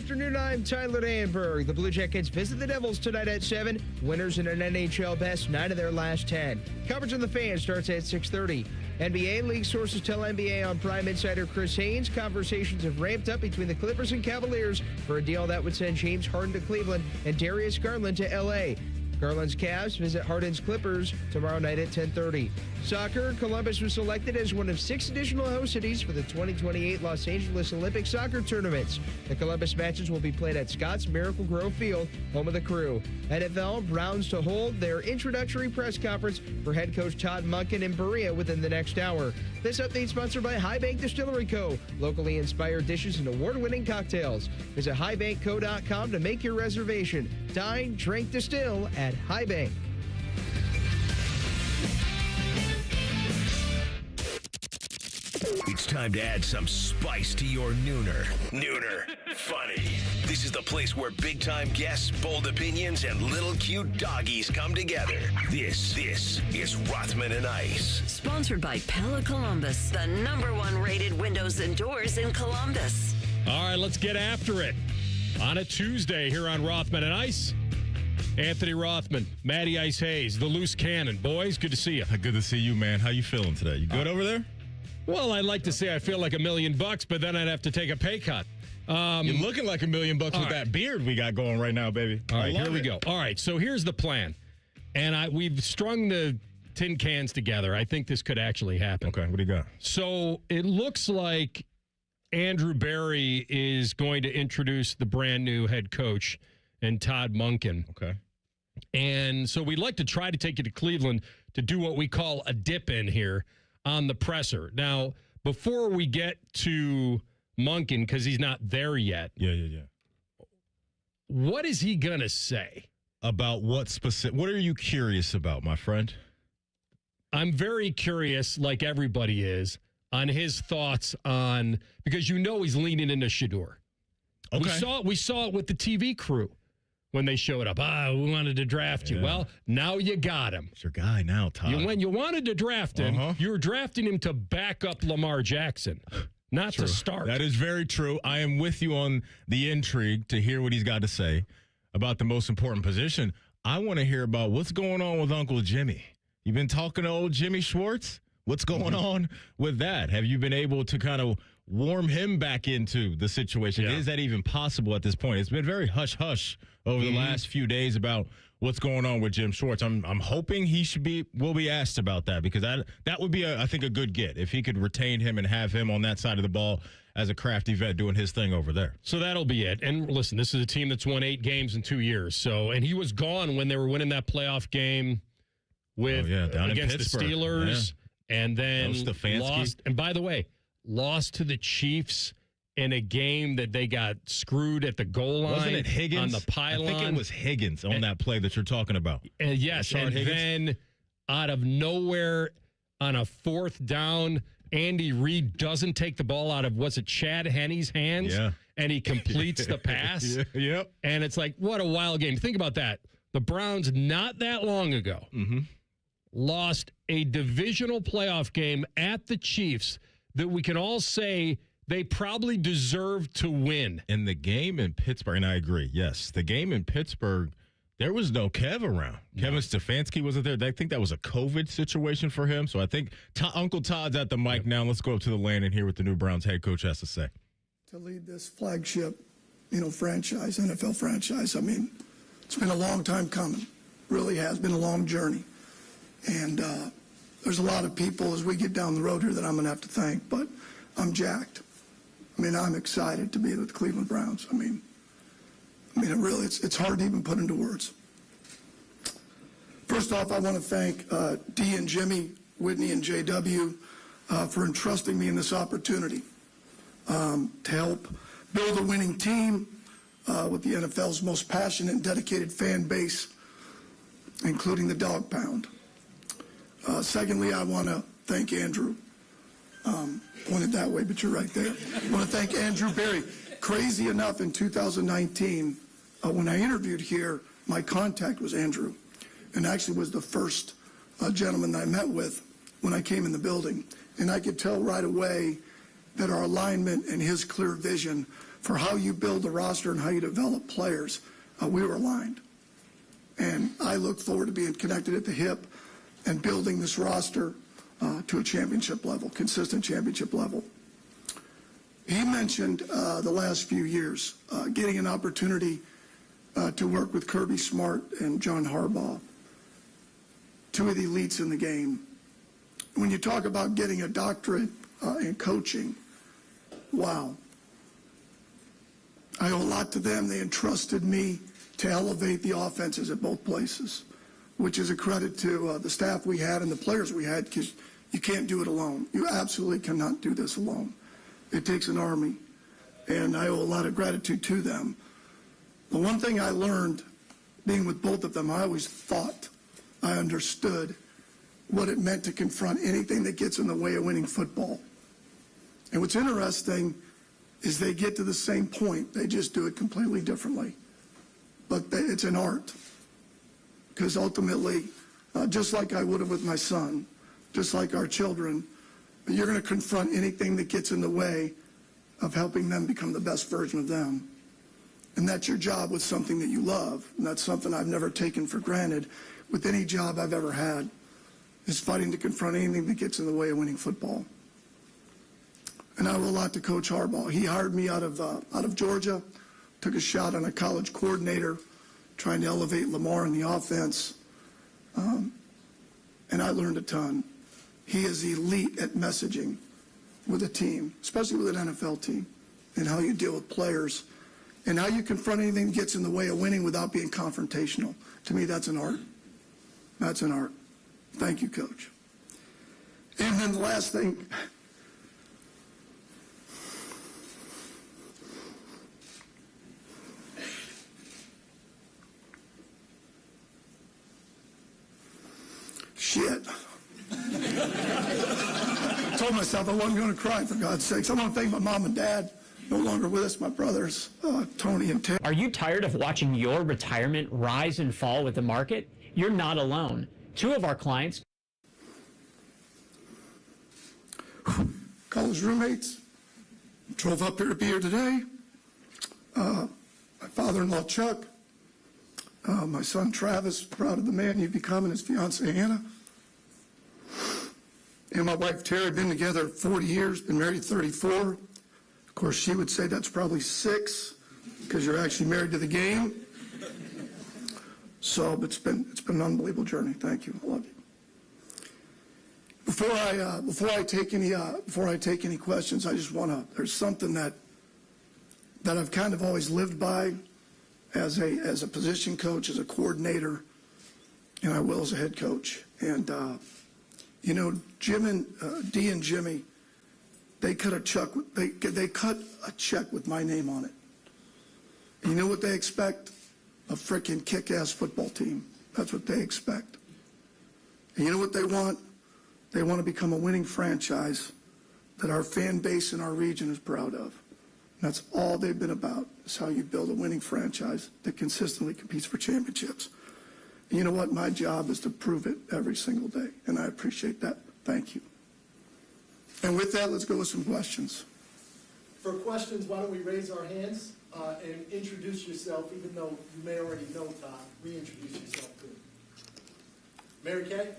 afternoon. I'm Tyler Danberg. The Blue Jackets visit the Devils tonight at 7. Winners in an NHL best 9 of their last 10. Coverage on the Fan starts at 6:30. NBA league sources tell NBA on Prime insider Chris Haynes conversations have ramped up between the Clippers and Cavaliers for a deal that would send James Harden to Cleveland and Darius Garland to L.A. Garland's Cavs visit Harden's Clippers tomorrow night at 10:30. Soccer, Columbus was selected as one of 6 additional host cities for the 2028 Los Angeles Olympic soccer tournaments. The Columbus matches will be played at Scott's Miracle Grove Field, home of the Crew. NFL, Browns to hold their introductory press conference for head coach Todd Monken in Berea within the next hour. This update sponsored by High Bank Distillery Co., locally inspired dishes and award-winning cocktails. Visit highbankco.com to make your reservation. Dine, drink, distill at High Bank. It's time to add some spice to your nooner. Nooner funny. This is the place where big-time guests, bold opinions, and little cute doggies come together. This is Rothman and Ice. Sponsored by Pella Columbus, the #1 rated windows and doors in Columbus. All right, let's get after it. On a Tuesday here on Rothman and Ice. Anthony Rothman, Matty Ice Hayes, the loose cannon. Boys, good to see you. Good to see you, man. How you feeling today? You good over there? Well, I'd like to say I feel like $1 million, but then I'd have to take a pay cut. You're looking like $1 million with that beard we got going right now, baby. All right, here we go. All right, so here's the plan. And we've strung the tin cans together. I think this could actually happen. Okay, what do you got? So it looks like Andrew Barry is going to introduce the brand new head coach and Todd Monken. Okay. And so we'd like to try to take you to Cleveland to do what we call a dip in here on the presser. Now, before we get to Monken, because he's not there yet. Yeah. What is he going to say? About what specific? What are you curious about, my friend? I'm very curious, like everybody is, on his thoughts on, because he's leaning into Shedeur. Okay. We saw it with the TV crew when they showed up. We wanted to draft you. Well, now you got him. It's your guy now, Todd. When you wanted to draft him, you were drafting him to back up Lamar Jackson, not to start. That is very true. I am with you on the intrigue to hear what he's got to say about the most important position. I want to hear about what's going on with Uncle Jimmy. You've been talking to old Jimmy Schwartz? What's going on with that? Have you been able to kind of warm him back into the situation? Yeah. Is that even possible at this point? It's been very hush-hush over the last few days about what's going on with Jim Schwartz. I'm hoping will be asked about that, because that would be, I think, a good get if he could retain him and have him on that side of the ball as a crafty vet doing his thing over there. So that'll be it. And listen, this is a team that's won 8 games in 2 years. So, and he was gone when they were winning that playoff game with against the Steelers. Yeah. And then lost. And by the way, lost to the Chiefs in a game that they got screwed at the goal line. Wasn't it Higgins? On the pylon. I think it was Higgins on that play that you're talking about. And yes, and then out of nowhere on a 4th down, Andy Reid doesn't take the ball out of, was it Chad Henne's hands? Yeah. And he completes the pass. Yep. And it's like, what a wild game. Think about that. The Browns, not that long ago, lost a divisional playoff game at the Chiefs that we can all say they probably deserved to win. In the game in Pittsburgh, and I agree, yes, the game in Pittsburgh, there was no Kev around. No. Kevin Stefanski wasn't there. I think that was a COVID situation for him. So I think Uncle Todd's at the mic now. Let's go up to the land and hear what the new Browns head coach has to say. To lead this flagship, franchise, NFL franchise, I mean, it's been a long time coming. Really has been a long journey. And there's a lot of people as we get down the road here that I'm going to have to thank, but I'm jacked. I mean, I'm excited to be with the Cleveland Browns. I mean, it's hard to even put into words. First off, I want to thank Dee and Jimmy, Whitney and JW for entrusting me in this opportunity to help build a winning team with the NFL's most passionate and dedicated fan base, including the Dog Pound. Secondly, I want to thank Andrew. Pointed that way, but you're right there. I want to thank Andrew Barry. Crazy enough, in 2019, when I interviewed here, my contact was Andrew, and actually was the first gentleman that I met with when I came in the building. And I could tell right away that our alignment and his clear vision for how you build a roster and how you develop players, we were aligned. And I look forward to being connected at the hip and building this roster to a championship level, consistent championship level. He mentioned the last few years, getting an opportunity to work with Kirby Smart and John Harbaugh, two of the elites in the game. When you talk about getting a doctorate in coaching, wow. I owe a lot to them. They entrusted me to elevate the offenses at both places, which is a credit to the staff we had and the players we had, because you can't do it alone. You absolutely cannot do this alone. It takes an army, and I owe a lot of gratitude to them. The one thing I learned being with both of them, I always thought I understood what it meant to confront anything that gets in the way of winning football. And what's interesting is they get to the same point. They just do it completely differently. But it's an art. Because ultimately, just like I would have with my son, just like our children, you're going to confront anything that gets in the way of helping them become the best version of them. And that's your job with something that you love. And that's something I've never taken for granted with any job I've ever had, is fighting to confront anything that gets in the way of winning football. And I owe a lot to Coach Harbaugh. He hired me out of Georgia, took a shot on a college coordinator, trying to elevate Lamar in the offense. And I learned a ton. He is elite at messaging with a team, especially with an NFL team, and how you deal with players, and how you confront anything that gets in the way of winning without being confrontational. To me, that's an art. That's an art. Thank you, Coach. And then the last thing, shit. I told myself I wasn't going to cry, for God's sakes. I want to thank my mom and dad, no longer with us, my brothers, Tony and Ted. Are you tired of watching your retirement rise and fall with the market? You're not alone. Two of our clients. College roommates, drove up here to be here today. My father-in-law, Chuck. My son, Travis, proud of the man you've become, and his fiancée, Hannah. And my wife, Terry, been together 40 years, been married 34. Of course, she would say that's probably 6, because you're actually married to the game. So it's been an unbelievable journey. Thank you. I love you. Before I take any questions, I just want to. There's something that I've kind of always lived by as a position coach, as a coordinator, and I will as a head coach. And you know, Jim and Dee and Jimmy, they cut a check. They cut a check with my name on it. And you know what they expect? A freaking kick-ass football team. That's what they expect. And you know what they want? They want to become a winning franchise that our fan base in our region is proud of. And that's all they've been about, is how you build a winning franchise that consistently competes for championships. And you know what? My job is to prove it every single day, and I appreciate that. Thank you. And with that, let's go with some questions. For questions, why don't we raise our hands and introduce yourself, even though you may already know Todd. Reintroduce yourself too. Mary Kay?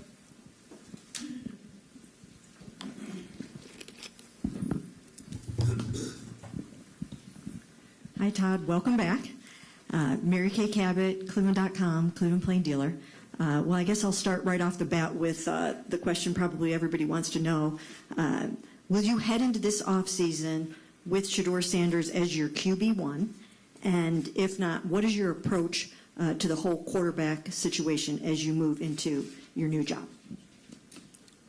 Hi, Todd. Welcome back. Mary Kay Cabot, Cleveland.com, Cleveland Plain Dealer. Well, I guess I'll start right off the bat with the question probably everybody wants to know. Will you head into this offseason with Shedeur Sanders as your QB1? And if not, what is your approach to the whole quarterback situation as you move into your new job?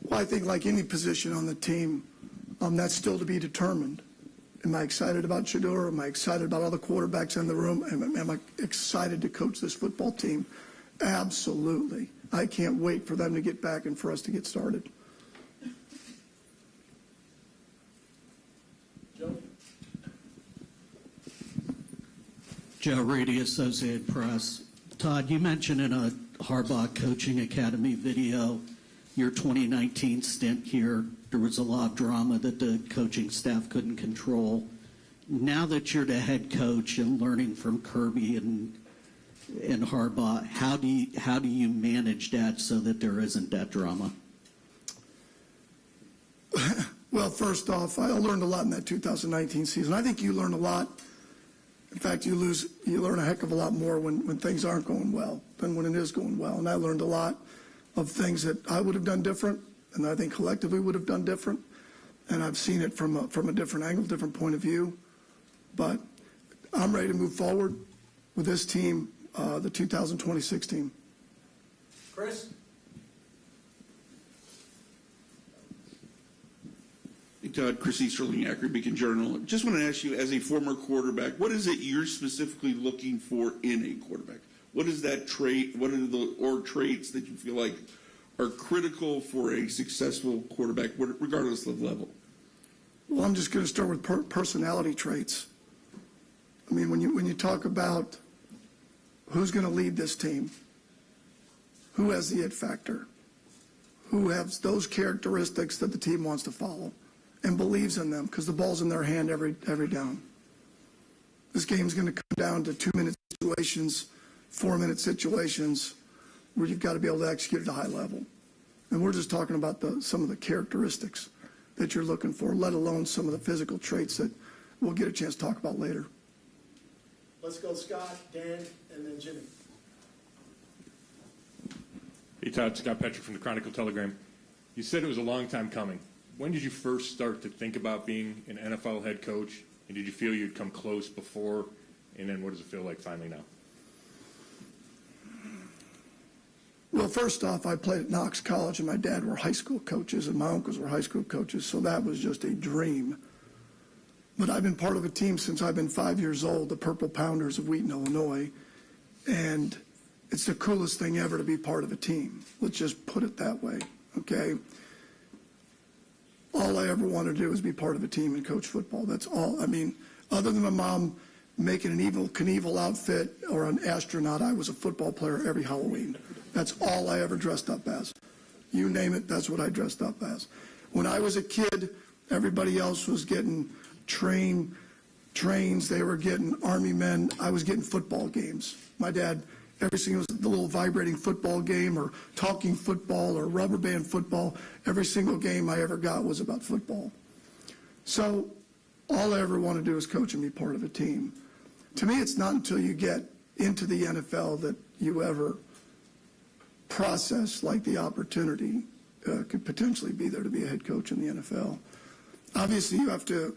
Well, I think like any position on the team, that's still to be determined. Am I excited about Shedeur? Am I excited about all the quarterbacks in the room? Am I excited to coach this football team? Absolutely. I can't wait for them to get back and for us to get started. Joe Reedy, Associated Press. Todd, you mentioned in a Harbaugh Coaching Academy video your 2019 stint here there was a lot of drama that the coaching staff couldn't control. Now that you're the head coach and learning from Kirby and Harbaugh, how do you manage that so that there isn't that drama? Well, first off, I learned a lot in that 2019 season. I think you learn a lot. In fact, you learn a heck of a lot more when things aren't going well than when it is going well. And I learned a lot of things that I would have done different, and I think collectively would have done different. And I've seen it from a different angle, different point of view. But I'm ready to move forward with this team, the 2026 team. Chris? Hey, Todd, Chris Easterling, Akron Beacon Journal. Just want to ask you, as a former quarterback, what is it you're specifically looking for in a quarterback? What is that trait? What are the traits that you feel like are critical for a successful quarterback, regardless of level? Well, I'm just going to start with personality traits. I mean, when you talk about who's going to lead this team, who has the it factor, who has those characteristics that the team wants to follow and believes in them because the ball's in their hand every down. This game's going to come down to 2-minute situations, 4-minute situations where you've got to be able to execute at a high level. And we're just talking about some of the characteristics that you're looking for, let alone some of the physical traits that we'll get a chance to talk about later. Let's go Scott, Dan, and then Jimmy. Hey, Todd, Scott Petrick from the Chronicle Telegram. You said it was a long time coming. When did you first start to think about being an NFL head coach? And did you feel you'd come close before? And then what does it feel like finally now? Well, first off, I played at Knox College, and my dad were high school coaches, and my uncles were high school coaches, so that was just a dream. But I've been part of a team since I've been 5 years old, the Purple Pounders of Wheaton, Illinois, and it's the coolest thing ever to be part of a team. Let's just put it that way, okay? All I ever wanted to do is be part of a team and coach football. That's all. I mean, other than my mom making an Evel Knievel outfit or an astronaut, I was a football player every Halloween. That's all I ever dressed up as. You name it, that's what I dressed up as. When I was a kid, everybody else was getting trains. They were getting Army men. I was getting football games. My dad, every single the little vibrating football game or talking football or rubber band football, every single game I ever got was about football. So all I ever want to do is coach and be part of a team. To me, it's not until you get into the NFL that you ever process like the opportunity could potentially be there to be a head coach in the NFL. Obviously, you have to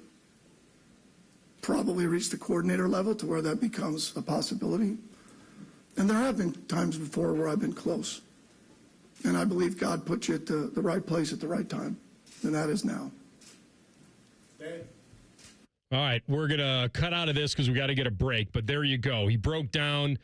probably reach the coordinator level to where that becomes a possibility. And there have been times before where I've been close. And I believe God put you at the right place at the right time. And that is now. Dan. All right, we're going to cut out of this because we got to get a break. But there you go. He broke down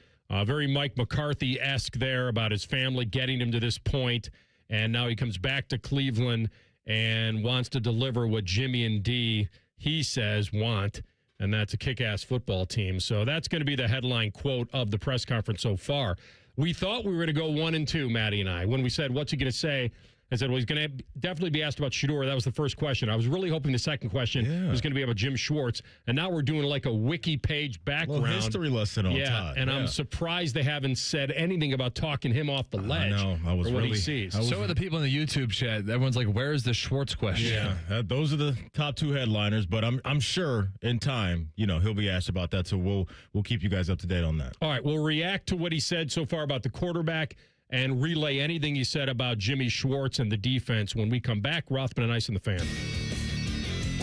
very Mike McCarthy-esque there about his family getting him to this point. And now he comes back to Cleveland and wants to deliver what Jimmy and Dee, he says, want. And that's a kick-ass football team. So that's going to be the headline quote of the press conference so far. We thought we were going to go 1 and 2, Maddie and I. When we said, what's he going to say? I said, well, he's going to definitely be asked about Shedeur. That was the first question. I was really hoping the second question was going to be about Jim Schwartz. And now we're doing like a wiki page background. Well, history lesson on Todd. And I'm surprised they haven't said anything about talking him off the ledge. I know. I was for what really, he sees. So are the people in the YouTube chat. Everyone's like, where's the Schwartz question? Yeah, those are the top two headliners. But I'm sure in time, he'll be asked about that. So we'll keep you guys up to date on that. All right, we'll react to what he said so far about the quarterback and relay anything he said about Jimmy Schwartz and the defense when we come back. Rothman and Ice and the Fan.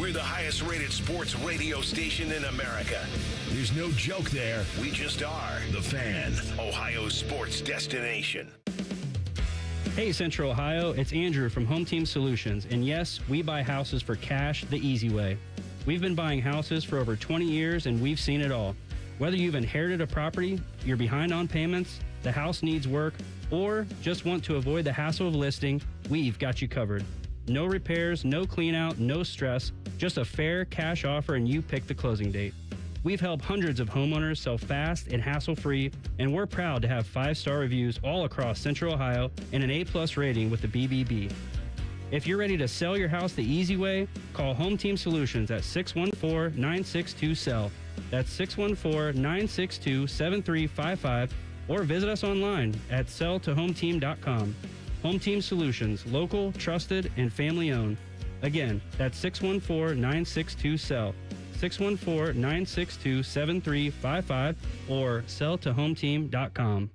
We're the highest rated sports radio station in America. There's no joke there. We just are. The Fan, Ohio's sports destination. Hey, Central Ohio, it's Andrew from Home Team Solutions. And yes, we buy houses for cash the easy way. We've been buying houses for over 20 years and we've seen it all. Whether you've inherited a property, you're behind on payments, the house needs work, or just want to avoid the hassle of listing, we've got you covered. No repairs, no clean out, no stress, just a fair cash offer and you pick the closing date. We've helped hundreds of homeowners sell fast and hassle-free, and we're proud to have 5-star reviews all across Central Ohio and an A+ rating with the BBB. If you're ready to sell your house the easy way, call Home Team Solutions at 614-962-SELL. That's 614-962-7355, or visit us online at selltohometeam.com. Home Team Solutions, local, trusted, and family owned. Again, that's 614-962-SELL. 614-962-7355 or selltohometeam.com.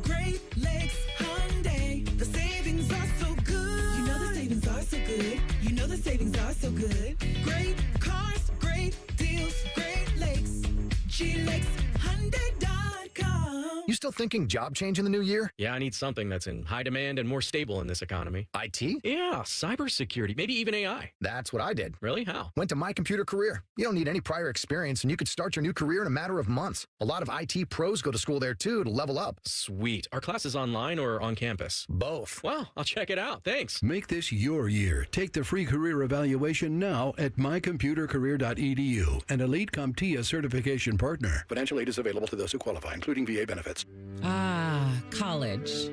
Great Lakes Hyundai, the savings are so good. You know the savings are so good. You know the savings are so good. Great cars, great deals, Great Lakes. GLakesHyundai.com. You still thinking job change in the new year? Yeah, I need something that's in high demand and more stable in this economy. IT? Yeah, cybersecurity, maybe even AI. That's what I did. Really? How? Went to My Computer Career. You don't need any prior experience, and you could start your new career in a matter of months. A lot of IT pros go to school there, too, to level up. Sweet. Are classes online or on campus? Both. Well, I'll check it out. Thanks. Make this your year. Take the free career evaluation now at mycomputercareer.edu, an Elite CompTIA certification partner. Financial aid is available to those who qualify, including VA benefits. Ah, college.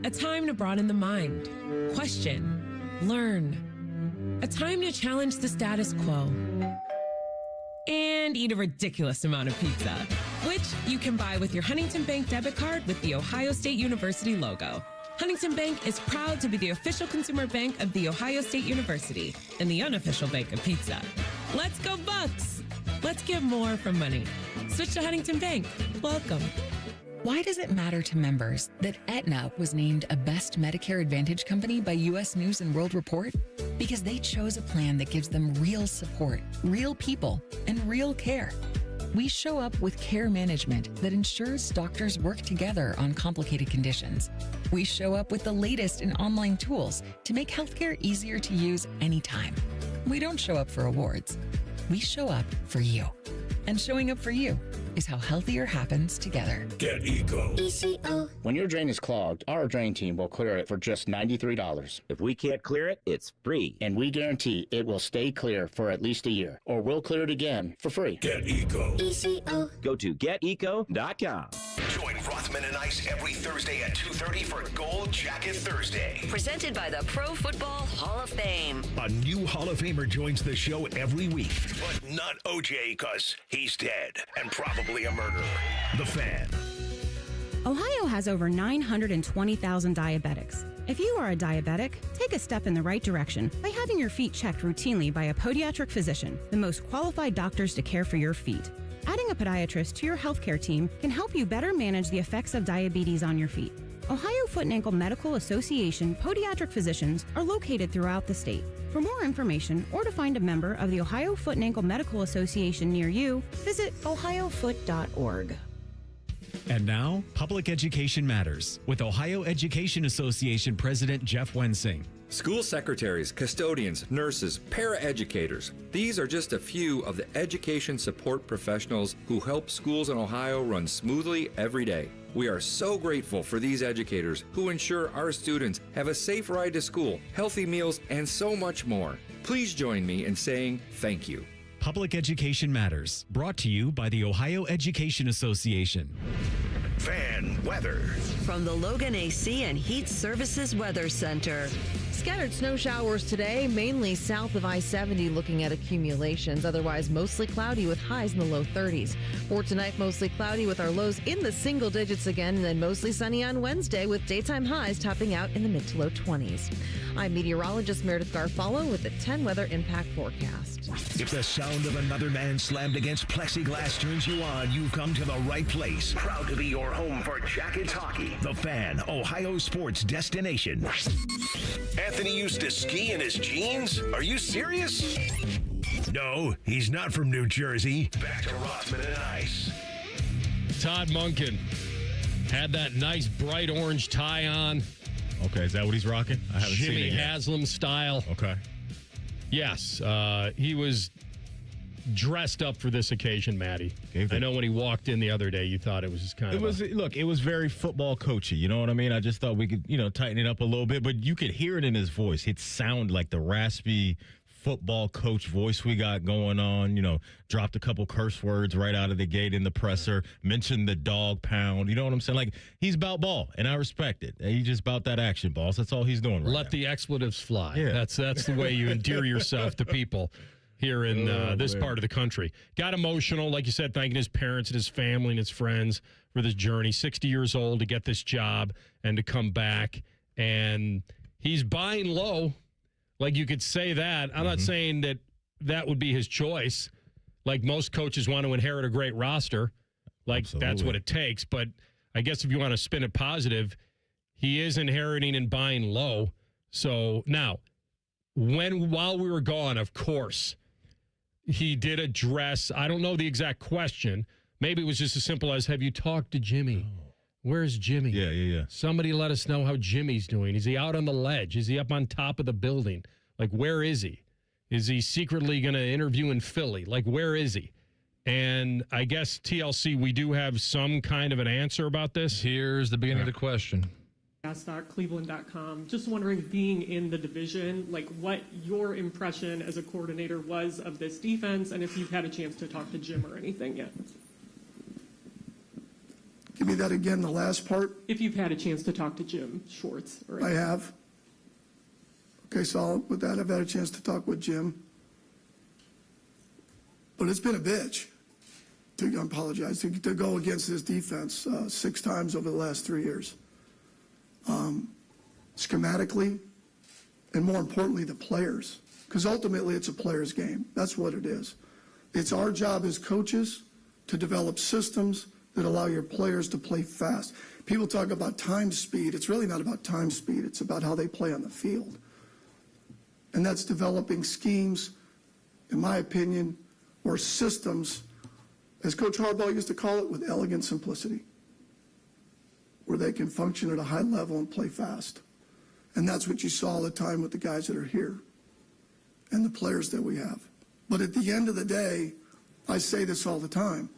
A time to broaden the mind, question, learn. A time to challenge the status quo. And eat a ridiculous amount of pizza, which you can buy with your Huntington Bank debit card with the Ohio State University logo. Huntington Bank is proud to be the official consumer bank of The Ohio State University and the unofficial bank of pizza. Let's go Bucks! Let's get more from money. Switch to Huntington Bank. Welcome. Why does it matter to members that Aetna was named a Best Medicare Advantage company by U.S. News & World Report? Because they chose a plan that gives them real support, real people, and real care. We show up with care management that ensures doctors work together on complicated conditions. We show up with the latest in online tools to make healthcare easier to use anytime. We don't show up for awards. We show up for you. And showing up for you is how healthier happens together. Get Eco. ECO. When your drain is clogged, our drain team will clear it for just $93. If we can't clear it, it's free. And we guarantee it will stay clear for at least a year, or we'll clear it again for free. Get Eco. ECO. Go to geteco.com. Join Rothman and Ice every Thursday at 2:30 for Gold Jacket Thursday. Presented by the Pro Football Hall of Fame. A new Hall of Famer joins the show every week, but not OJ, because he's dead and probably a murderer. The Fan. Ohio has over 920,000 diabetics. If you are a diabetic, take a step in the right direction by having your feet checked routinely by a podiatric physician, the most qualified doctors to care for your feet. Adding a podiatrist to your healthcare team can help you better manage the effects of diabetes on your feet. Ohio Foot and Ankle Medical Association podiatric physicians are located throughout the state. For more information or to find a member of the Ohio Foot and Ankle Medical Association near you, visit ohiofoot.org. And now, Public Education Matters with Ohio Education Association President Jeff Wensing. School secretaries, custodians, nurses, paraeducators. These are just a few of the education support professionals who help schools in Ohio run smoothly every day. We are so grateful for these educators who ensure our students have a safe ride to school, healthy meals, and so much more. Please join me in saying thank you. Public Education Matters, brought to you by the Ohio Education Association. Fan weather. From the Logan AC and Heat Services Weather Center. Scattered snow showers today, mainly south of I-70, looking at accumulations. Otherwise, mostly cloudy with highs in the low 30s. For tonight, mostly cloudy with our lows in the single digits again, and then mostly sunny on Wednesday with daytime highs topping out in the mid to low 20s. I'm meteorologist Meredith Garfalo with the 10 weather impact forecast. If the sound of another man slammed against plexiglass turns you on, you've come to the right place. Proud to be your home for Jackets hockey. The Fan, Ohio sports destination. Anthony used to ski in his jeans? Are you serious? No, he's not from New Jersey. Back to Rothman and Ice. Todd Monken had that nice bright orange tie on. Okay, is that what he's rocking? I haven't seen it Jimmy yet. Haslam style. Okay. Yes, he was dressed up for this occasion, Maddie. I know when he walked in the other day, you thought it was just kind of. Look, it was very football coachy. You know what I mean? I just thought we could, tighten it up a little bit, but you could hear it in his voice. It sounded like the raspy football coach voice we got going on. Dropped a couple curse words right out of the gate in the presser, mentioned the dog pound. You know what I'm saying? Like, he's about ball, and I respect it. He's just about that action, boss. That's all he's doing right Let now. the expletives fly. Yeah. That's the way you endear yourself to people here in this part of the country. Got emotional, like you said, thanking his parents and his family and his friends for this journey. 60 years old to get this job and to come back. And he's buying low. Like, you could say that. I'm not saying that would be his choice. Like, most coaches want to inherit a great roster. Like, that's what it takes. But I guess if you want to spin it positive, he is inheriting and buying low. So now, while we were gone, of course, he did address, I don't know the exact question. Maybe it was just as simple as, have you talked to Jimmy? Where's Jimmy? Yeah. Somebody let us know how Jimmy's doing. Is he out on the ledge? Is he up on top of the building? Like, where is he? Is he secretly going to interview in Philly? Like, where is he? And I guess, TLC, we do have some kind of an answer about this. Here's the beginning of the question. Cleveland.com. Just wondering, being in the division, like, what your impression as a coordinator was of this defense, and if you've had a chance to talk to Jim or anything yet. Give me that again, the last part. If you've had a chance to talk to Jim Schwartz. Or I have. Okay, so with that, I've had a chance to talk with Jim. But it's been a bitch, I apologize, to go against this defense 6 times over the last 3 years. Schematically, and more importantly, the players. Because ultimately, it's a player's game. That's what it is. It's our job as coaches to develop systems that allow your players to play fast. People talk about time speed. It's really not about time speed. It's about how they play on the field. And that's developing schemes, in my opinion, or systems, as Coach Harbaugh used to call it, with elegant simplicity, where they can function at a high level and play fast. And that's what you saw all the time with the guys that are here and the players that we have. But at the end of the day, I say this all the time,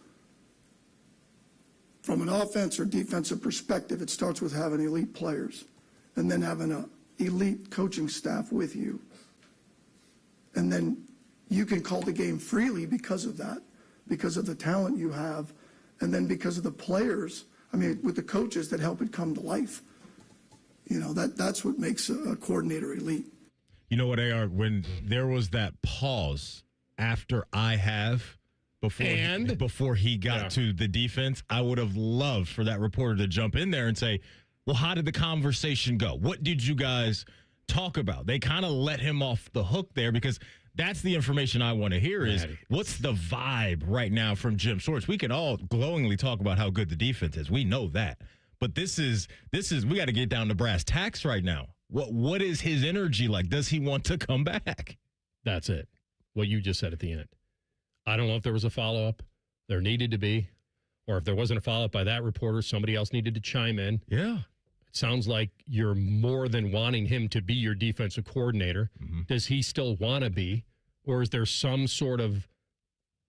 from an offense or defensive perspective, it starts with having elite players and then having an elite coaching staff with you. And then you can call the game freely because of that, because of the talent you have, and then because of the players, with the coaches that help it come to life. That's what makes a coordinator elite. You know what, AR, when there was that pause after before he got to the defense, I would have loved for that reporter to jump in there and say, well, how did the conversation go? What did you guys talk about? They kind of let him off the hook there, because that's the information I want to hear is, what's the vibe right now from Jim Schwartz? We can all glowingly talk about how good the defense is. We know that. But this is we got to get down to brass tacks right now. What is his energy like? Does he want to come back? That's it. What you just said at the end. I don't know if there was a follow-up. There needed to be. Or if there wasn't a follow-up by that reporter, somebody else needed to chime in. Yeah. It sounds like you're more than wanting him to be your defensive coordinator. Mm-hmm. Does he still want to be? Or is there some sort of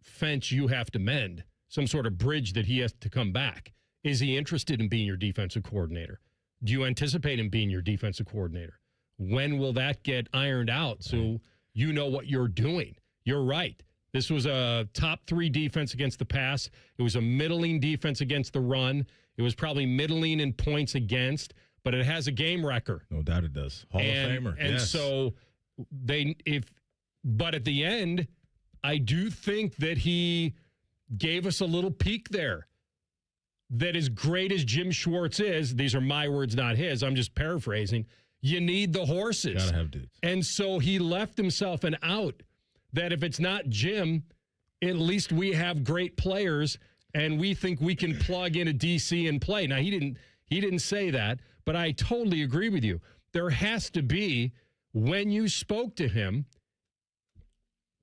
fence you have to mend? Some sort of bridge that he has to come back? Is he interested in being your defensive coordinator? Do you anticipate him being your defensive coordinator? When will that get ironed out so you know what you're doing? You're right. This was a top 3 defense against the pass. It was a middling defense against the run. It was probably middling in points against, but it has a game record. No doubt it does. Hall of Famer. And so but at the end, I do think that he gave us a little peek there. That as great as Jim Schwartz is, these are my words, not his, I'm just paraphrasing, you need the horses. Gotta have dudes. And so he left himself an out that if it's not Jim, at least we have great players and we think we can plug in a DC and play. Now, he didn't say that, but I totally agree with you. There has to be, when you spoke to him,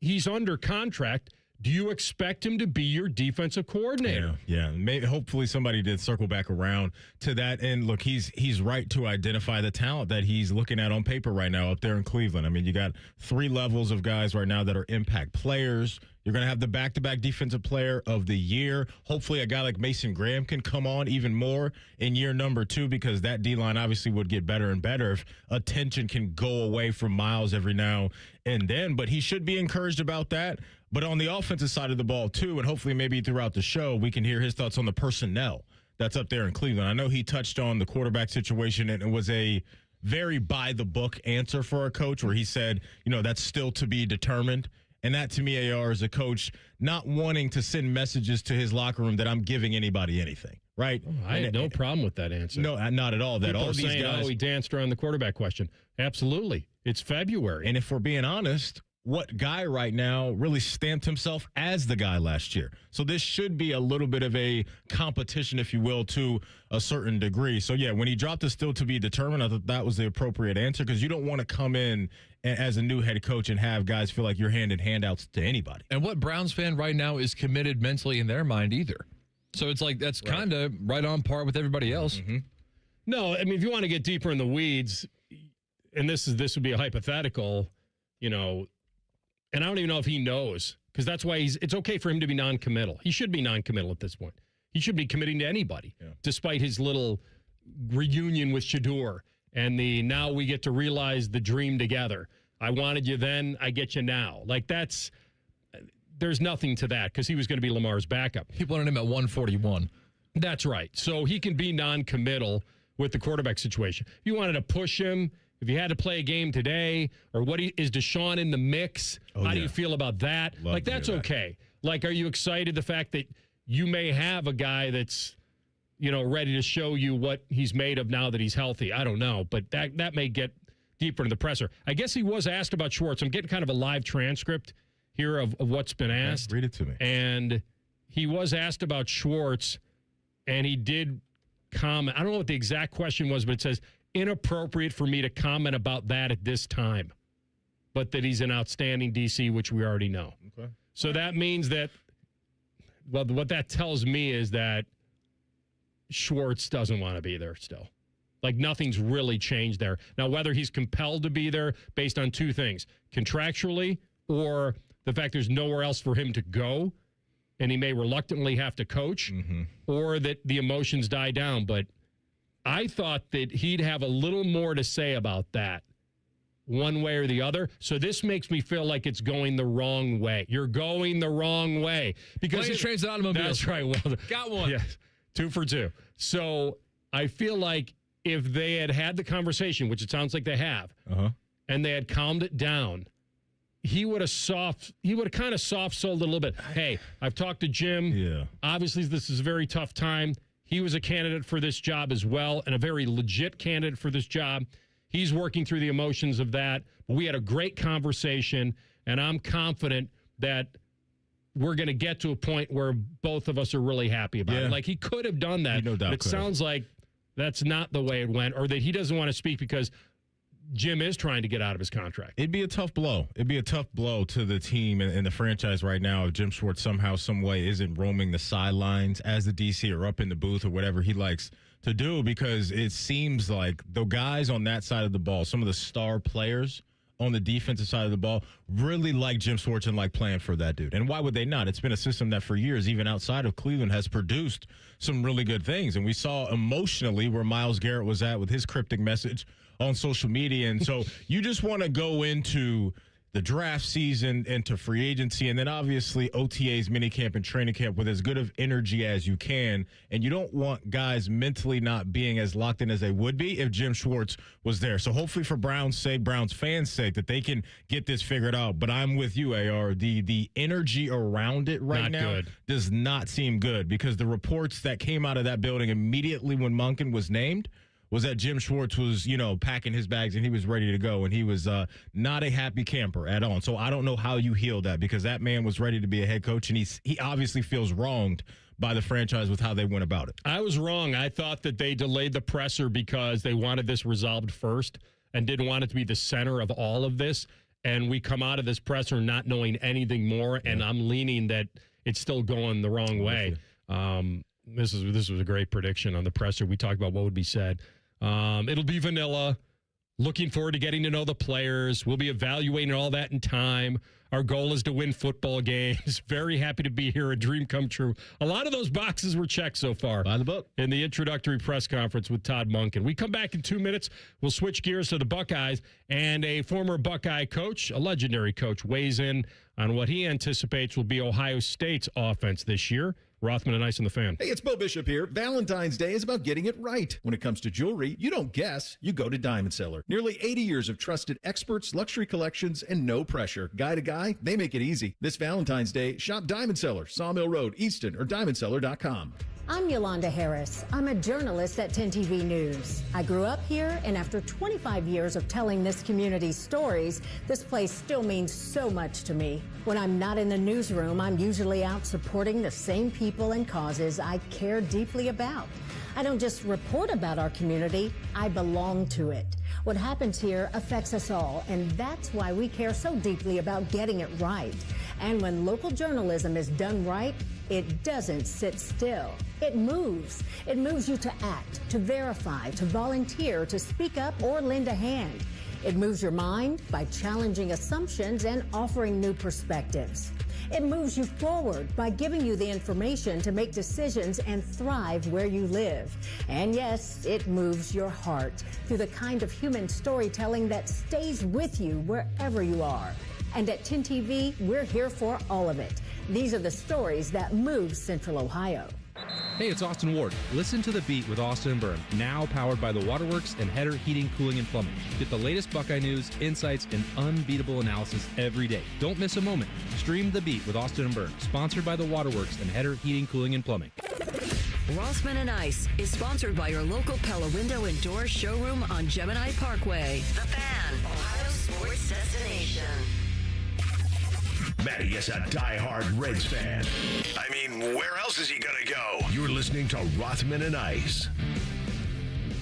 he's under contract. do you expect him to be your defensive coordinator? Yeah. Maybe, hopefully somebody did circle back around to that. And look, he's right to identify the talent that he's looking at on paper right now up there in Cleveland. I mean, you got 3 levels of guys right now that are impact players. You're going to have the back-to-back defensive player of the year. Hopefully a guy like Mason Graham can come on even more in year number 2, because that D-line obviously would get better and better if attention can go away from Miles every now and then. But he should be encouraged about that. But on the offensive side of the ball, too, and hopefully maybe throughout the show, we can hear his thoughts on the personnel that's up there in Cleveland. I know he touched on the quarterback situation, and it was a very by-the-book answer for a coach where he said, that's still to be determined. And that, to me, AR, is a coach not wanting to send messages to his locker room that I'm giving anybody anything, right? Oh, I had no problem with that answer. No, not at all. That People all are these saying, guys, he danced around the quarterback question. Absolutely. It's February. And if we're being honest, what guy right now really stamped himself as the guy last year? So this should be a little bit of a competition, if you will, to a certain degree. So, yeah, when he dropped the still to be determined, I thought that was the appropriate answer, because you don't want to come in as a new head coach and have guys feel like you're handing handouts to anybody. And what Browns fan right now is committed mentally in their mind either. So it's like that's kind of right on par with everybody else. Mm-hmm. No, I mean, if you want to get deeper in the weeds, and this would be a hypothetical, and I don't even know if he knows, because that's why it's okay for him to be non-committal. He should be non-committal at this point. He should be committing to anybody, despite his little reunion with Shador and now we get to realize the dream together. I wanted you then, I get you now. Like, there's nothing to that, because he was going to be Lamar's backup. He wanted him at 141. That's right. So he can be non-committal with the quarterback situation. If you wanted to push him, if you had to play a game today, or is Deshaun in the mix? How do you feel about that? That's okay. Like, are you excited the fact that you may have a guy that's, ready to show you what he's made of now that he's healthy? I don't know, but that may get deeper into the presser. I guess he was asked about Schwartz. I'm getting kind of a live transcript here of what's been asked. Read it to me. And he was asked about Schwartz, and he did comment. I don't know what the exact question was, but it says, inappropriate for me to comment about that at this time, but that he's an outstanding DC, which we already know. Okay. So that means that, what that tells me is that Schwartz doesn't want to be there still. Like, nothing's really changed there. Now, whether he's compelled to be there based on 2 things, contractually, or the fact there's nowhere else for him to go, and he may reluctantly have to coach, or that the emotions die down. But I thought that he'd have a little more to say about that, one way or the other. So this makes me feel like it's going the wrong way. You're going the wrong way. Because Planes, trains, and automobiles. That's right. Well, got one. Yes, 2 for 2. So I feel like if they had the conversation, which it sounds like they have, and they had calmed it down, he would have kind of soft-sold it a little bit. Hey, I've talked to Jim. Yeah. Obviously, this is a very tough time. He was a candidate for this job as well, and a very legit candidate for this job. He's working through the emotions of that. But we had a great conversation, and I'm confident that we're going to get to a point where both of us are really happy about it. Like, he could have done that, but it sounds like that's not the way it went, or that he doesn't want to speak because Jim is trying to get out of his contract. It'd be a tough blow. It'd be a tough blow to the team and the franchise right now if Jim Schwartz somehow, some way isn't roaming the sidelines as the DC or up in the booth or whatever he likes to do, because it seems like the guys on that side of the ball, some of the star players on the defensive side of the ball, really like Jim Schwartz and like playing for that dude. And why would they not? It's been a system that for years, even outside of Cleveland, has produced some really good things. And we saw emotionally where Myles Garrett was at with his cryptic message on social media. And so you just want to go into the draft season, into free agency, and then obviously OTAs, minicamp, and training camp with as good of energy as you can. And you don't want guys mentally not being as locked in as they would be if Jim Schwartz was there. So hopefully for Browns' sake, Browns fans' sake, that they can get this figured out. But I'm with you, AR. The energy around it right now does not seem good, because the reports that came out of that building immediately when Monken was named was that Jim Schwartz was, packing his bags and he was ready to go, and he was not a happy camper at all. And so I don't know how you heal that, because that man was ready to be a head coach, and he obviously feels wronged by the franchise with how they went about it. I was wrong. I thought that they delayed the presser because they wanted this resolved first and didn't want it to be the center of all of this. and we come out of this presser not knowing anything more, and I'm leaning that it's still going the wrong way. This was a great prediction on the presser. We talked about what would be said. It'll be vanilla. Looking forward to getting to know the players. We'll be evaluating all that in time. Our goal is to win football games. Very happy to be here. A dream come true. A lot of those boxes were checked so far. By the book. In the introductory press conference with Todd Monken. We come back in 2 minutes. We'll switch gears to the Buckeyes. And a former Buckeye coach, a legendary coach, weighs in on what he anticipates will be Ohio State's offense this year. Rothman and Ice on the Fan. Hey, it's Bo Bishop here. Valentine's Day is about getting it right. When it comes to jewelry, you don't guess, you go to Diamond Seller. Nearly 80 years of trusted experts, luxury collections, and no pressure. Guy to guy, they make it easy. This Valentine's Day, shop Diamond Seller, Sawmill Road, Easton, or diamondseller.com. I'm Yolanda Harris. I'm a journalist at 10 TV News. I grew up here, and after 25 years of telling this community's stories, this place still means so much to me. When I'm not in the newsroom, I'm usually out supporting the same people and causes I care deeply about. I don't just report about our community, I belong to it. What happens here affects us all, and that's why we care so deeply about getting it right. And when local journalism is done right, it doesn't sit still. It moves. It moves you to act, to verify, to volunteer, to speak up or lend a hand. It moves your mind by challenging assumptions and offering new perspectives. It moves you forward by giving you the information to make decisions and thrive where you live. And yes, it moves your heart through the kind of human storytelling that stays with you wherever you are. And at 10 TV, we're here for all of it. These are the stories that move Central Ohio. Hey, it's Austin Ward. Listen to The Beat with Austin and Byrne, now powered by the Waterworks and Header Heating, Cooling, and Plumbing. Get the latest Buckeye news, insights, and unbeatable analysis every day. Don't miss a moment. Stream The Beat with Austin and Byrne, sponsored by the Waterworks and Header Heating, Cooling, and Plumbing. Rothman and Ice is sponsored by your local Pella Window and Door showroom on Gemini Parkway. The Fan, Ohio sports destination. Matty is a diehard Reds fan. I mean, where else is he going to go? You're listening to Rothman and Ice.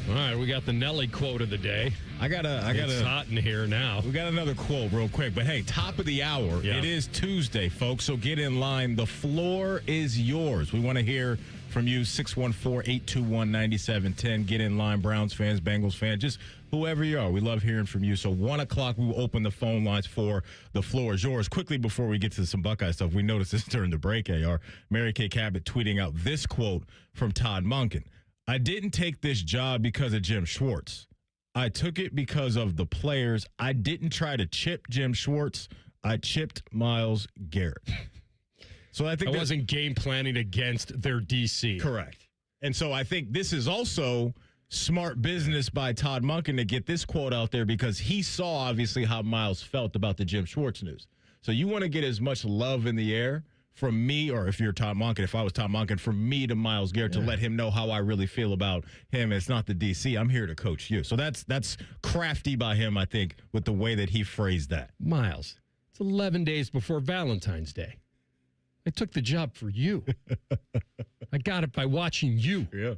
All right, we got the Nelly quote of the day. It's hot in here now. We got another quote real quick, but hey, top of the hour. Yeah. It is Tuesday, folks, so get in line. The floor is yours. We want to hear from you, 614-821-9710. Get in line, Browns fans, Bengals fans, just whoever you are. We love hearing from you. So 1 o'clock, we will open the phone lines for The Floor is Yours. Quickly, before we get to some Buckeye stuff, we noticed this during the break, AR. Mary Kay Cabot tweeting out this quote from Todd Monken. I didn't take this job because of Jim Schwartz. I took it because of the players. I didn't try to chip Jim Schwartz. I chipped Myles Garrett. So I think I wasn't game planning against their DC. Correct. And so I think this is also smart business by Todd Monken to get this quote out there because he saw obviously how Myles felt about the Jim Schwartz news. So you want to get as much love in the air from me, or if you're Todd Monken, if I was Todd Monken, from me to Myles Garrett to let him know how I really feel about him. It's not the DC. I'm here to coach you. So that's crafty by him, I think, with the way that he phrased that. Myles, it's 11 days before Valentine's Day. I took the job for you. I got it by watching you. Yeah.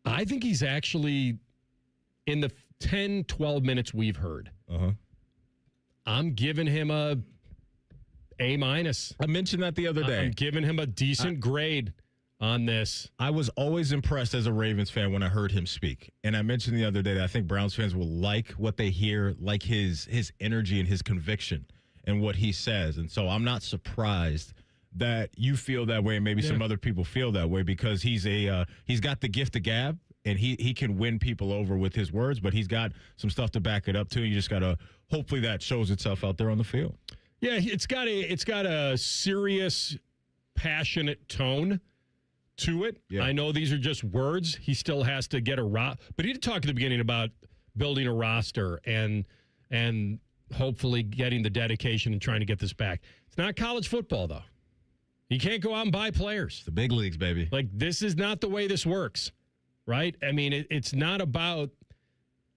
I think he's actually, in the 10, 12 minutes we've heard, I'm giving him a A-. I mentioned that the other day. I'm giving him a decent grade on this. I was always impressed as a Ravens fan when I heard him speak. And I mentioned the other day that I think Browns fans will like what they hear, like his energy and his conviction and what he says. And so I'm not surprised that you feel that way and maybe some other people feel that way because he's got the gift of gab and he can win people over with his words, but he's got some stuff to back it up too. You just got to hopefully that shows itself out there on the field. Yeah, it's got a serious, passionate tone to it. Yeah. I know these are just words. He still has to get but he did talk at the beginning about building a roster and hopefully getting the dedication and trying to get this back. It's not college football, though. You can't go out and buy players. It's the big leagues, baby. Like, this is not the way this works, right? I mean, it's not about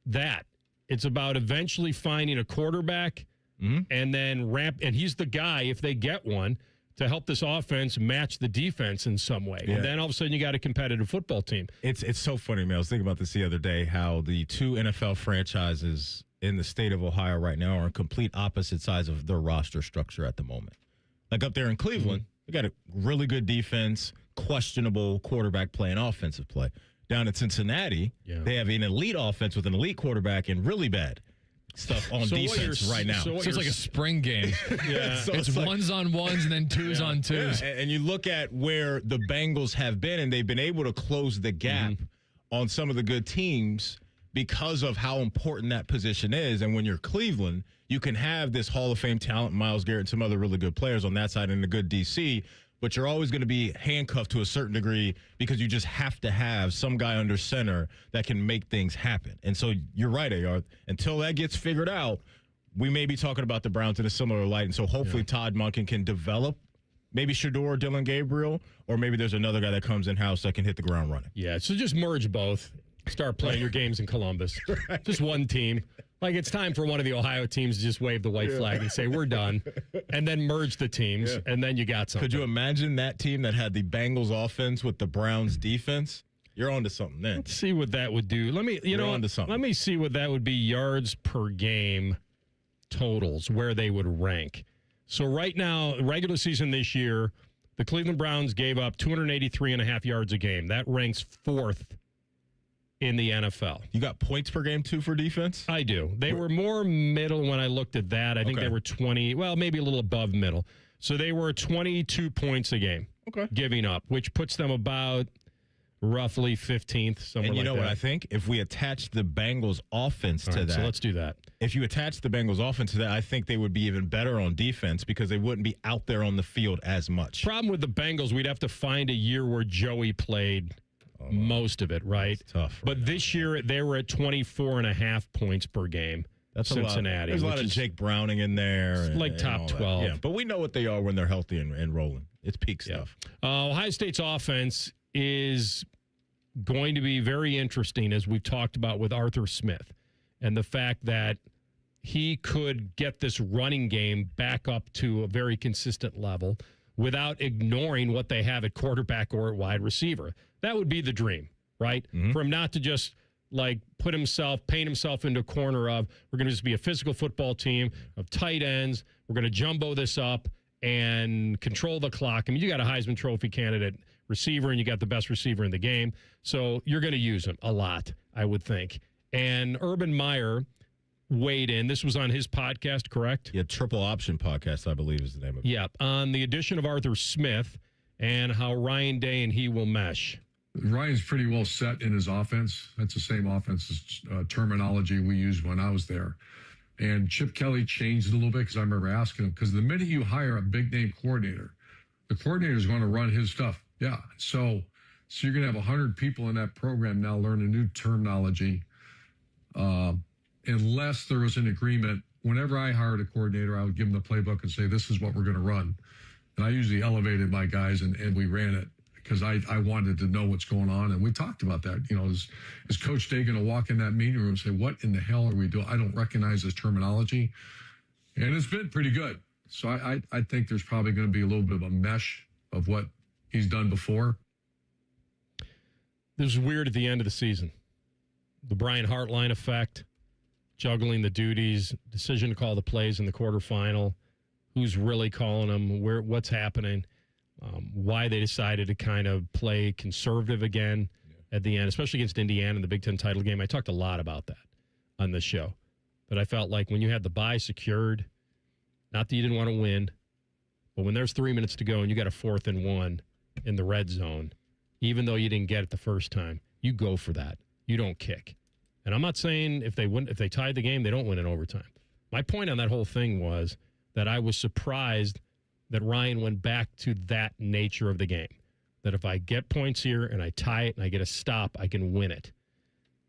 that. It's about eventually finding a quarterback and then ramp. And he's the guy, if they get one, to help this offense match the defense in some way. Yeah. And then all of a sudden you got a competitive football team. It's so funny, man. I was thinking about this the other day, how the two NFL franchises in the state of Ohio right now are on complete opposite sides of their roster structure at the moment. Like up there in Cleveland, they got a really good defense, questionable quarterback play and offensive play. Down in Cincinnati, they have an elite offense with an elite quarterback and really bad stuff on defense right now. So it's like a spring game. So it's like, ones on ones and then twos on twos. Yeah. And you look at where the Bengals have been, and they've been able to close the gap on some of the good teams because of how important that position is. And when you're Cleveland, you can have this Hall of Fame talent, Myles Garrett, and some other really good players on that side and a good DC, but you're always going to be handcuffed to a certain degree because you just have to have some guy under center that can make things happen. And so you're right, AR. Until that gets figured out, we may be talking about the Browns in a similar light. And so hopefully Todd Monken can develop maybe Shedeur or Dylan Gabriel, or maybe there's another guy that comes in-house that can hit the ground running. Yeah, so just merge both. Start playing your games in Columbus. Just one team. Like, it's time for one of the Ohio teams to just wave the white flag and say, we're done, and then merge the teams, and then you got something. Could you imagine that team that had the Bengals offense with the Browns defense? You're on to something then. Let's see what that would do. Let me see what that would be yards per game totals, where they would rank. So right now, regular season this year, the Cleveland Browns gave up 283.5 yards a game. That ranks 4th in the NFL. You got points per game, too, for defense? I do. They were more middle when I looked at that. I think they were 20, well, maybe a little above middle. So they were 22 points a game giving up, which puts them about roughly 15th, somewhere like that. And you know what I think? If we attach the Bengals offense to that. So let's do that. If you attach the Bengals offense to that, I think they would be even better on defense because they wouldn't be out there on the field as much. Problem with the Bengals, we'd have to find a year where Joey played most of it, right? That's tough. But this year, they were at 24.5 points per game. That's Cincinnati. There's a lot of Jake Browning in there. Like top 12. Yeah, but we know what they are when they're healthy and rolling. It's peak stuff. Ohio State's offense is going to be very interesting, as we've talked about with Arthur Smith, and the fact that he could get this running game back up to a very consistent level without ignoring what they have at quarterback or at wide receiver. That would be the dream, right? For him not to just paint himself into a corner of, we're going to just be a physical football team of tight ends. We're going to jumbo this up and control the clock. I mean, you got a Heisman Trophy candidate receiver, and you got the best receiver in the game. So you're going to use him a lot, I would think. And Urban Meyer weighed in. This was on his podcast, correct? Yeah, Triple Option Podcast, I believe is the name of it. Yeah, on the addition of Arthur Smith and how Ryan Day and he will mesh. Ryan's pretty well set in his offense. That's the same offense terminology we used when I was there. And Chip Kelly changed it a little bit because I remember asking him, because the minute you hire a big-name coordinator, the coordinator is going to run his stuff. Yeah, so you're going to have 100 people in that program now learn a new terminology. Unless there was an agreement, whenever I hired a coordinator, I would give them the playbook and say, this is what we're going to run. And I usually elevated my guys and we ran it because I wanted to know what's going on. And we talked about that. You know, is Coach Day going to walk in that meeting room and say, what in the hell are we doing? I don't recognize this terminology. And it's been pretty good. So I think there's probably going to be a little bit of a mesh of what he's done before. This is weird at the end of the season. The Brian Hartline effect, juggling the duties, decision to call the plays in the quarterfinal, who's really calling them, what's happening, why they decided to kind of play conservative again at the end, especially against Indiana in the Big Ten title game. I talked a lot about that on this show. But I felt like when you had the bye secured, not that you didn't want to win, but when there's 3 minutes to go and you got a 4th and 1 in the red zone, even though you didn't get it the first time, you go for that. You don't kick. And I'm not saying if they tied the game, they don't win in overtime. My point on that whole thing was that I was surprised that Ryan went back to that nature of the game. That if I get points here and I tie it and I get a stop, I can win it.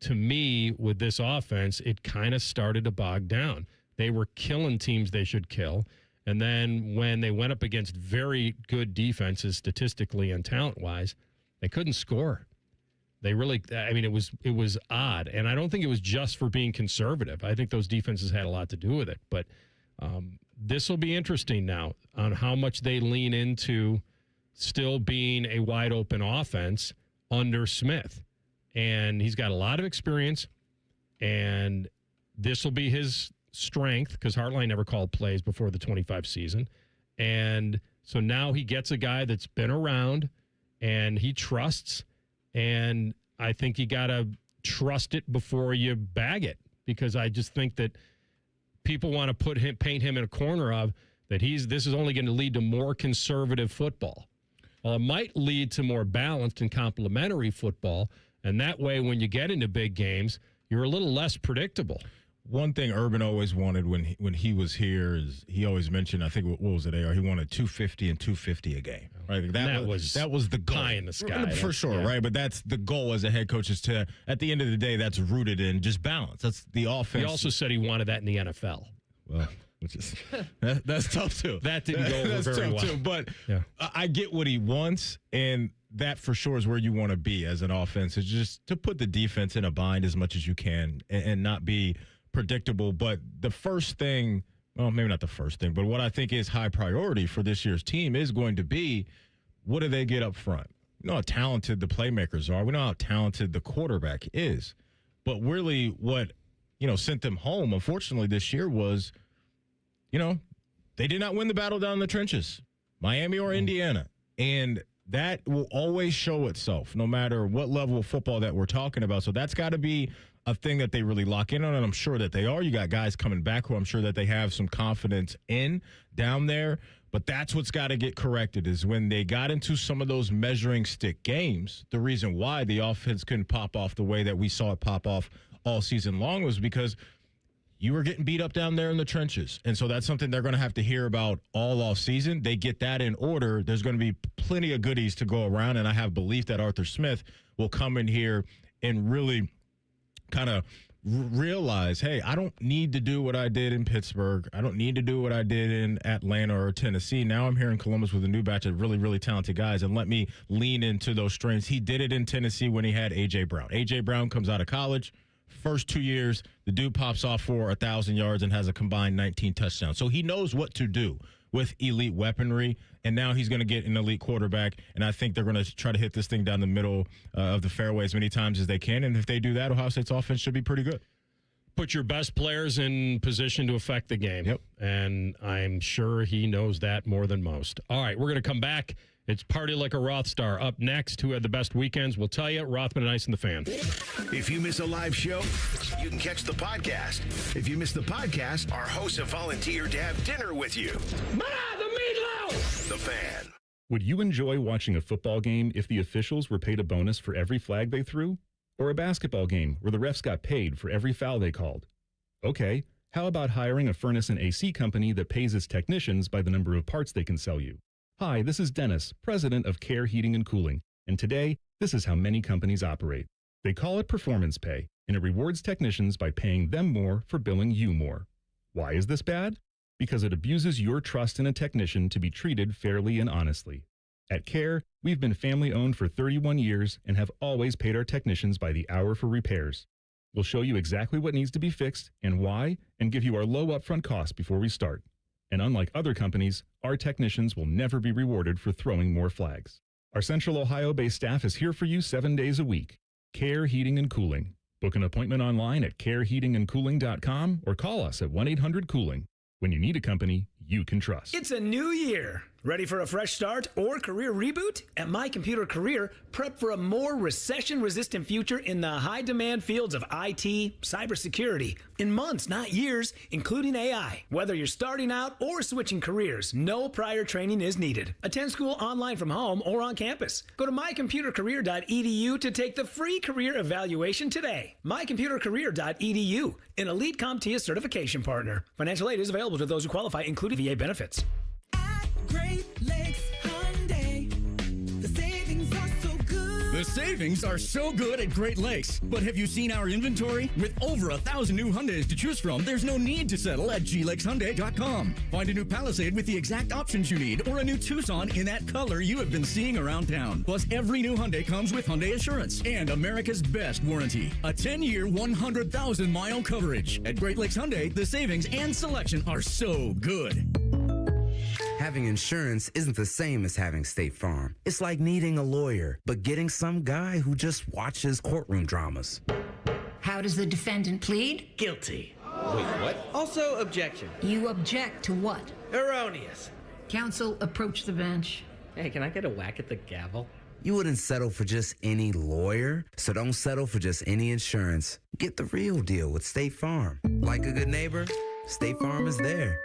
To me, with this offense, it kind of started to bog down. They were killing teams they should kill. And then when they went up against very good defenses statistically and talent-wise, they couldn't score. They really, I mean, it was odd. And I don't think it was just for being conservative. I think those defenses had a lot to do with it. But this will be interesting now on how much they lean into still being a wide-open offense under Smith. And he's got a lot of experience. And this will be his strength because Hartline never called plays before the 25 season. And so now he gets a guy that's been around and he trusts. And I think you got to trust it before you bag it, because I just think that people want to paint him in a corner of that this is only going to lead to more conservative football. Well, it might lead to more balanced and complementary football, and that way when you get into big games, you're a little less predictable. One thing Urban always wanted when he was here is he always mentioned, I think, what was it, AR? He wanted 250 and 250 a game. Right? That was the goal. Pie in the sky. For sure, yeah. Right? But that's the goal as a head coach, is to, at the end of the day, that's rooted in just balance. That's the offense. He also said he wanted that in the NFL. Well, which is that's tough too. That didn't go over very well. Too, but I get what he wants, and that for sure is where you want to be as an offense, is just to put the defense in a bind as much as you can and not be predictable. But the first thing, well, maybe not the first thing, but what I think is high priority for this year's team is going to be, what do they get up front? You know how talented the playmakers are. We know how talented the quarterback is. But really what, sent them home, unfortunately, this year was, they did not win the battle down in the trenches, Miami or Indiana. And that will always show itself no matter what level of football that we're talking about. So that's got to be a thing that they really lock in on, and I'm sure that they are. You got guys coming back who I'm sure that they have some confidence in down there, but that's what's got to get corrected, is when they got into some of those measuring stick games, the reason why the offense couldn't pop off the way that we saw it pop off all season long was because you were getting beat up down there in the trenches. And so that's something they're going to have to hear about all off season. They get that in order. There's going to be plenty of goodies to go around, and I have belief that Arthur Smith will come in here and really kind of realize, hey, I don't need to do what I did in Pittsburgh. I don't need to do what I did in Atlanta or Tennessee. Now I'm here in Columbus with a new batch of really, really talented guys, and let me lean into those strengths. He did it in Tennessee when he had A.J. Brown. A.J. Brown comes out of college. First 2 years, the dude pops off for 1,000 yards and has a combined 19 touchdowns. So he knows what to do with elite weaponry, and now he's going to get an elite quarterback, and I think they're going to try to hit this thing down the middle of the fairway as many times as they can, and if they do that, Ohio State's offense should be pretty good. Put your best players in position to affect the game. Yep. And I'm sure he knows that more than most. All right, we're going to come back. It's Party Like a Roth Star. Up next, who had the best weekends? We'll tell you. Rothman and Ice and the Fan. If you miss a live show, you can catch the podcast. If you miss the podcast, our hosts have volunteered to have dinner with you. The meatloaf! The Fan. Would you enjoy watching a football game if the officials were paid a bonus for every flag they threw? Or a basketball game where the refs got paid for every foul they called? Okay, how about hiring a furnace and AC company that pays its technicians by the number of parts they can sell you? Hi, this is Dennis, president of Care Heating and Cooling, and today, this is how many companies operate. They call it performance pay, and it rewards technicians by paying them more for billing you more. Why is this bad? Because it abuses your trust in a technician to be treated fairly and honestly. At Care, we've been family-owned for 31 years and have always paid our technicians by the hour for repairs. We'll show you exactly what needs to be fixed and why, and give you our low upfront cost before we start. And unlike other companies, our technicians will never be rewarded for throwing more flags. Our Central Ohio-based staff is here for you 7 days a week. Care Heating and Cooling. Book an appointment online at careheatingandcooling.com or call us at 1-800-COOLING. When you need a company you can trust. It's a new year. Ready for a fresh start or career reboot? At My Computer Career, prep for a more recession-resistant future in the high-demand fields of IT, cybersecurity, in months, not years, including AI. Whether you're starting out or switching careers, no prior training is needed. Attend school online from home or on campus. Go to mycomputercareer.edu to take the free career evaluation today. mycomputercareer.edu, an elite CompTIA certification partner. Financial aid is available to those who qualify, including VA benefits. Great Lakes Hyundai. The savings are so good. The savings are so good at Great Lakes. But have you seen our inventory? With over 1,000 new Hyundais to choose from, there's no need to settle at glakeshyundai.com. Find a new Palisade with the exact options you need, or a new Tucson in that color you have been seeing around town. Plus, every new Hyundai comes with Hyundai Assurance and America's best warranty. A 10-year, 100,000-mile coverage. At Great Lakes Hyundai, the savings and selection are so good. Having insurance isn't the same as having State Farm. It's like needing a lawyer, but getting some guy who just watches courtroom dramas. How does the defendant plead? Guilty. Wait, what? Also, objection. You object to what? Erroneous. Counsel, approach the bench. Hey, can I get a whack at the gavel? You wouldn't settle for just any lawyer, so don't settle for just any insurance. Get the real deal with State Farm. Like a good neighbor, State Farm is there.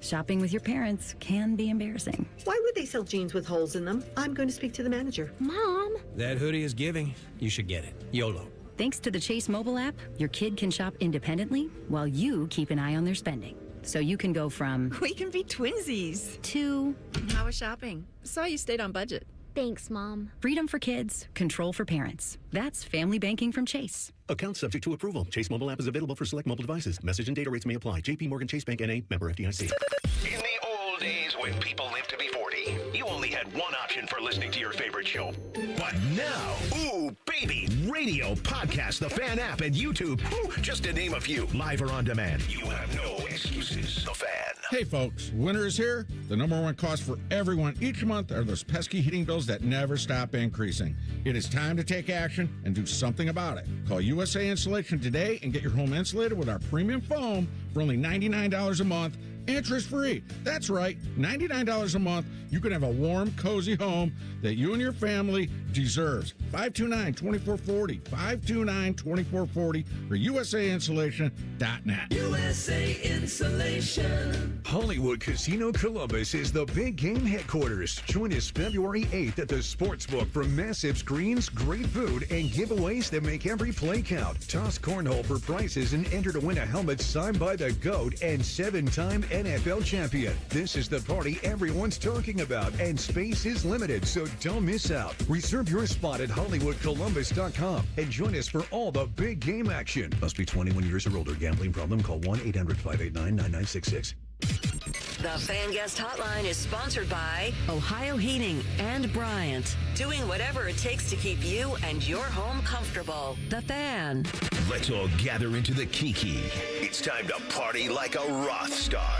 Shopping with your parents can be embarrassing. Why would they sell jeans with holes in them? I'm going to speak to the manager. Mom! That hoodie is giving. You should get it. YOLO. Thanks to the Chase mobile app, your kid can shop independently while you keep an eye on their spending. So you can go from... We can be twinsies. ...to... How was shopping? Saw you stayed on budget. Thanks, Mom. Freedom for kids, control for parents. That's family banking from Chase. Account subject to approval. Chase mobile app is available for select mobile devices. Message and data rates may apply. JP Morgan Chase Bank N.A. Member FDIC. In the old days when people lived to be 40, you only had one option for listening to your favorite show. But now, ooh, baby, radio, podcast, the Fan app, and YouTube, just to name a few, live or on demand. You have no excuses. The Fan. Hey, folks, winter is here. The number one cost for everyone each month are those pesky heating bills that never stop increasing. It is time to take action and do something about it. Call USA Insulation today and get your home insulated with our premium foam for only $99 a month, interest-free. That's right, $99 a month. You can have a warm, cozy home that you and your family deserves. 529-2440, 529-2440 or USAinsulation.net. USA Insulation. Hollywood Casino Columbus is the big game headquarters. Join us February 8th at the Sportsbook for massive screens, great food, and giveaways that make every play count. Toss cornhole for prizes and enter to win a helmet signed by the GOAT and 7-time NFL champion. This is the party everyone's talking about, and space is limited, so don't miss out. Reserve your spot at HollywoodColumbus.com and join us for all the big game action. Must be 21 years or older. Gambling problem? Call 1-800-589-9966. The Fan Guest Hotline is sponsored by Ohio Heating and Bryant. Doing whatever it takes to keep you and your home comfortable. The Fan. Let's all gather into the Kiki. It's time to party like a Roth star.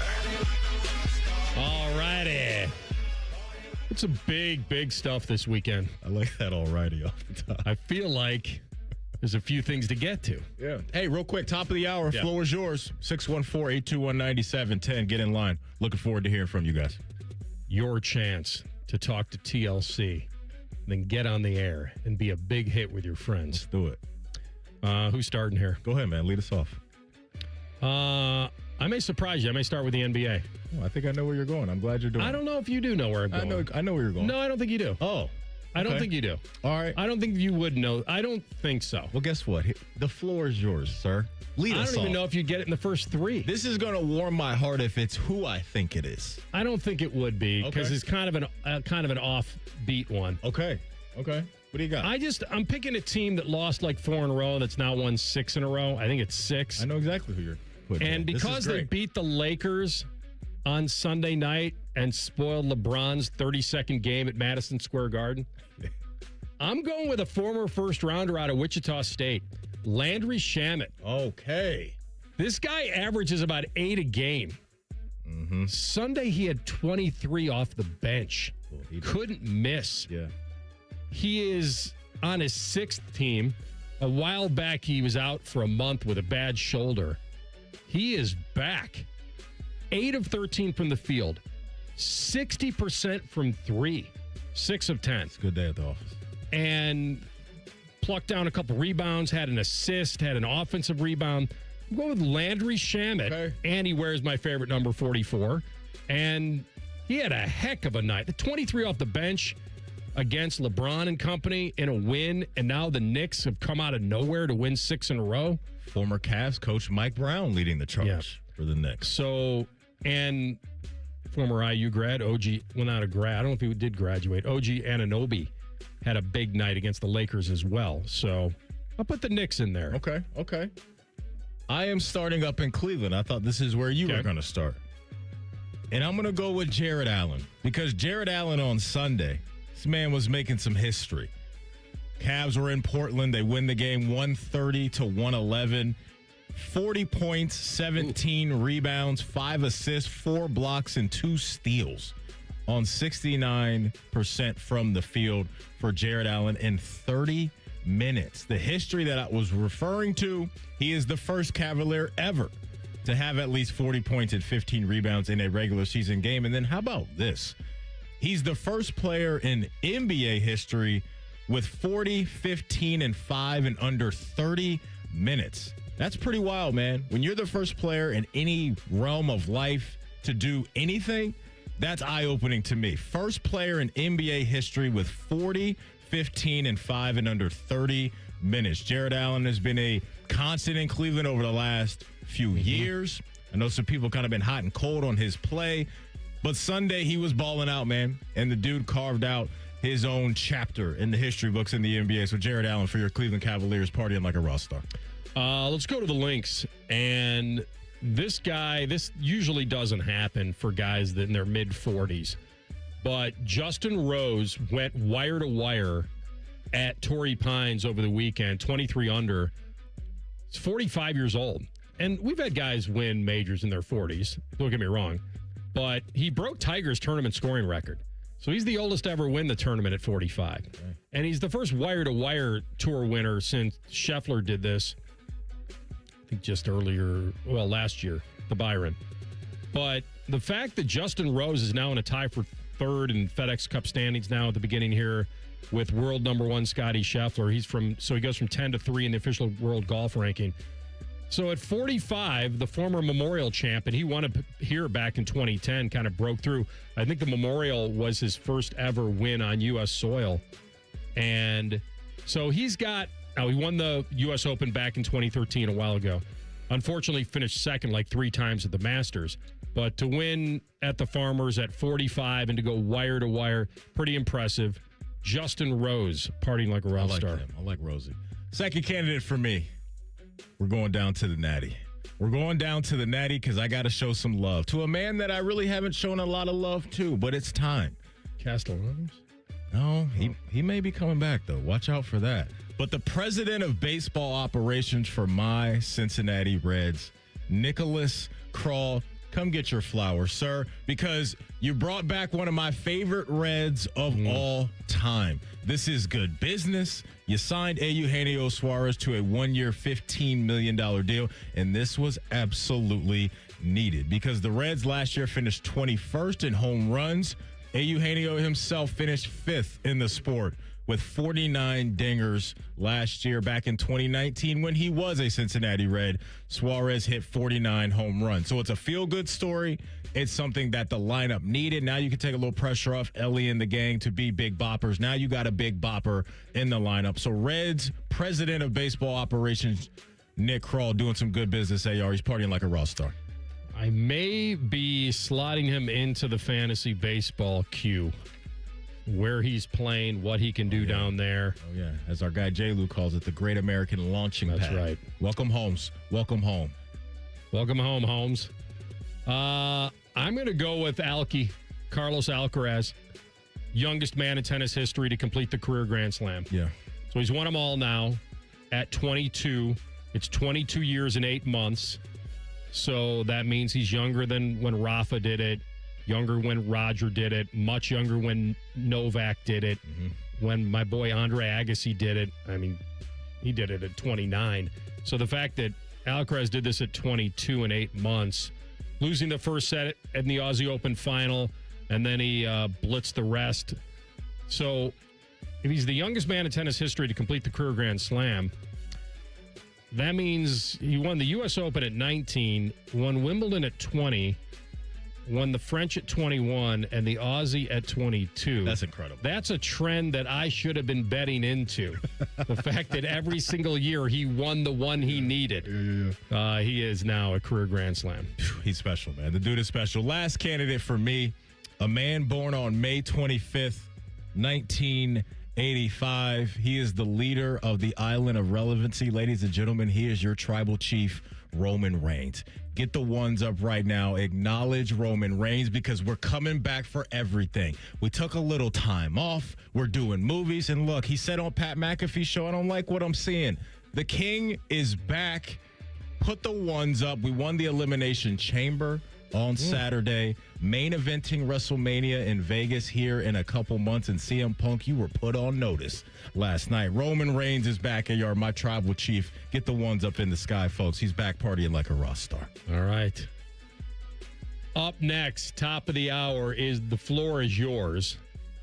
All righty. It's a big stuff this weekend. I like that alrighty off the top. I feel like there's a few things to get to. Yeah. Hey, real quick, top of the hour, floor is yours. 614-821-9710. Get in line. Looking forward to hearing from you guys. Your chance to talk to TLC, then get on the air and be a big hit with your friends. Let's do it. Who's starting here? Go ahead, man. Lead us off. I may surprise you. I may start with the NBA. Oh, I think I know where you're going. I'm glad you're doing it. I don't know if you do know where I'm going. I know where you're going. No, I don't think you do. Oh. I don't think you do. All right. I don't think you would know. I don't think so. Well, guess what? The floor is yours, sir. Lead us I don't even know if you get it in the first three. This is going to warm my heart if it's who I think it is. I don't think it would be because it's kind of an offbeat one. Okay. What do you got? I'm picking a team that lost like 4 in a row that's now won 6 in a row. I think it's 6. I know exactly who you're putting. And because they beat the Lakers on Sunday night and spoiled LeBron's 32nd game at Madison Square Garden, I'm going with a former first rounder out of Wichita State, Landry Shamet. Okay. This guy averages about 8 a game. Mm-hmm. Sunday, he had 23 off the bench. Couldn't miss. Yeah. He is on his 6th team. A while back, he was out for a month with a bad shoulder. He is back. 8 of 13 from the field. 60% from 3. 6 of 10. It's a good day at the office. And plucked down a couple rebounds, had an assist, had an offensive rebound. I'm going with Landry Shamet. Okay. And he wears my favorite number, 44. And he had a heck of a night. The 23 off the bench against LeBron and company in a win. And now the Knicks have come out of nowhere to win 6 in a row. Former Cavs coach Mike Brown leading the charge for the Knicks. So, and former IU grad, OG, well, not a grad. I don't know if he did graduate. OG Anunoby had a big night against the Lakers as well. So I'll put the Knicks in there. Okay. I am starting up in Cleveland. I thought this is where you were going to start. And I'm going to go with Jared Allen because Jared Allen on Sunday, this man was making some history. Cavs were in Portland. They win the game 130-111. 40 points, 17 rebounds, 5 assists, 4 blocks, and 2 steals on 69% from the field for Jared Allen in 30 minutes. The history that I was referring to, he is the first Cavalier ever to have at least 40 points and 15 rebounds in a regular season game. And then how about this? He's the first player in NBA history with 40, 15, and 5 in under 30 minutes. That's pretty wild, man. When you're the first player in any realm of life to do anything, that's eye-opening to me. First player in NBA history with 40, 15, and 5 in under 30 minutes. Jared Allen has been a constant in Cleveland over the last few years. I know some people kind of been hot and cold on his play, but Sunday he was balling out, man, and the dude carved out his own chapter in the history books in the NBA. So Jared Allen for your Cleveland Cavaliers, partying like a rock star. Let's go to the links. And this usually doesn't happen for guys that in their mid-40s. But Justin Rose went wire to wire at Torrey Pines over the weekend, 23 under. He's 45 years old. And we've had guys win majors in their 40s. Don't get me wrong. But he broke Tiger's tournament scoring record. So he's the oldest to ever win the tournament at 45. Okay. And he's the first wire-to-wire tour winner since Scheffler did this, I think just last year, the Byron. But the fact that Justin Rose is now in a tie for third in FedEx Cup standings now at the beginning here with world number one Scottie Scheffler. He goes from 10 to 3 in the official world golf ranking. So at 45, the former Memorial champ, and he won it here back in 2010, kind of broke through. I think the Memorial was his first ever win on U.S. soil. And so he won the U.S. Open back in 2013, a while ago. Unfortunately, finished second like 3 times at the Masters. But to win at the Farmers at 45 and to go wire to wire, pretty impressive. Justin Rose, partying like a rock star. I like Rosie. Second candidate for me. We're going down to the Natty. We're going down to the Natty because I got to show some love to a man that I really haven't shown a lot of love to, but it's time. Castellanos? No, he may be coming back, though. Watch out for that. But the president of baseball operations for my Cincinnati Reds, Nicholas Krall, come get your flowers, sir, because you brought back one of my favorite Reds of all time. This is good business. You signed Eugenio Suarez to a 1-year, $15 million deal, and this was absolutely needed because the Reds last year finished 21st in home runs. Eugenio himself finished 5th in the sport with 49 dingers last year. Back in 2019 when he was a Cincinnati Red, Suarez hit 49 home runs. So it's a feel-good story. It's something that the lineup needed. Now you can take a little pressure off Ellie and the gang to be big boppers. Now you got a big bopper in the lineup. So Reds president of baseball operations, Nick Krall, doing some good business. AR, he's partying like a rock star. I may be slotting him into the fantasy baseball queue. Where he's playing, what he can do down there. Oh, yeah. As our guy J. Lou calls it, the Great American Launching Pad. That's right. Welcome, Holmes. Welcome home. Welcome home, Holmes. I'm going to go with Carlos Alcaraz, youngest man in tennis history to complete the career Grand Slam. Yeah. So he's won them all now at 22. It's 22 years and 8 months. So that means he's younger than when Rafa did it. Younger when Roger did it, much younger when Novak did it, when my boy Andre Agassi did it. I mean, he did it at 29. So the fact that Alcaraz did this at 22 and 8 months, losing the first set in the Aussie Open final, and then he blitzed the rest. So if he's the youngest man in tennis history to complete the career Grand Slam, that means he won the U.S. Open at 19, won Wimbledon at 20, won the French at 21 and the Aussie at 22. That's incredible. That's a trend that I should have been betting into. The fact that every single year he won the one he needed. He is now a career Grand Slam. He's special, man. The dude is special. Last candidate for me, a man born on May 25th, 1985. He is the leader of the Island of Relevancy. Ladies and gentlemen, he is your tribal chief, Roman Reigns. Get the ones up right now. Acknowledge Roman Reigns because we're coming back for everything. We took a little time off. We're doing movies. And look, he said on Pat McAfee's show, I don't like what I'm seeing. The king is back. Put the ones up. We won the Elimination Chamber on Saturday, main eventing WrestleMania in Vegas here in a couple months. And CM Punk, you were put on notice last night. Roman Reigns is back at my tribal chief. Get the ones up in the sky, folks. He's back partying like a rock star. All right. Up next, top of the hour, is the floor is yours.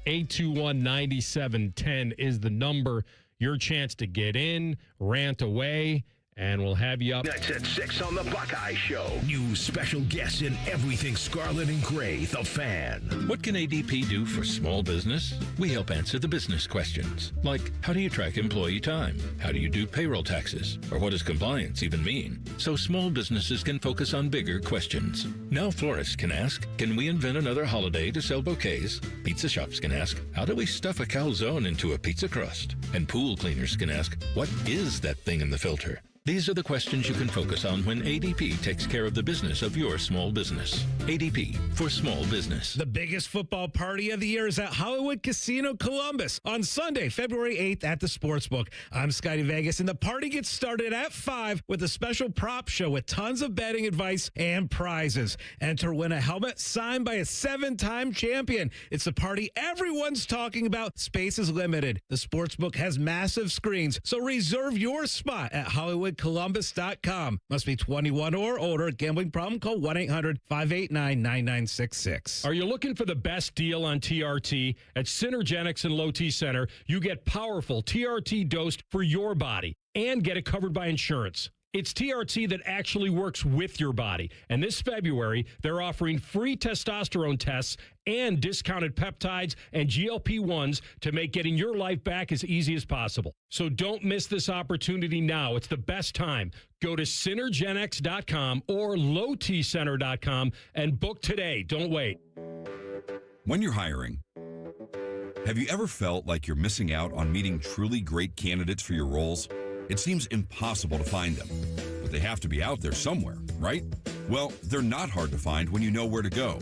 821-9710 is the number. Your chance to get in, rant away, and we'll have you up. That's at 6 on the Buckeye Show. New special guests in everything scarlet and gray, The Fan. What can ADP do for small business? We help answer the business questions, like how do you track employee time? How do you do payroll taxes? Or what does compliance even mean? So small businesses can focus on bigger questions. Now florists can ask, can we invent another holiday to sell bouquets? Pizza shops can ask, how do we stuff a calzone into a pizza crust? And pool cleaners can ask, what is that thing in the filter? These are the questions you can focus on when ADP takes care of the business of your small business. ADP for small business. The biggest football party of the year is at Hollywood Casino Columbus on Sunday, February 8th at the Sportsbook. I'm Scotty Vegas, and the party gets started at 5 with a special prop show with tons of betting advice and prizes. Enter win a helmet signed by a 7-time champion. It's the party everyone's talking about. Space is limited. The Sportsbook has massive screens, so reserve your spot at HollywoodColumbus.com. Must be 21 or older. Gambling problem? Call 1-800-589-9966. Are you looking for the best deal on TRT? At Synergenics and Low T Center, you get powerful TRT dosed for your body and get it covered by insurance. It's TRT that actually works with your body. And this February, they're offering free testosterone tests and discounted peptides and GLP-1s to make getting your life back as easy as possible. So don't miss this opportunity now. It's the best time. Go to Synergenics.com or LowTCenter.com and book today. Don't wait. When you're hiring, have you ever felt like you're missing out on meeting truly great candidates for your roles? It seems impossible to find them, but they have to be out there somewhere, right? Well, they're not hard to find when you know where to go,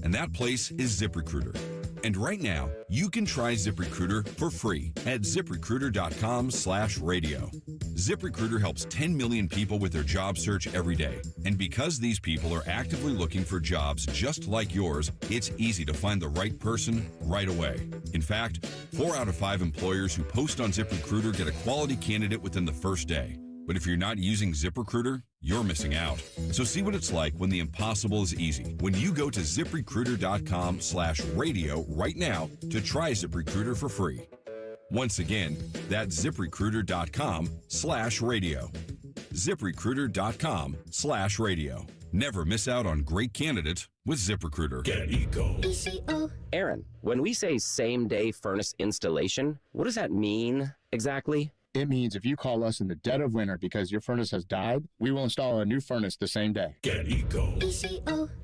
and that place is ZipRecruiter. And right now, you can try ZipRecruiter for free at ZipRecruiter.com/radio. ZipRecruiter helps 10 million people with their job search every day. And because these people are actively looking for jobs just like yours, it's easy to find the right person right away. In fact, 4 out of 5 employers who post on ZipRecruiter get a quality candidate within the first day. But if you're not using ZipRecruiter, you're missing out. So see what it's like when the impossible is easy. When you go to ZipRecruiter.com/radio right now to try ZipRecruiter for free. Once again, that's ZipRecruiter.com/radio. ZipRecruiter.com/radio. Never miss out on great candidates with ZipRecruiter. Get Eco. Aaron, when we say same-day furnace installation, what does that mean exactly? It means if you call us in the dead of winter because your furnace has died, we will install a new furnace the same day. Get Eco.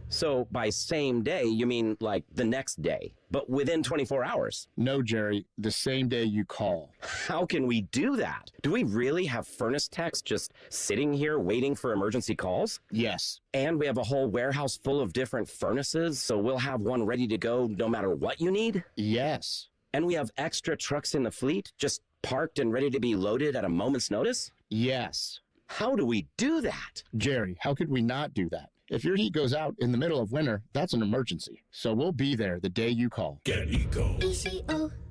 So by same day, you mean like the next day, but within 24 hours? No, Jerry, the same day you call. How can we do that? Do we really have furnace techs just sitting here waiting for emergency calls? Yes. And we have a whole warehouse full of different furnaces, so we'll have one ready to go no matter what you need? Yes. And we have extra trucks in the fleet, just parked and ready to be loaded at a moment's notice? Yes. How do we do that? Jerry, how could we not do that? If your heat goes out in the middle of winter, that's an emergency. So we'll be there the day you call. Get Eco.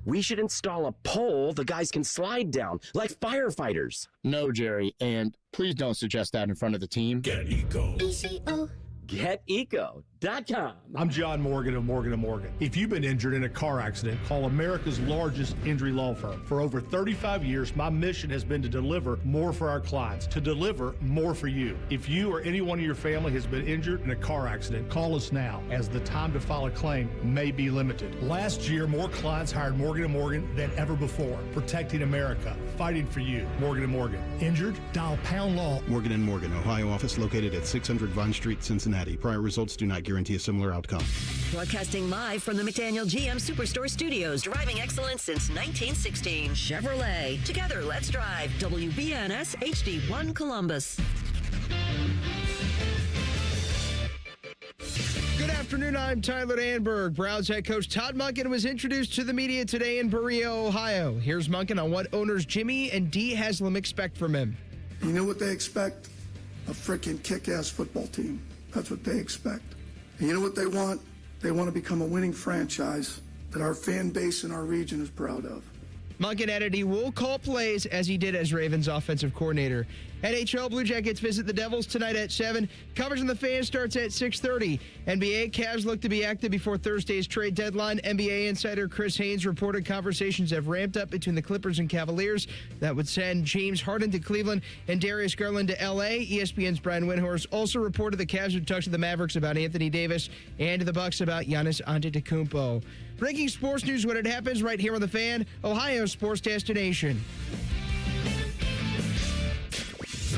We should install a pole the guys can slide down, like firefighters. No, Jerry, and please don't suggest that in front of the team. Get Eco. GetEco.com. I'm John Morgan of Morgan & Morgan. If you've been injured in a car accident, call America's largest injury law firm. For over 35 years, my mission has been to deliver more for our clients, to deliver more for you. If you or anyone in your family has been injured in a car accident, call us now, as the time to file a claim may be limited. Last year, more clients hired Morgan & Morgan than ever before, protecting America, fighting for you. Morgan & Morgan. Injured? Dial pound law. Morgan & Morgan, Ohio office located at 600 Vine Street, Cincinnati. Prior results do not guarantee a similar outcome. Broadcasting live from the McDaniel GM Superstore Studios, driving excellence since 1916. Chevrolet. Together, let's drive. WBNS HD1 Columbus. Good afternoon, I'm Tyler Anberg. Browns head coach Todd Monken was introduced to the media today in Berea, Ohio. Here's Monken on what owners Jimmy and Dee Haslam expect from him. You know what they expect? A freaking kick-ass football team. That's what they expect. And you know what they want? They want to become a winning franchise that our fan base in our region is proud of. Monken added he will call plays as he did as Ravens offensive coordinator. NHL Blue Jackets visit the Devils tonight at 7. Coverage on the Fan starts at 6:30. NBA Cavs look to be active before Thursday's trade deadline. NBA insider Chris Haynes reported conversations have ramped up between the Clippers and Cavaliers that would send James Harden to Cleveland and Darius Garland to L.A. ESPN's Brian Windhorst also reported the Cavs would talk to the Mavericks about Anthony Davis and to the Bucks about Giannis Antetokounmpo. Breaking sports news when it happens right here on The Fan, Ohio's sports destination.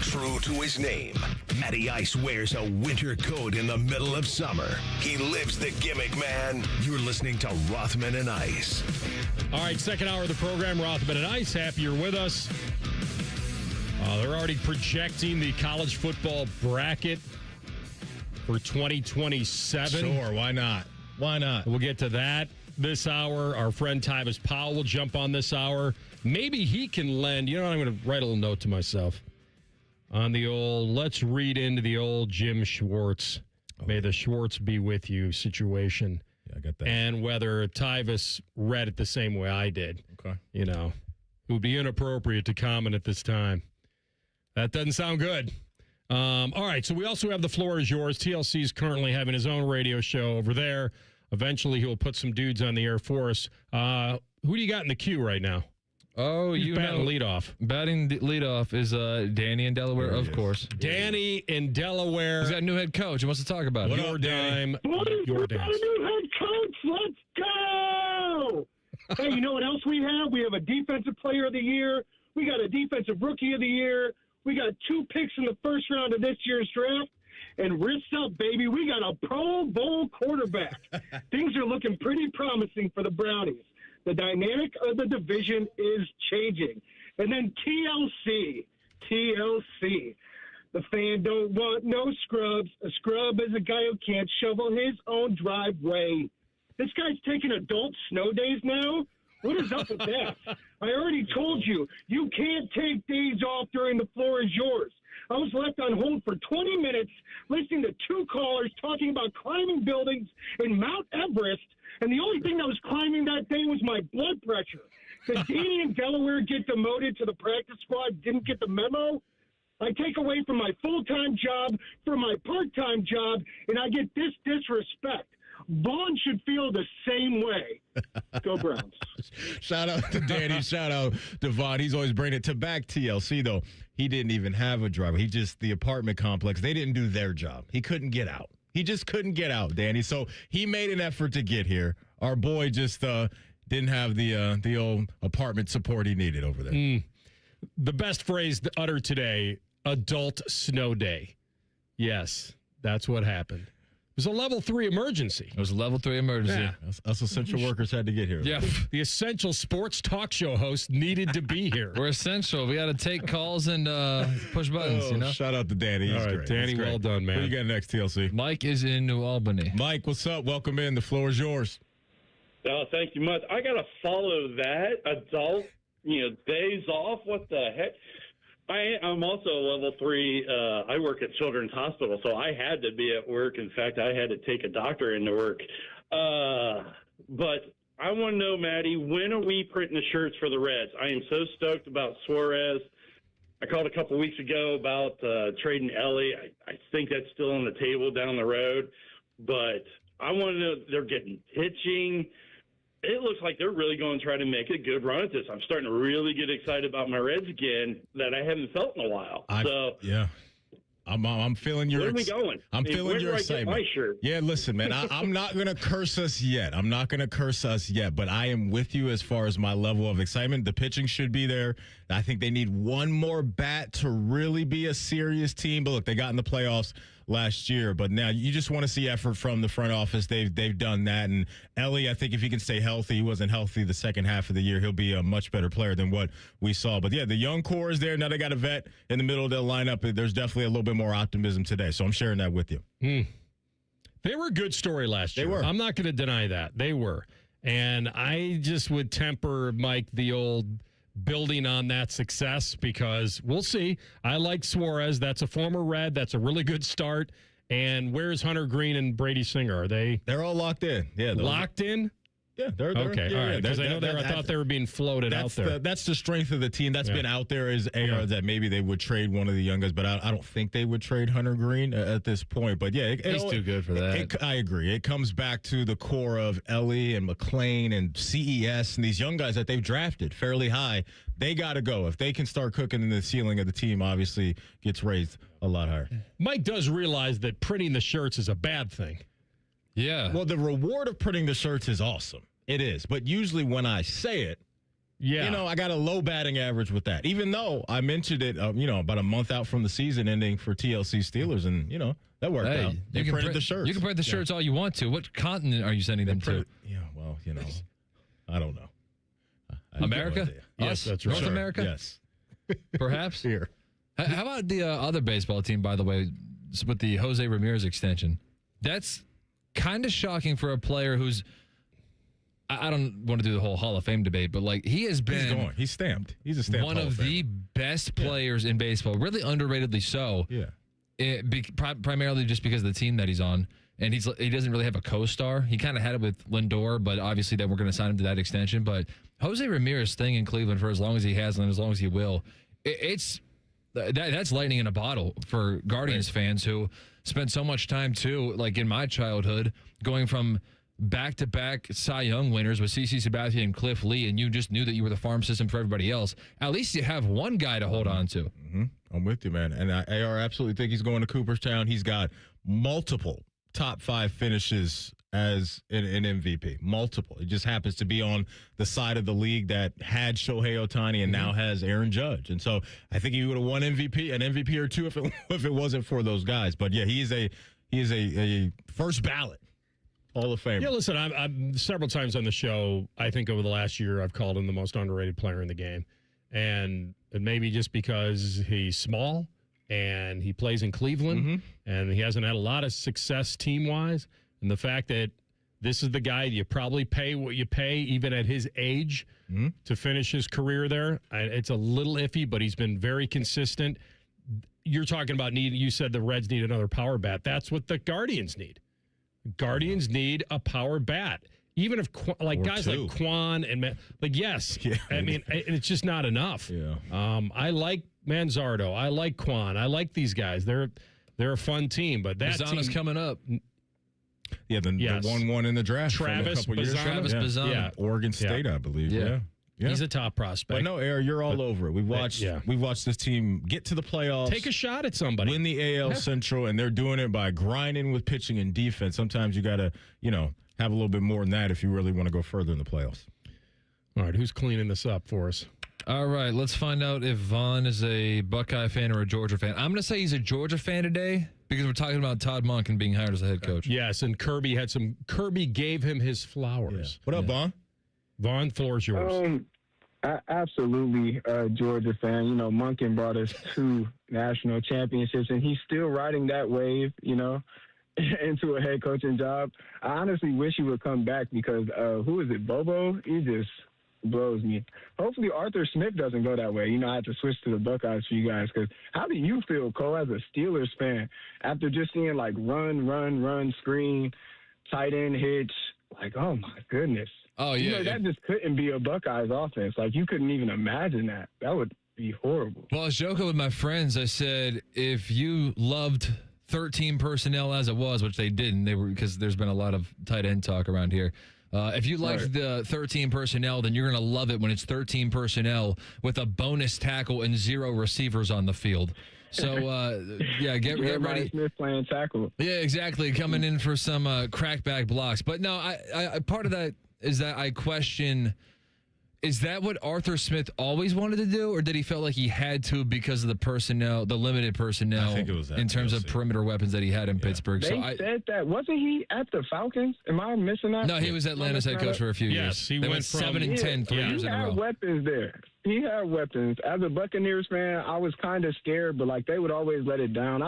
True to his name, Matty Ice wears a winter coat in the middle of summer. He lives the gimmick, man. You're listening to Rothman and Ice. All right, second hour of the program, Rothman and Ice. Happy you're with us. They're already projecting the college football bracket for 2027. Sure, why not? Why not? We'll get to that this hour. Our friend Tyvis Powell will jump on this hour. Maybe he can lend, I'm going to write a little note to myself on the old, let's read into the old Jim Schwartz. May the Schwartz be with you situation. Yeah, I got that. And whether Tyvis read it the same way I did. Okay. It would be inappropriate to comment at this time. That doesn't sound good. All right, so we also have The Floor is Yours. TLC is currently having his own radio show over there. Eventually, he'll put some dudes on the air for us. Who do you got in the queue right now? Oh, Who's batting leadoff? Batting leadoff is Danny in Delaware, of course. Danny in Delaware. He's got a new head coach. He wants to talk about it. Your dime. Your dime. New head coach. Let's go. Hey, you know what else we have? We have a defensive player of the year. We got a defensive rookie of the year. We got 2 picks in the first round of this year's draft. And wrists up, baby. We got a Pro Bowl quarterback. Things are looking pretty promising for the Brownies. The dynamic of the division is changing. And then TLC. The Fan don't want no scrubs. A scrub is a guy who can't shovel his own driveway. This guy's taking adult snow days now? What is up with that? I already told you, you can't take days off during The Floor is Yours. I was left on hold for 20 minutes listening to 2 callers talking about climbing buildings in Mount Everest, and the only thing that was climbing that day was my blood pressure. Did Danny in Delaware get demoted to the practice squad, didn't get the memo? I take away from my full-time job for my part-time job, and I get this disrespect. Vaughn should feel the same way. Go Browns. Shout out to Danny. Shout out to Vaughn. He's always bringing it to back TLC, though. He didn't even have a driver. The apartment complex, they didn't do their job. He couldn't get out. He just couldn't get out, Danny. So he made an effort to get here. Our boy just didn't have the old apartment support he needed over there. The best phrase uttered today, adult snow day. Yes, that's what happened. It was a level 3 emergency. It was a level 3 emergency. Yeah. Us essential workers had to get here. Yeah, the essential sports talk show host needed to be here. We're essential. We got to take calls and push buttons, Shout out to Danny. He's All right, great. Danny, well done, man. Who you got next, TLC? Mike is in New Albany. Mike, what's up? Welcome in. The floor is yours. Oh, thank you much. I got to follow that. Adult, days off. What the heck? I'm also a level 3. I work at Children's Hospital, so I had to be at work. In fact, I had to take a doctor into work. But I want to know, Maddie, when are we printing the shirts for the Reds? I am so stoked about Suarez. I called a couple weeks ago about trading Ellie. I think that's still on the table down the road. But I want to know, they're getting pitching. It looks like they're really going to try to make a good run at this. I'm starting to really get excited about my Reds again that I haven't felt in a while. I'm feeling your. Where are we going? I'm feeling your excitement. My shirt? Yeah, listen, man. I'm not going to curse us yet. But I am with you as far as my level of excitement. The pitching should be there. I think they need one more bat to really be a serious team. But look, they got in the playoffs last year, but now you just want to see effort from the front office. They've done that. And Ellie, I think if he can stay healthy, he wasn't healthy the second half of the year, he'll be a much better player than what we saw. But yeah, the young core is there. Now they got a vet in the middle of their lineup. There's definitely a little bit more optimism today. So I'm sharing that with you. They were a good story last year. They were. I'm not going to deny that. They were. And I just would temper, Mike, the old building on that success because we'll see. I like Suarez. That's a former Red. That's a really good start. And where's Hunter Green and Brady Singer? Are they? They're all locked in. Yeah, locked in. Yeah, they're okay. Yeah, all right. Because I thought they were being floated out there. That's the strength of the team. That's been out there is that maybe they would trade one of the young guys, but I don't think they would trade Hunter Green at this point. But yeah, he's too good for that. I agree. It comes back to the core of Ellie and McClain and CES and these young guys that they've drafted fairly high. They got to go. If they can start cooking, in the ceiling of the team obviously gets raised a lot higher. Mike does realize that printing the shirts is a bad thing. Yeah. Well, the reward of printing the shirts is awesome. It is. But usually when I say it, I got a low batting average with that. Even though I mentioned it, about a month out from the season ending for TLC Steelers, and, that worked out. They printed the shirts. You can print the shirts all you want to. What continent are you sending them to? Yeah, well, I don't know. America? Yes, that's right. North America? Yes. Perhaps? Here. How about the other baseball team, by the way, with the Jose Ramirez extension? That's kind of shocking for a player who's, I don't want to do the whole Hall of Fame debate, but he has been. He's stamped. He's a stamped one of the best players in baseball, really underratedly so. Yeah. Primarily just because of the team that he's on. And he doesn't really have a co-star. He kind of had it with Lindor, but obviously they weren't going to sign him to that extension. But Jose Ramirez staying in Cleveland for as long as he has and as long as he will, that's lightning in a bottle for Guardians fans who spent so much time, too, like in my childhood, going from back-to-back Cy Young winners with CeCe Sabathia and Cliff Lee, and you just knew that you were the farm system for everybody else. At least you have one guy to hold on to. Mm-hmm. I'm with you, man. And I absolutely think he's going to Cooperstown. He's got multiple top 5 finishes as an MVP. Multiple. It just happens to be on the side of the league that had Shohei Ohtani and now has Aaron Judge. And so I think he would have won an MVP or two if it wasn't for those guys. But yeah, he is a first ballot Hall of Famer. Yeah, listen, I'm several times on the show, I think over the last year, I've called him the most underrated player in the game. And maybe just because he's small and he plays in Cleveland and he hasn't had a lot of success team-wise, and the fact that this is the guy you probably pay what you pay even at his age to finish his career there. It's a little iffy, but he's been very consistent. You're talking about you said the Reds need another power bat. That's what the Guardians need. Guardians need a power bat. Even if guys like Kwan and yes, I mean it's just not enough. Yeah. I like Manzardo. I like Kwan. I like these guys. They're a fun team, but that Bazzana's coming up. Yeah, the 1-1 in the draft. Travis Bazzana. Yeah, Oregon State, I believe. Yeah. He's a top prospect. But no, Aaron, you're all over it. We've watched this team get to the playoffs. Take a shot at somebody. Win the AL Central, and they're doing it by grinding with pitching and defense. Sometimes you got to, have a little bit more than that if you really want to go further in the playoffs. All right, who's cleaning this up for us? All right, let's find out if Vaughn is a Buckeye fan or a Georgia fan. I'm going to say he's a Georgia fan today because we're talking about Todd Monken being hired as a head coach. Yes, and Kirby gave him his flowers. Yeah. What up, Vaughn? Vaughn, floor is yours. Absolutely a Georgia fan. Monken brought us 2 national championships, and he's still riding that wave, into a head coaching job. I honestly wish he would come back because who is it, Bobo? He just blows me. Hopefully Arthur Smith doesn't go that way. I have to switch to the Buckeyes for you guys because how do you feel, Cole, as a Steelers fan, after just seeing run, screen, tight end hitch, oh my goodness. Oh, yeah. That just couldn't be a Buckeyes offense. You couldn't even imagine that. That would be horrible. Well, I was joking with my friends. I said, if you loved 13 personnel as it was, which they didn't, because there's been a lot of tight end talk around here. If you liked the 13 personnel, then you're going to love it when it's 13 personnel with a bonus tackle and 0 receivers on the field. So, get ready. Smith playing tackle. Yeah, exactly. Coming in for some crackback blocks. But no, I part of that is that I question, is that what Arthur Smith always wanted to do, or did he feel like he had to because of the personnel, the limited personnel, I think it was that, in terms of perimeter weapons that he had in Pittsburgh? They said that. Wasn't he at the Falcons? Am I missing that? No, he was Atlanta's head coach for a few years. Yes, he went from 7-10 3 years in a row. He had weapons there. He had weapons. As a Buccaneers fan, I was kind of scared, but, like, they would always let it down.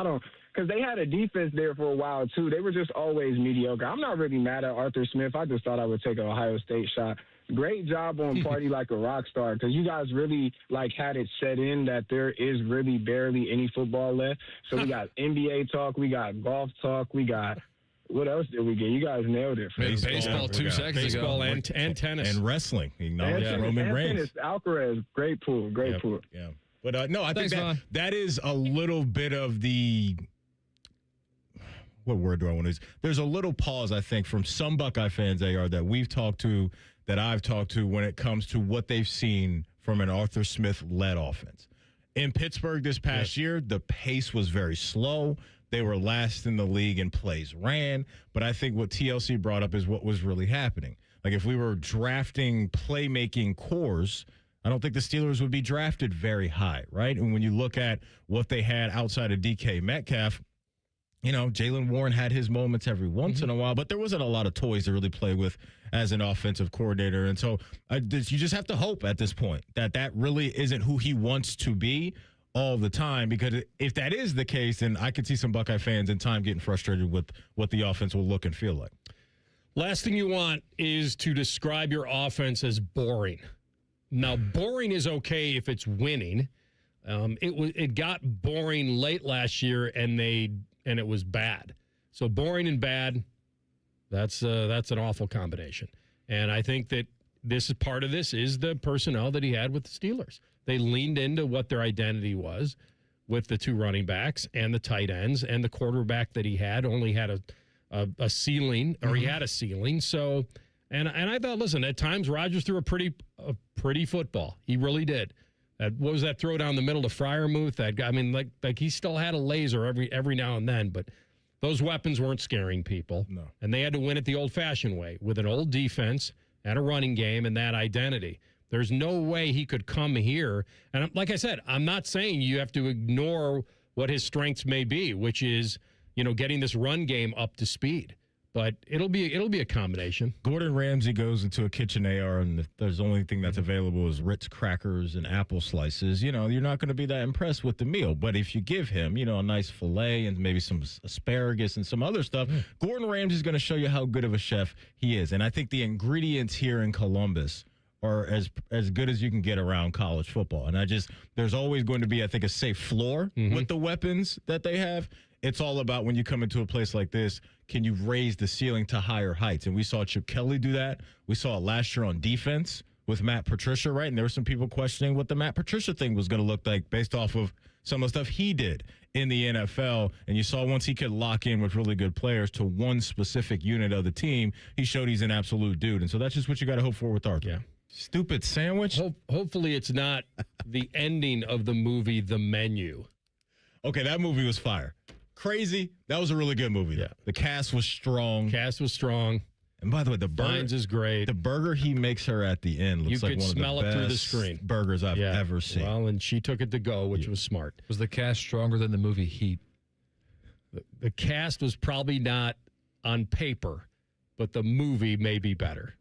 Because they had a defense there for a while, too. They were just always mediocre. I'm not really mad at Arthur Smith. I just thought I would take an Ohio State shot. Great job on Party Like a Rock Star, because you guys really, like, had it set in that there is really barely any football left. So we got NBA talk. We got golf talk. We got – what else did we get? You guys nailed it. Baseball 2 seconds ago. Baseball and tennis. And wrestling. Roman Reigns. Tennis, Alcaraz. Great pool. Pool. Yeah. But, no, I Thanks, think that is a little bit of the – what word do I want to use? There's a little pause, I think, from some Buckeye fans, AR, that we've talked to, that I've talked to when it comes to what they've seen from an Arthur Smith-led offense. In Pittsburgh this past year, the pace was very slow. They were last in the league in plays ran. But I think what TLC brought up is what was really happening. Like, if we were drafting playmaking cores, I don't think the Steelers would be drafted very high, right? And when you look at what they had outside of DK Metcalf, you know, Jaylen Warren had his moments every once in a while, but there wasn't a lot of toys to really play with as an offensive coordinator. And so you just have to hope at this point that really isn't who he wants to be all the time, because if that is the case, then I could see some Buckeye fans in time getting frustrated with what the offense will look and feel like. Last thing you want is to describe your offense as boring. Now, boring is okay if it's winning. It got boring late last year, and it was bad. So boring and bad, that's an awful combination. And I think that part of this is the personnel that he had with the Steelers. They leaned into what their identity was with the two running backs and the tight ends, and the quarterback that he had only had a ceiling, or he had a ceiling. So, and I thought, listen, at times Rodgers threw a pretty football. He really did. What was that throw down the middle to Freiermuth? That guy, I mean, like he still had a laser every now and then, but those weapons weren't scaring people. No. And they had to win it the old-fashioned way with an old defense and a running game and that identity. There's no way he could come here. And like I said, I'm not saying you have to ignore what his strengths may be, which is, you know, getting this run game up to speed. But it'll be a combination. Gordon Ramsay goes into a kitchen AR, and there's the only thing that's available is Ritz crackers and apple slices. You know, you're not going to be that impressed with the meal. But if you give him, you know, a nice filet and maybe some asparagus and some other stuff, Gordon Ramsay's going to show you how good of a chef he is. And I think the ingredients here in Columbus are as good as you can get around college football. And there's always going to be, I think, a safe floor with the weapons that they have. It's all about, when you come into a place like this, can you raise the ceiling to higher heights? And we saw Chip Kelly do that. We saw it last year on defense with Matt Patricia, right? And there were some people questioning what the Matt Patricia thing was going to look like based off of some of the stuff he did in the NFL. And you saw once he could lock in with really good players to one specific unit of the team, he showed he's an absolute dude. And so that's just what you got to hope for with Arthur. Yeah. Stupid sandwich. Hopefully it's not the ending of the movie The Menu. Okay, that movie was fire. Crazy. That was a really good movie. Yeah. The cast was strong. And by the way, the Vines is great. The burger he makes her at the end looks like one of the smell it through the screen. Burgers I've ever seen. Well, and she took it to go, which was smart. Was the cast stronger than the movie Heat? The cast was probably not on paper, but the movie may be better.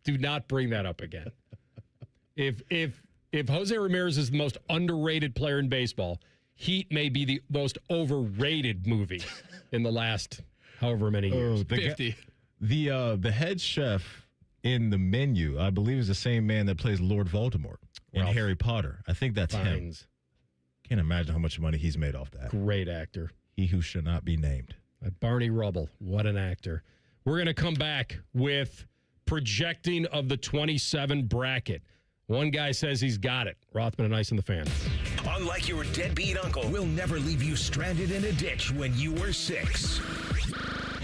Do not bring that up again. If Jose Ramirez is the most underrated player in baseball, Heat may be the most overrated movie in the last however many years. 50. The head chef in The Menu, I believe, is the same man that plays Lord Voldemort in Harry Potter. I think that's him. Can't imagine how much money he's made off that. Great actor. He who shall not be named. Barney Rubble. What an actor. We're going to come back with projecting of the 27 bracket. One guy says he's got it. Rothman and Ice and the Fan. Unlike your deadbeat uncle, we'll never leave you stranded in a ditch when you were 6.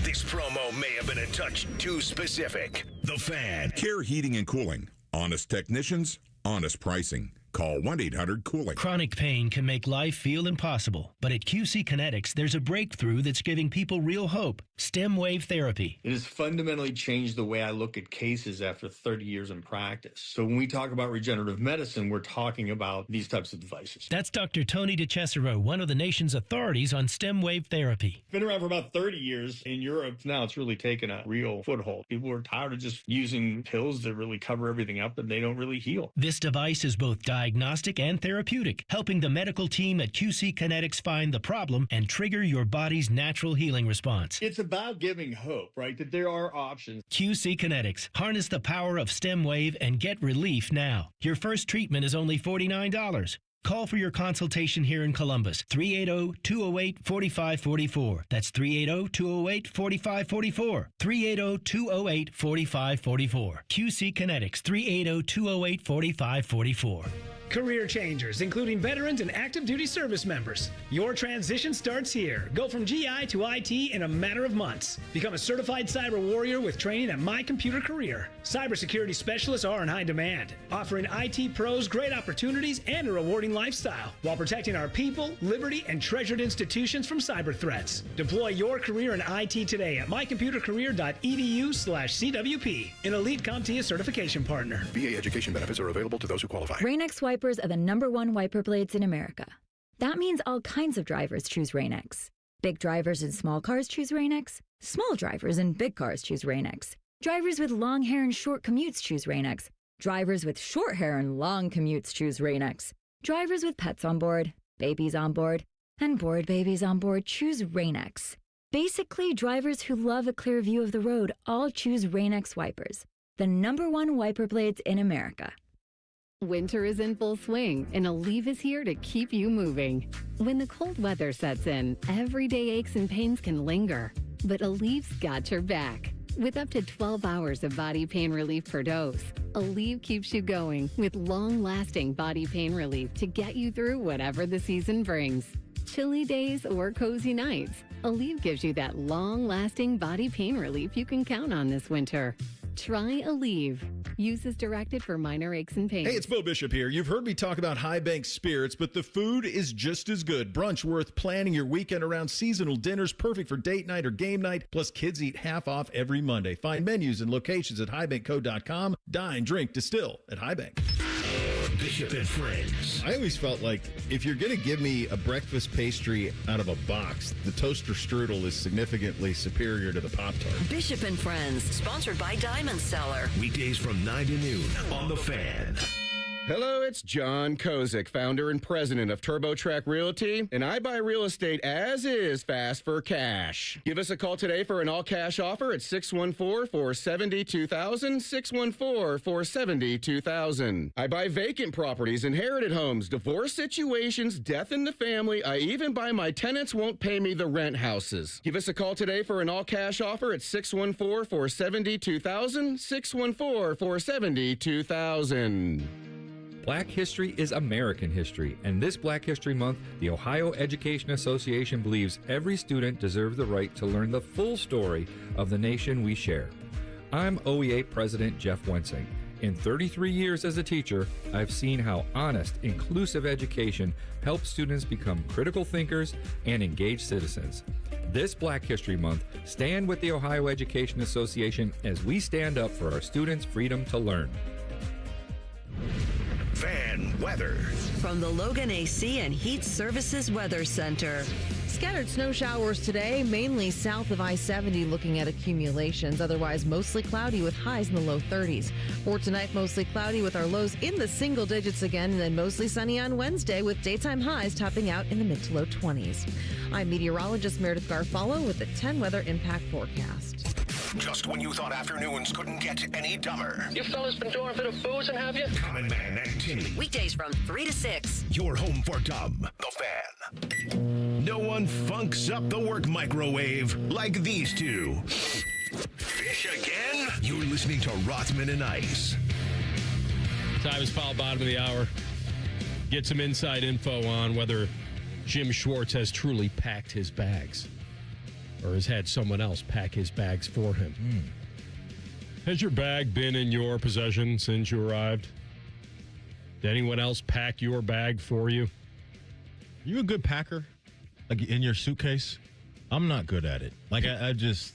This promo may have been a touch too specific. The Fan. Care Heating and Cooling. Honest technicians, honest pricing. Call 1-800-COOLING. Chronic pain can make life feel impossible, but at QC Kinetics, there's a breakthrough that's giving people real hope. Stem wave therapy. It has fundamentally changed the way I look at cases after 30 years in practice. So when we talk about regenerative medicine, we're talking about these types of devices. That's Dr. Tony DeCesaro, one of the nation's authorities on stem wave therapy. Been around for about 30 years in Europe. Now it's really taken a real foothold. People are tired of just using pills that really cover everything up and they don't really heal. This device is both diagnostic and therapeutic, helping the medical team at QC Kinetics find the problem and trigger your body's natural healing response. It's about giving hope, right? That there are options. QC Kinetics. Harness the power of stem wave and get relief now. Your first treatment is only $49. Call for your consultation here in Columbus, 380-208-4544. That's 380-208-4544. 380-208-4544. QC Kinetics, 380-208-4544. Career changers, including veterans and active duty service members. Your transition starts here. Go from GI to IT in a matter of months. Become a certified cyber warrior with training at My Computer Career. Cybersecurity specialists are in high demand, offering IT pros great opportunities and a rewarding lifestyle while protecting our people, liberty, and treasured institutions from cyber threats. Deploy your career in IT today at mycomputercareer.edu/CWP, an elite CompTIA certification partner. VA education benefits are available to those who qualify. Rain-X wipers are the #1 wiper blades in America. That means all kinds of drivers choose Rain-X. Big drivers in small cars choose Rain-X. Small drivers in big cars choose Rain-X. Drivers with long hair and short commutes choose Rain-X. Drivers with short hair and long commutes choose Rain-X. Drivers with pets on board, babies on board, and bored babies on board choose Rain-X. Basically, drivers who love a clear view of the road all choose Rain-X wipers, the #1 wiper blades in America. Winter is in full swing, and Aleve is here to keep you moving. When the cold weather sets in, everyday aches and pains can linger, but Aleve's got your back. With up to 12 hours of body pain relief per dose, Aleve keeps you going with long-lasting body pain relief to get you through whatever the season brings. Chilly days or cozy nights, Aleve gives you that long-lasting body pain relief you can count on this winter. Try Aleve. Use as directed for minor aches and pains. Hey, it's Bill Bishop here. You've heard me talk about High Bank Spirits, but the food is just as good. Brunch worth planning your weekend around. Seasonal dinners perfect for date night or game night. Plus, kids eat half off every Monday. Find menus and locations at highbankco.com. Dine, drink, distill at High Bank. Bishop and Friends. I always felt like if you're going to give me a breakfast pastry out of a box, the toaster strudel is significantly superior to the Pop-Tart. Bishop and Friends, sponsored by Diamond Cellar. Weekdays from 9 to noon on The Fan. Hello, it's John Kozik, founder and president of TurboTrack Realty, and I buy real estate as is fast for cash. Give us a call today for an all-cash offer at 614-470-2000, 614-470-2000. I buy vacant properties, inherited homes, divorce situations, death in the family. I even buy my tenants won't pay me the rent houses. Give us a call today for an all-cash offer at 614-470-2000, 614-470-2000. Black history is American history, and this Black History Month, the Ohio Education Association believes every student deserves the right to learn the full story of the nation we share. I'm OEA President Jeff Wensing. In 33 years as a teacher, I've seen how honest, inclusive education helps students become critical thinkers and engaged citizens. This Black History Month, stand with the Ohio Education Association as we stand up for our students' freedom to learn. Fan weather. From the Logan AC and Heat Services Weather Center. Scattered snow showers today, mainly south of I-70, looking at accumulations. Otherwise, mostly cloudy with highs in the low 30s. For tonight, mostly cloudy with our lows in the single digits again, and then mostly sunny on Wednesday with daytime highs topping out in the mid to low 20s. I'm meteorologist Meredith Garfalo with the 10 weather impact forecast. Just when you thought afternoons couldn't get any dumber. You fellas been doing a bit of boozing, have you? Common Man and Timmy. Weekdays from 3 to 6. Your home for dumb. The Fan. No one funks up the work microwave like these two. Fish again? You're listening to Rothman and Ice. Time is foul bottom of the hour. Get some inside info on whether Jim Schwartz has truly packed his bags or has had someone else pack his bags for him. Has your bag been in your possession since you arrived? Did anyone else pack your bag for you? You a good packer? Like in your suitcase? I'm not good at it. Like I just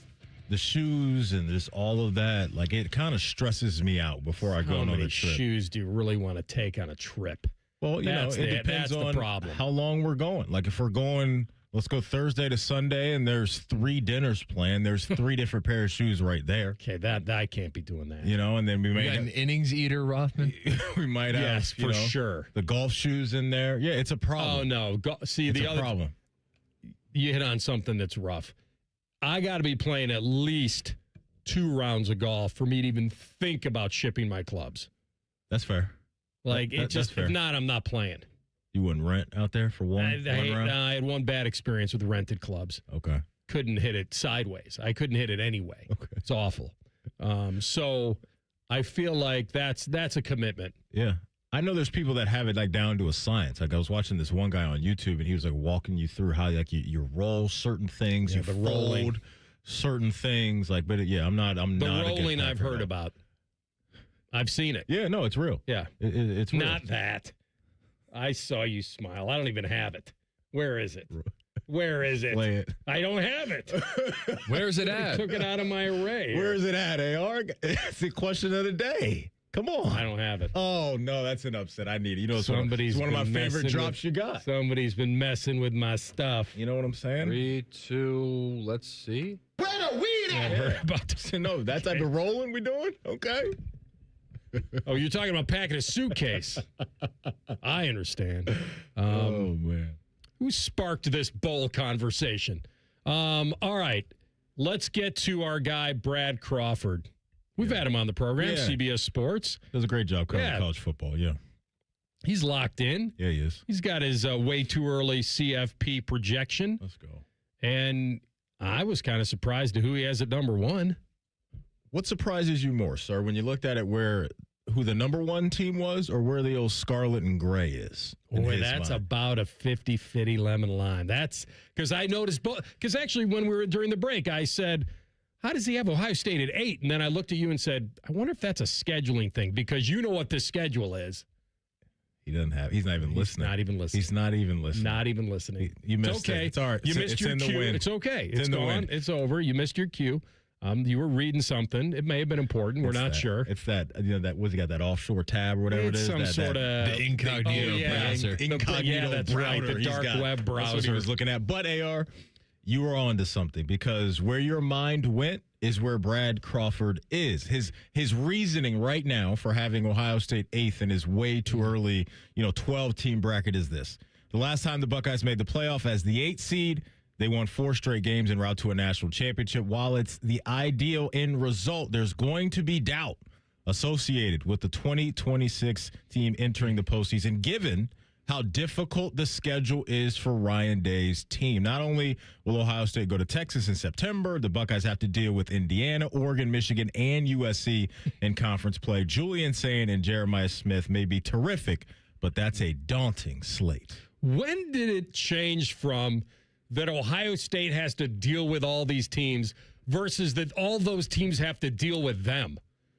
the shoes and just all of that. Like it kind of stresses me out before I go on a trip. How many shoes do you really want to take on a trip? Well, it depends on how long we're going. Like if we're going, let's go Thursday to Sunday, and there's 3 dinners planned. There's 3 different pair of shoes right there. Okay, that I can't be doing that. And then we may got an innings eater, Rothman. We might have, yes, for sure, the golf shoes in there. Yeah, it's a problem. Oh no, It's a problem. You hit on something that's rough. I got to be playing at least 2 rounds of golf for me to even think about shipping my clubs. That's fair. Like that's fair. If not, I'm not playing. You wouldn't rent out there for one round? I had one bad experience with rented clubs. Okay. Couldn't hit it sideways. I couldn't hit it anyway. Okay. It's awful. So I feel like that's a commitment. Yeah. I know there's people that have it like down to a science. Like I was watching this one guy on YouTube, and he was like walking you through how like you roll certain things, you fold rolling. Certain things. Like, but I'm not. The rolling I've heard about. I've seen it. Yeah, no, it's real. Yeah, it's real. Not that. I saw you smile. I don't even have it. Where is it? Where is it? Play it. I don't have it. Where's it at? I took it out of my array. Where is it at, AR? It's the question of the day. Come on. I don't have it. Oh, no, that's an upset. I need it. It's Somebody's one of my favorite drops you got. Somebody's been messing with my stuff. You know what I'm saying? 3, 2, let's see. Where the weed at? We're about to say no. That type of rolling we doing? Okay. Oh, you're talking about packing a suitcase. I understand. Oh, man. Who sparked this bowl conversation? All right. Let's get to our guy, Brad Crawford. We've had him on the program, CBS Sports. Does a great job covering college football, He's locked in. Yeah, he is. He's got his way too early CFP projection. Let's go. And I was kind of surprised to who he has at number 1. What surprises you more, sir, when you looked at it who the number 1 team was or where the old scarlet and gray is? Boy, that's about a 50-50 lemon line. That's because I noticed because actually when we were during the break, I said, how does he have Ohio State at 8? And then I looked at you and said, I wonder if that's a scheduling thing because you know what this schedule is. He's not even listening. Not even listening. He's not even listening. Not even listening. You missed it. It's all right. You missed your cue. It's okay. It's gone. It's over. You missed your cue. You were reading something. It may have been important. We're not sure. It's that, that what's he got, that offshore tab or whatever it is? Some sort of the incognito browser. Incognito that's browser. Right, the dark web browser. That's what he was looking at. But, AR, you were on to something because where your mind went is where Brad Crawford is. His reasoning right now for having Ohio State 8th in his way too early, 12-team bracket is this. The last time the Buckeyes made the playoff as the 8th seed, they won 4 straight games en route to a national championship. While it's the ideal end result, there's going to be doubt associated with the 2026 team entering the postseason, given how difficult the schedule is for Ryan Day's team. Not only will Ohio State go to Texas in September, the Buckeyes have to deal with Indiana, Oregon, Michigan, and USC in conference play. Julian Sayin and Jeremiah Smith may be terrific, but that's a daunting slate. When did it change from that Ohio State has to deal with all these teams versus that all those teams have to deal with them?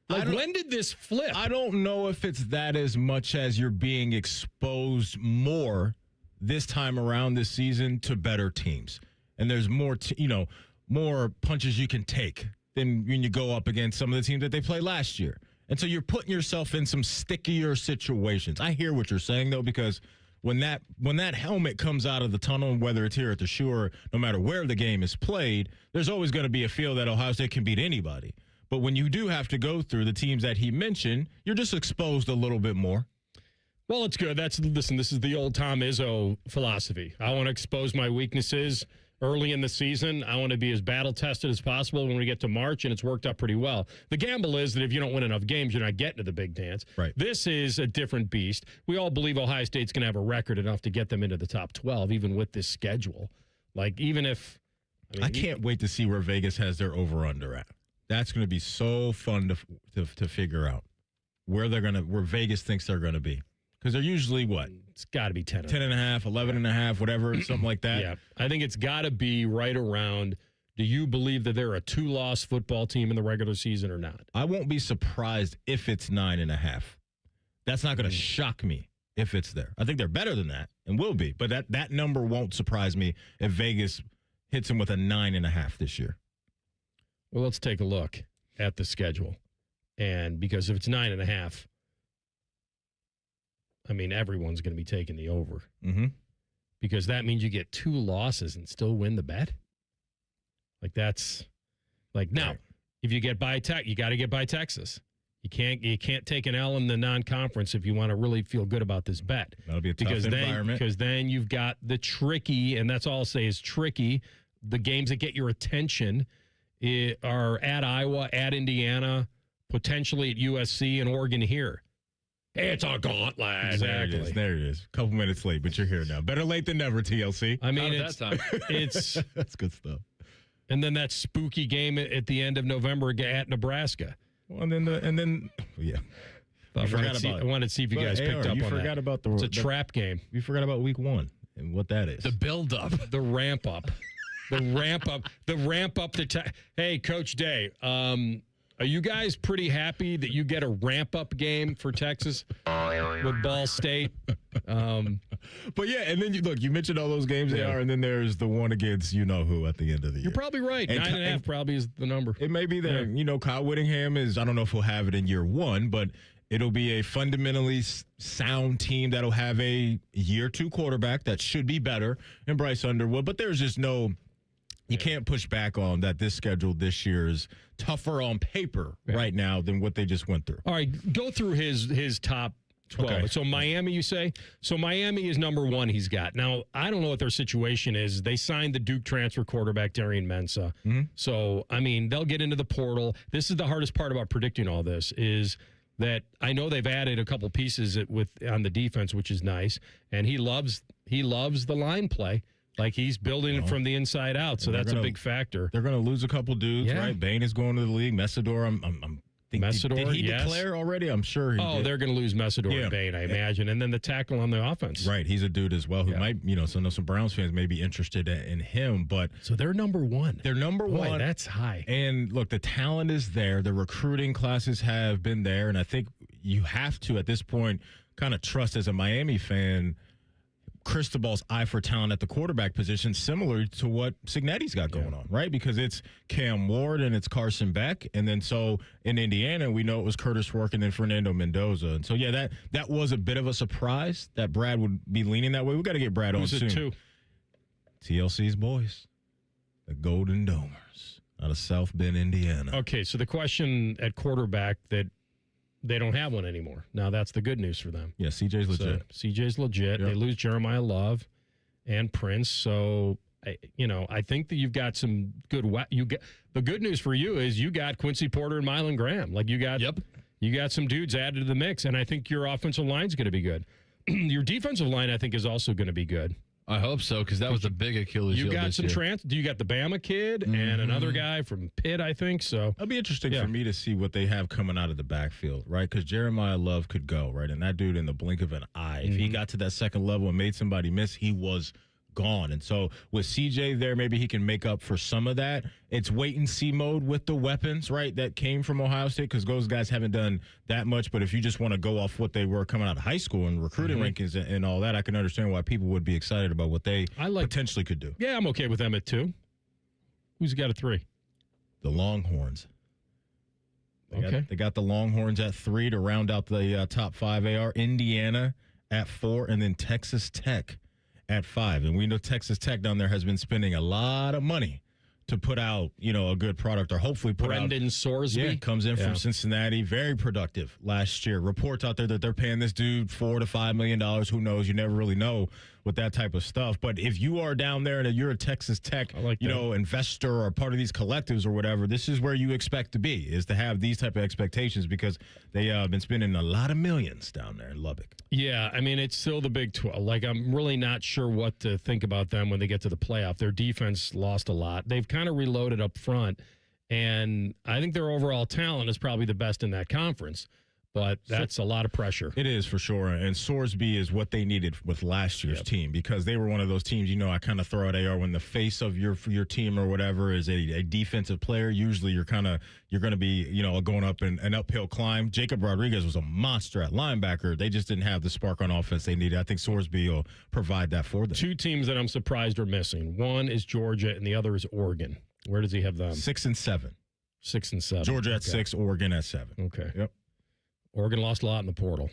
Like, when did this flip? I don't know if it's that as much as you're being exposed more this time around this season to better teams. And there's more, more punches you can take than when you go up against some of the teams that they played last year. And so you're putting yourself in some stickier situations. I hear what you're saying, though, because when that helmet comes out of the tunnel, whether it's here at the Shoe or no matter where the game is played, there's always going to be a feel that Ohio State can beat anybody. But when you do have to go through the teams that he mentioned, you're just exposed a little bit more. Well, it's good. This is the old Tom Izzo philosophy. I want to expose my weaknesses early in the season. I want to be as battle-tested as possible when we get to March, and it's worked out pretty well. The gamble is that if you don't win enough games, you're not getting to the big dance. Right. This is a different beast. We all believe Ohio State's going to have a record enough to get them into the top 12, even with this schedule. Like, even if... I can't wait to see where Vegas has their over-under at. That's going to be so fun to figure out where Vegas thinks they're going to be. Because they're usually what? It's got to be 10 and a half, 11 and a half, whatever, something like that. Yeah. I think it's got to be right around, do you believe that they're a 2-loss football team in the regular season or not? I won't be surprised if it's 9.5. That's not going to shock me if it's there. I think they're better than that and will be. But that number won't surprise me if Vegas hits them with a 9.5 this year. Well, let's take a look at the schedule. And because if it's 9.5, I mean, everyone's going to be taking the over. Mm-hmm. Because that means you get 2 losses and still win the bet. Like, that's like, now, if you get by Tech, you got to get by Texas. You can't take an L in the non-conference if you want to really feel good about this bet. That'll be a tough environment. Because then you've got the tricky, and that's all I'll say is tricky, the games that get your attention are at Iowa, at Indiana, potentially at USC, and Oregon here. It's a gauntlet. Exactly. There it is. A couple minutes late, but you're here now. Better late than never, TLC. I mean, it's that's good stuff. And then that spooky game at the end of November at Nebraska. Well, and then yeah. I wanted to see if you guys picked up on that. You forgot about it's a trap game. You forgot about week 1 and what that is. The build-up. The ramp-up. The ramp-up to hey, Coach Day, are you guys pretty happy that you get a ramp-up game for Texas with Ball State? But, yeah, and then you mentioned all those games they are, and then there's the one against you-know-who at the end of the year. You're probably right. 9.5 probably is the number. It may be there. Yeah. Kyle Whittingham I don't know if he'll have it in year 1, but it'll be a fundamentally sound team that'll have a year 2 quarterback that should be better in Bryce Underwood. But there's just you can't push back on that this schedule this year is tougher on paper right now than what they just went through. All right, go through his top 12. Okay. So Miami, you say? So Miami is number 1 he's got. Now, I don't know what their situation is. They signed the Duke transfer quarterback, Darian Mensah. Mm-hmm. So, I mean, they'll get into the portal. This is the hardest part about predicting all this is that I know they've added a couple pieces on the defense, which is nice, and he loves the line play. Like he's building it from the inside out, so that's a big factor. They're going to lose a couple dudes, right? Bain is going to the league. Messidor, did he declare already? I'm sure he did. They're going to lose Messidor and Bain, I imagine. And then the tackle on the offense. Right, he's a dude as well who might, some Browns fans may be interested in him. But so they're number 1. They're number 1. That's high. And look, the talent is there. The recruiting classes have been there. And I think you have to, at this point, kind of trust as a Miami fan, Cristobal's eye for talent at the quarterback position, similar to what Cignetti's got going on, right? Because it's Cam Ward and it's Carson Beck. And then so in Indiana, we know it was Curtis Rourke and then Fernando Mendoza. And so, that was a bit of a surprise that Brad would be leaning that way. We got to get Brad on soon. Too? TLC's boys, the Golden Domers out of South Bend, Indiana. Okay, so the question at quarterback that they don't have one anymore. Now, that's the good news for them. Yeah, CJ's legit. So, CJ's legit. Yep. They lose Jeremiah Love and Prince. So, I think that you've got some good the good news for you is you got Quincy Porter and Mylan Graham. Like, you got some dudes added to the mix, and I think your offensive line's going to be good. Your defensive line, I think, is also going to be good. I hope so, because that was a big Achilles heel. You got some you got the Bama kid and another guy from Pitt, I think. So it'll be interesting for me to see what they have coming out of the backfield, right? Because Jeremiah Love could go, right? And that dude in the blink of an eye, if he got to that second level and made somebody miss, he was gone. And so with CJ there, maybe he can make up for some of that. It's wait and see mode with the weapons, right, that came from Ohio State, because those guys haven't done that much. But if you just want to go off what they were coming out of high school and recruiting rankings and all that, I can understand why people would be excited about what they potentially could do. Yeah, I'm okay with them at 2. Who's got a 3? The Longhorns. They got the Longhorns at 3 to round out the top 5 AR. Indiana at 4, and then Texas Tech at 5. And we know Texas Tech down there has been spending a lot of money to put out, a good product, or hopefully put Brendan Sorsby comes in from Cincinnati, very productive last year. Reports out there that they're paying this dude $4 to $5 million. Who knows? You never really know with that type of stuff. But if you are down there and you're a Texas Tech, investor or part of these collectives or whatever, this is where you expect to be, is to have these type of expectations, because they have been spending a lot of millions down there in Lubbock. Yeah, I mean, it's still the Big 12. Like, I'm really not sure what to think about them when they get to the playoff. Their defense lost a lot. They've kind of reloaded up front, and I think their overall talent is probably the best in that conference. but that's a lot of pressure. It is for sure. And Sorsby is what they needed with last year's team, because they were one of those teams, I kind of throw out AR when the face of your team or whatever is a defensive player. Usually you're going to be, going up an uphill climb. Jacob Rodriguez was a monster at linebacker. They just didn't have the spark on offense they needed. I think Sorsby will provide that for them. Two teams that I'm surprised are missing. One is Georgia and the other is Oregon. Where does he have them? 6 and 7. 6 and 7. Georgia at 6, Oregon at 7. Okay. Yep. Oregon lost a lot in the portal,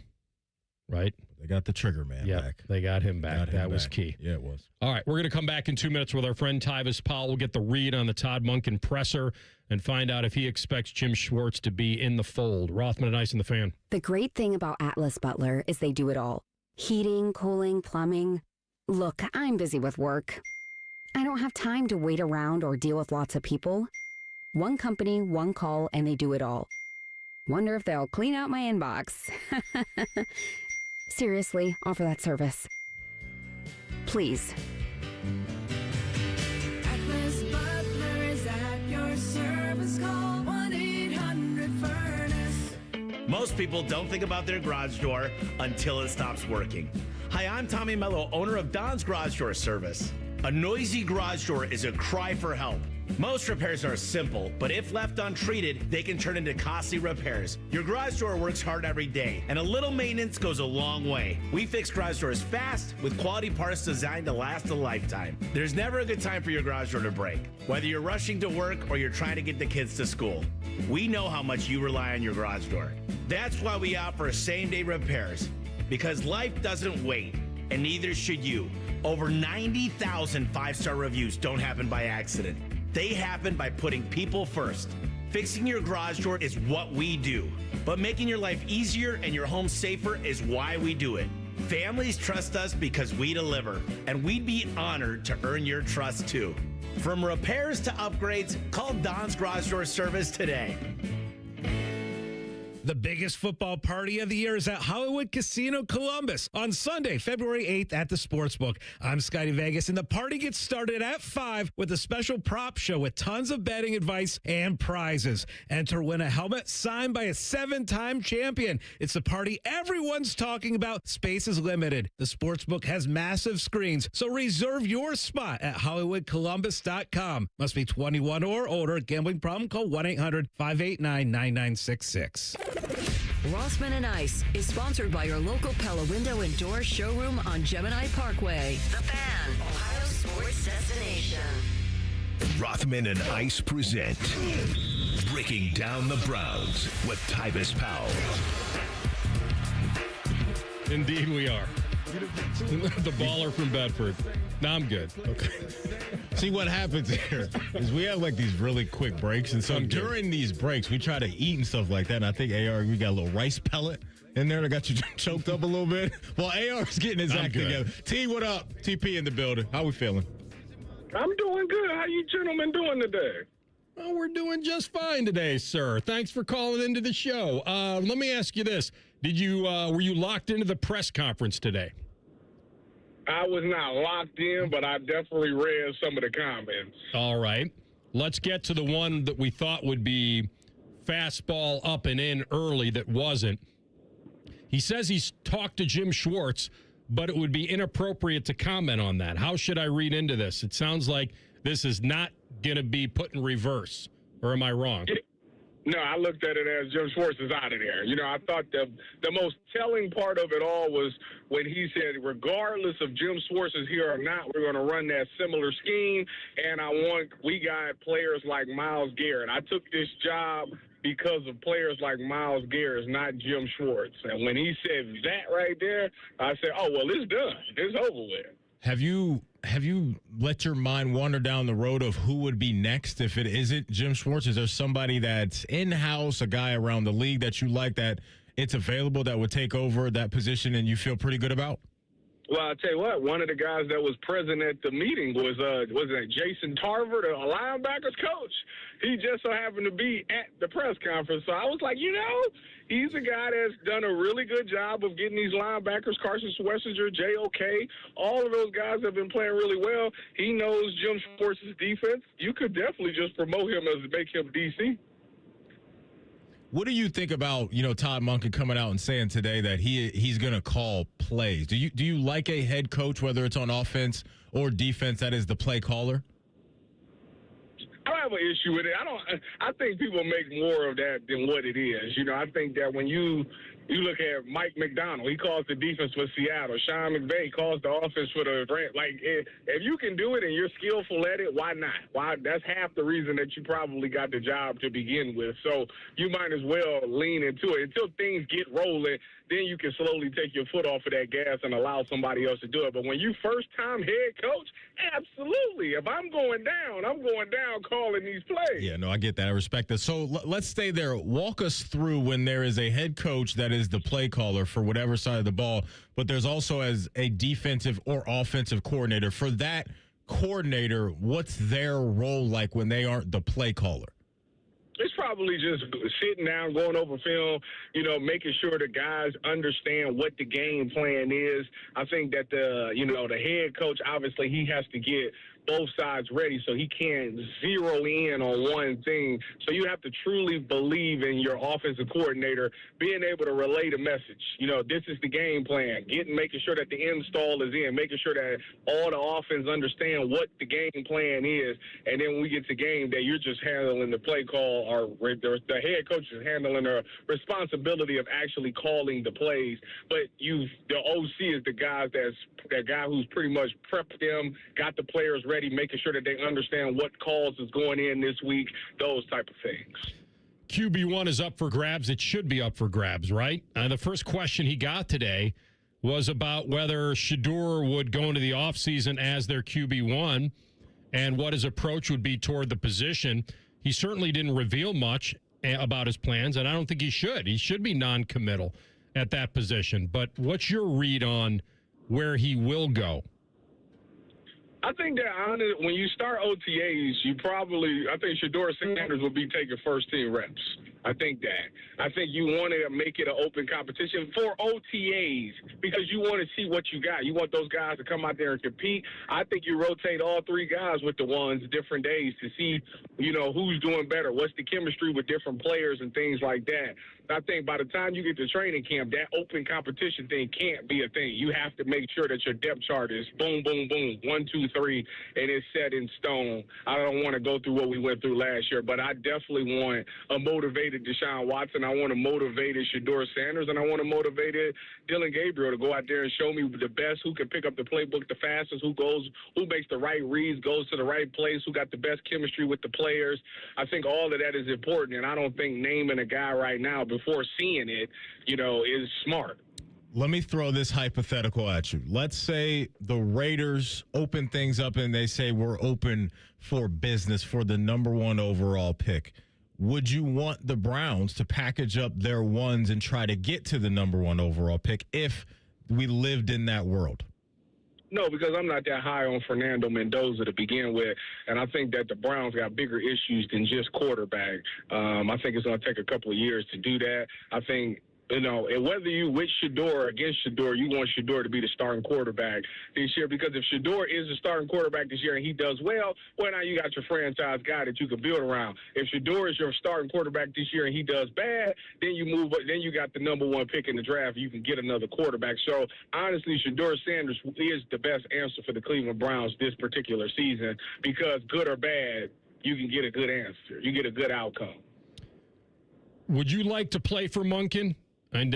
right? They got the trigger man back. They got him back. That was key. Yeah, it was. All right, we're going to come back in 2 minutes with our friend Tyvis Powell. We'll get the read on the Todd Monken presser and find out if he expects Jim Schwartz to be in the fold. Rothman and Ice and the Fan. The great thing about Atlas Butler is they do it all. Heating, cooling, plumbing. Look, I'm busy with work. I don't have time to wait around or deal with lots of people. One company, one call, and they do it all. Wonder if they'll clean out my inbox. Seriously, offer that service. Please. Atlas Butler is at your service. Call 1-800-FURNACE. Most people don't think about their garage door until it stops working. Hi, I'm Tommy Mello, owner of Don's Garage Door Service. A noisy garage door is a cry for help. Most repairs are simple, but if left untreated, they can turn into costly repairs. Your garage door works hard every day, and a little maintenance goes a long way. We fix garage doors fast with quality parts designed to last a lifetime. There's never a good time for your garage door to break, whether you're rushing to work or you're trying to get the kids to school. We know how much you rely on your garage door. That's why we offer same-day repairs, because life doesn't wait, and neither should you. Over 90,000 five-star reviews don't happen by accident. They happen by putting people first. Fixing your garage door is what we do, but making your life easier and your home safer is why we do it. Families trust us because we deliver, and we'd be honored to earn your trust too. From repairs to upgrades, call Don's Garage Door Service today. The biggest football party of the year is at Hollywood Casino Columbus on Sunday, February 8th at the Sportsbook. I'm Scotty Vegas, and the party gets started at 5 with a special prop show with tons of betting advice and prizes. Enter, win a helmet signed by a 7-time champion. It's a party everyone's talking about. Space is limited. The Sportsbook has massive screens, so reserve your spot at HollywoodColumbus.com. Must be 21 or older. Gambling problem? Call 1-800-589-9966. Rothman and Ice is sponsored by your local Pella Window and Door showroom on Gemini Parkway. The Fan, Ohio sports destination. Rothman and Ice present Breaking Down the Browns with Tyvis Powell. Indeed we are. The baller from Bedford. No, I'm good. Okay. See, what happens here is we have like these really quick breaks, and so during these breaks, we try to eat and stuff like that. And I think AR, we got a little rice pellet in there that got you choked up a little bit. Well, AR's getting his act together. T, what up? TP in the building. How we feeling? I'm doing good. How you gentlemen doing today? Well, we're doing just fine today, sir. Thanks for calling into the show. Let me ask you this: were you locked into the press conference today? I was not locked in, but I definitely read some of the comments. All right. Let's get to the one that we thought would be fastball up and in early that wasn't. He says he's talked to Jim Schwartz, but it would be inappropriate to comment on that. How should I read into this? It sounds like this is not going to be put in reverse, or am I wrong? No, I looked at it as Jim Schwartz is out of there. I thought the most telling part of it all was when he said, regardless of Jim Schwartz is here or not, we're going to run that similar scheme, and we got players like Myles Garrett. I took this job because of players like Myles Garrett, not Jim Schwartz. And when he said that right there, I said, oh, well, it's done. It's over with. Have you let your mind wander down the road of who would be next if it isn't Jim Schwartz? Is there somebody that's in-house, a guy around the league that you like, that it's available, that would take over that position and you feel pretty good about? Well, I'll tell you what, one of the guys that was present at the meeting was it Jason Tarver, the linebackers coach. He just so happened to be at the press conference. So I was like, he's a guy that's done a really good job of getting these linebackers, Carson Schlesinger, J.O.K., all of those guys have been playing really well. He knows Jim Schwartz's defense. You could definitely just promote him as make him DC. What do you think about, Todd Monken coming out and saying today that he's going to call plays? Do you like a head coach, whether it's on offense or defense, that is the play caller? I don't have an issue with it. I think people make more of that than what it is. I think that when you look at Mike McDonald, he calls the defense for Seattle. Sean McVay calls the offense for the Rams. Like, if you can do it and you're skillful at it, why not? That's half the reason that you probably got the job to begin with. So you might as well lean into it until things get rolling. Then you can slowly take your foot off of that gas and allow somebody else to do it. But when you first-time head coach, absolutely. If I'm going down calling these plays. Yeah, no, I get that. I respect that. So let's stay there. Walk us through when there is a head coach that is the play caller for whatever side of the ball, but there's also as a defensive or offensive coordinator. For that coordinator, what's their role like when they aren't the play caller? It's probably just sitting down, going over film, making sure the guys understand what the game plan is. I think that the head coach, obviously, he has to get both sides ready so he can't zero in on one thing. So you have to truly believe in your offensive coordinator being able to relay the message. This is the game plan. Making sure that the install is in, making sure that all the offense understand what the game plan is. And then when we get to game day, you're just handling the play call, or the head coach is handling the responsibility of actually calling the plays. But the OC is the guy who's pretty much prepped them, got the players ready, making sure that they understand what calls is going in this week, those type of things. QB1 is up for grabs. It should be up for grabs, right? The first question he got today was about whether Shedeur would go into the offseason as their QB1 and what his approach would be toward the position. He certainly didn't reveal much about his plans, and I don't think he should. He should be non-committal at that position. But what's your read on where he will go? I think that when you start OTAs, I think Shedeur Sanders will be taking first-team reps. I think you want to make it an open competition for OTAs because you want to see what you got. You want those guys to come out there and compete. I think you rotate all three guys with the ones different days to see, who's doing better, what's the chemistry with different players and things like that. I think by the time you get to training camp, that open competition thing can't be a thing. You have to make sure that your depth chart is boom, boom, boom, 1, 2, 3, and it's set in stone. I don't want to go through what we went through last year, but I definitely want a motivated Deshaun Watson. I want a motivated Shedeur Sanders, and I want a motivated Dylan Gabriel to go out there and show me the best, who can pick up the playbook the fastest, who makes the right reads, goes to the right place, who got the best chemistry with the players. I think all of that is important, and I don't think naming a guy right now before seeing it, is smart. Let me throw this hypothetical at you. Let's say the Raiders open things up and they say we're open for business for the number 1 overall pick. Would you want the Browns to package up their ones and try to get to the number 1 overall pick if we lived in that world? No, because I'm not that high on Fernando Mendoza to begin with, and I think that the Browns got bigger issues than just quarterback. I think it's going to take a couple of years to do that. I think and whether you with Shedeur or against Shedeur, you want Shedeur to be the starting quarterback this year, because if Shedeur is the starting quarterback this year and he does well now you got your franchise guy that you can build around. If Shedeur is your starting quarterback this year and he does bad, then you got the number 1 pick in the draft. You can get another quarterback. So honestly, Shedeur Sanders is the best answer for the Cleveland Browns this particular season, because good or bad, you can get a good answer. You get a good outcome. Would you like to play for Monken? And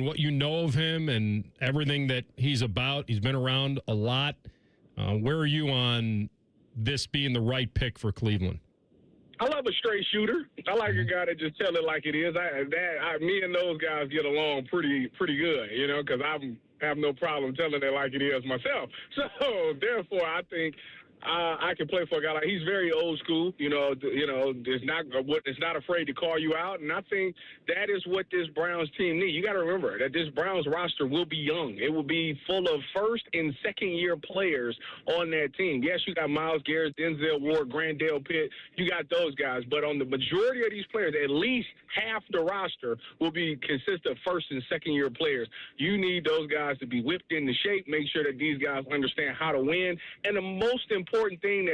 what you know of him and everything that he's about, he's been around a lot. Where are you on this being the right pick for Cleveland? I love a straight shooter. I like a guy that just tell it like it is. Me and those guys get along pretty good, because I have no problem telling it like it is myself. So therefore, I think I can play for a guy like he's very old school. It's not afraid to call you out, and I think that is what this Browns team needs. You got to remember that this Browns roster will be young. It will be full of first and second year players on that team. Yes, you got Myles Garrett, Denzel Ward, Grandale Pitt. You got those guys, but on the majority of these players, at least half the roster will consist of first and second year players. You need those guys to be whipped into shape. Make sure that these guys understand how to win, and the most important important thing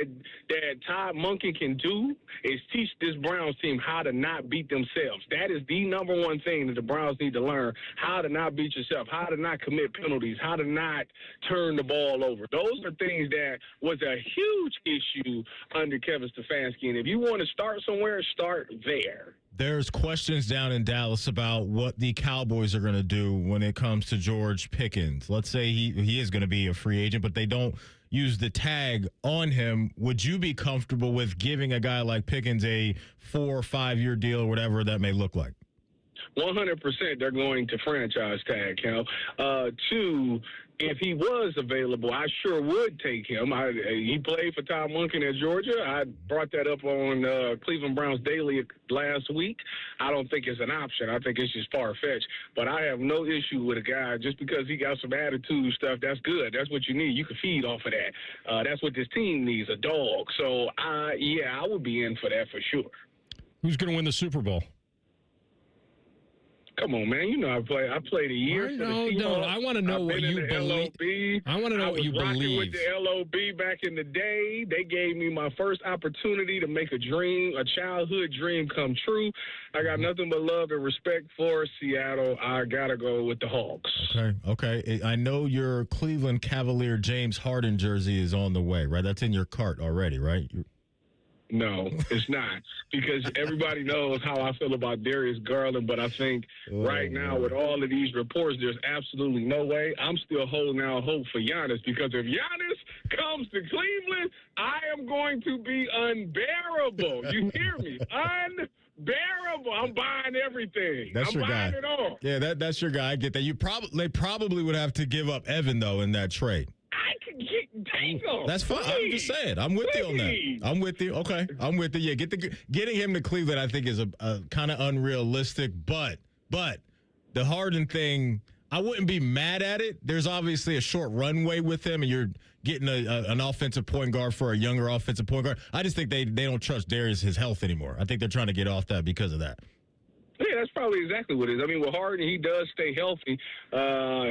that Todd Monken can do is teach this Browns team how to not beat themselves. That is the number one thing that the Browns need to learn, how to not beat yourself, how to not commit penalties, how to not turn the ball over. Those are things that was a huge issue under Kevin Stefanski. And if you want to start somewhere, start there. There's questions down in Dallas about what the Cowboys are going to do when it comes to George Pickens. Let's say he is going to be a free agent, but they don't use the tag on him. Would you be comfortable with giving a guy like Pickens a 4 or 5 year deal or whatever that may look like? 100% they're going to franchise tag him. Two, if he was available, I sure would take him. He played for Todd Monken at Georgia. I brought that up on Cleveland Browns Daily last week. I don't think it's an option. I think it's just far-fetched. But I have no issue with a guy just because he got some attitude stuff. That's good. That's what you need. You can feed off of that. That's what this team needs, a dog. So, I would be in for that for sure. Who's going to win the Super Bowl? Come on, man. You know I played a year. No. I want to know what you believe. I want to know what you believe. With the LOB back in the day, they gave me my first opportunity to make a childhood dream come true. I got nothing but love and respect for Seattle. I gotta go with the Hawks. Okay. I know your Cleveland Cavalier James Harden jersey is on the way, right? That's in your cart already, right? No, it's not, because everybody knows how I feel about Darius Garland, but I think right now with all of these reports, there's absolutely no way. I'm still holding out hope for Giannis, because if Giannis comes to Cleveland, I am going to be unbearable. You hear me? Unbearable. I'm buying everything. That's your guy. I'm buying it all. Yeah, that's your guy. I get that. They probably would have to give up Evan, though, in that trade. I can get Tango. That's fine. I'm just saying. I'm with you on that. I'm with you. Okay. I'm with you. Yeah, getting him to Cleveland, I think, is a kind of unrealistic. But the Harden thing, I wouldn't be mad at it. There's obviously a short runway with him, and you're getting an offensive point guard for a younger offensive point guard. I just think they don't trust Darius' health anymore. I think they're trying to get off that because of that. Yeah, that's probably exactly what it is. I mean, with Harden, he does stay healthy.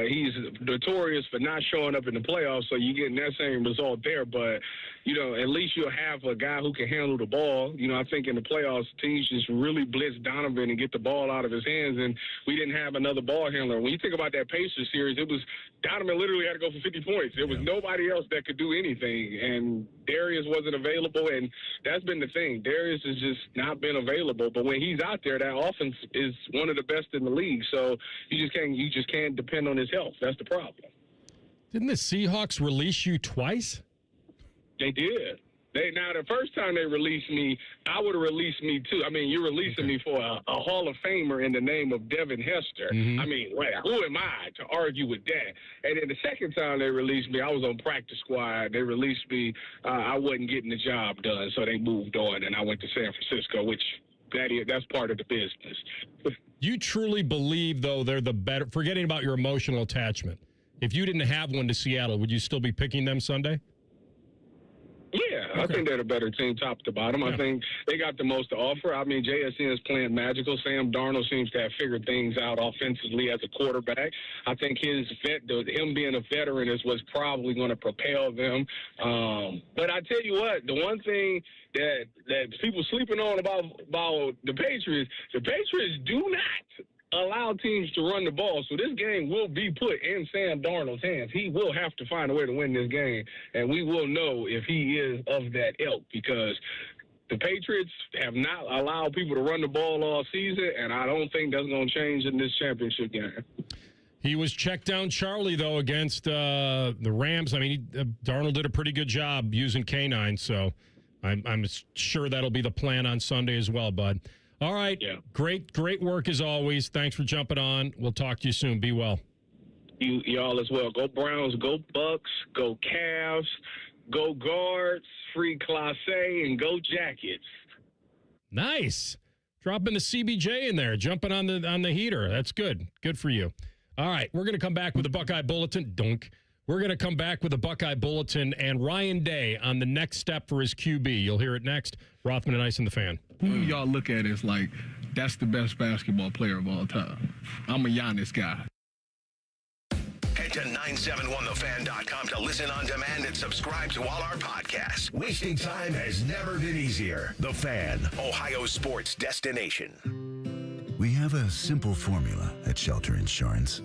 He's notorious for not showing up in the playoffs, so you're getting that same result there. But, at least you'll have a guy who can handle the ball. I think in the playoffs, teams just really blitz Donovan and get the ball out of his hands, and we didn't have another ball handler. When you think about that Pacers series, it was Donovan literally had to go for 50 points. There was nobody else that could do anything, and Darius wasn't available, and that's been the thing. Darius has just not been available, but when he's out there, that offense is one of the best in the league. So you just can't depend on his health. That's the problem. Didn't the Seahawks release you twice? They did. Now, the first time they released me, I would have released me too. I mean, you're releasing me for a Hall of Famer in the name of Devin Hester. Mm-hmm. I mean, who am I to argue with that? And then the second time they released me, I was on practice squad. They released me. I wasn't getting the job done, so they moved on, and I went to San Francisco, which that's part of the business. You truly believe, though, they're the better, forgetting about your emotional attachment. If you didn't have one to Seattle, would you still be picking them Sunday? Yeah, I think they're the better team top to bottom. I think they got the most to offer. I mean, JSN is playing magical. Sam Darnold seems to have figured things out offensively as a quarterback. I think him being a veteran is what's probably going to propel them. But I tell you what, the one thing that people sleeping on about the Patriots do not allow teams to run the ball. So this game will be put in Sam Darnold's hands. He will have to find a way to win this game, and we will know if he is of that ilk, because the Patriots have not allowed people to run the ball all season, and I don't think that's going to change in this championship game. He was checked down Charlie, though, against the Rams. I mean, Darnold did a pretty good job using K9, so I'm sure that'll be the plan on Sunday as well, bud. All right. Yeah. Great work as always. Thanks for jumping on. We'll talk to you soon. Be well. Y'all as well. Go Browns, go Bucks, go Cavs, go Guards, free Class A, and go Jackets. Nice. Dropping the CBJ in there, jumping on the heater. That's good. Good for you. All right. We're going to come back with a Buckeye Bulletin. Dunk. We're going to come back with a Buckeye Bulletin and Ryan Day on the next step for his QB. You'll hear it next. Rothman and Ice and the Fan. Who y'all look at as like, that's the best basketball player of all time? I'm a Giannis guy. Head Head to 971thefan.com to listen on demand and subscribe to all our podcasts. Wasting time has never been easier. The Fan, Ohio's sports destination. We have a simple formula at Shelter Insurance.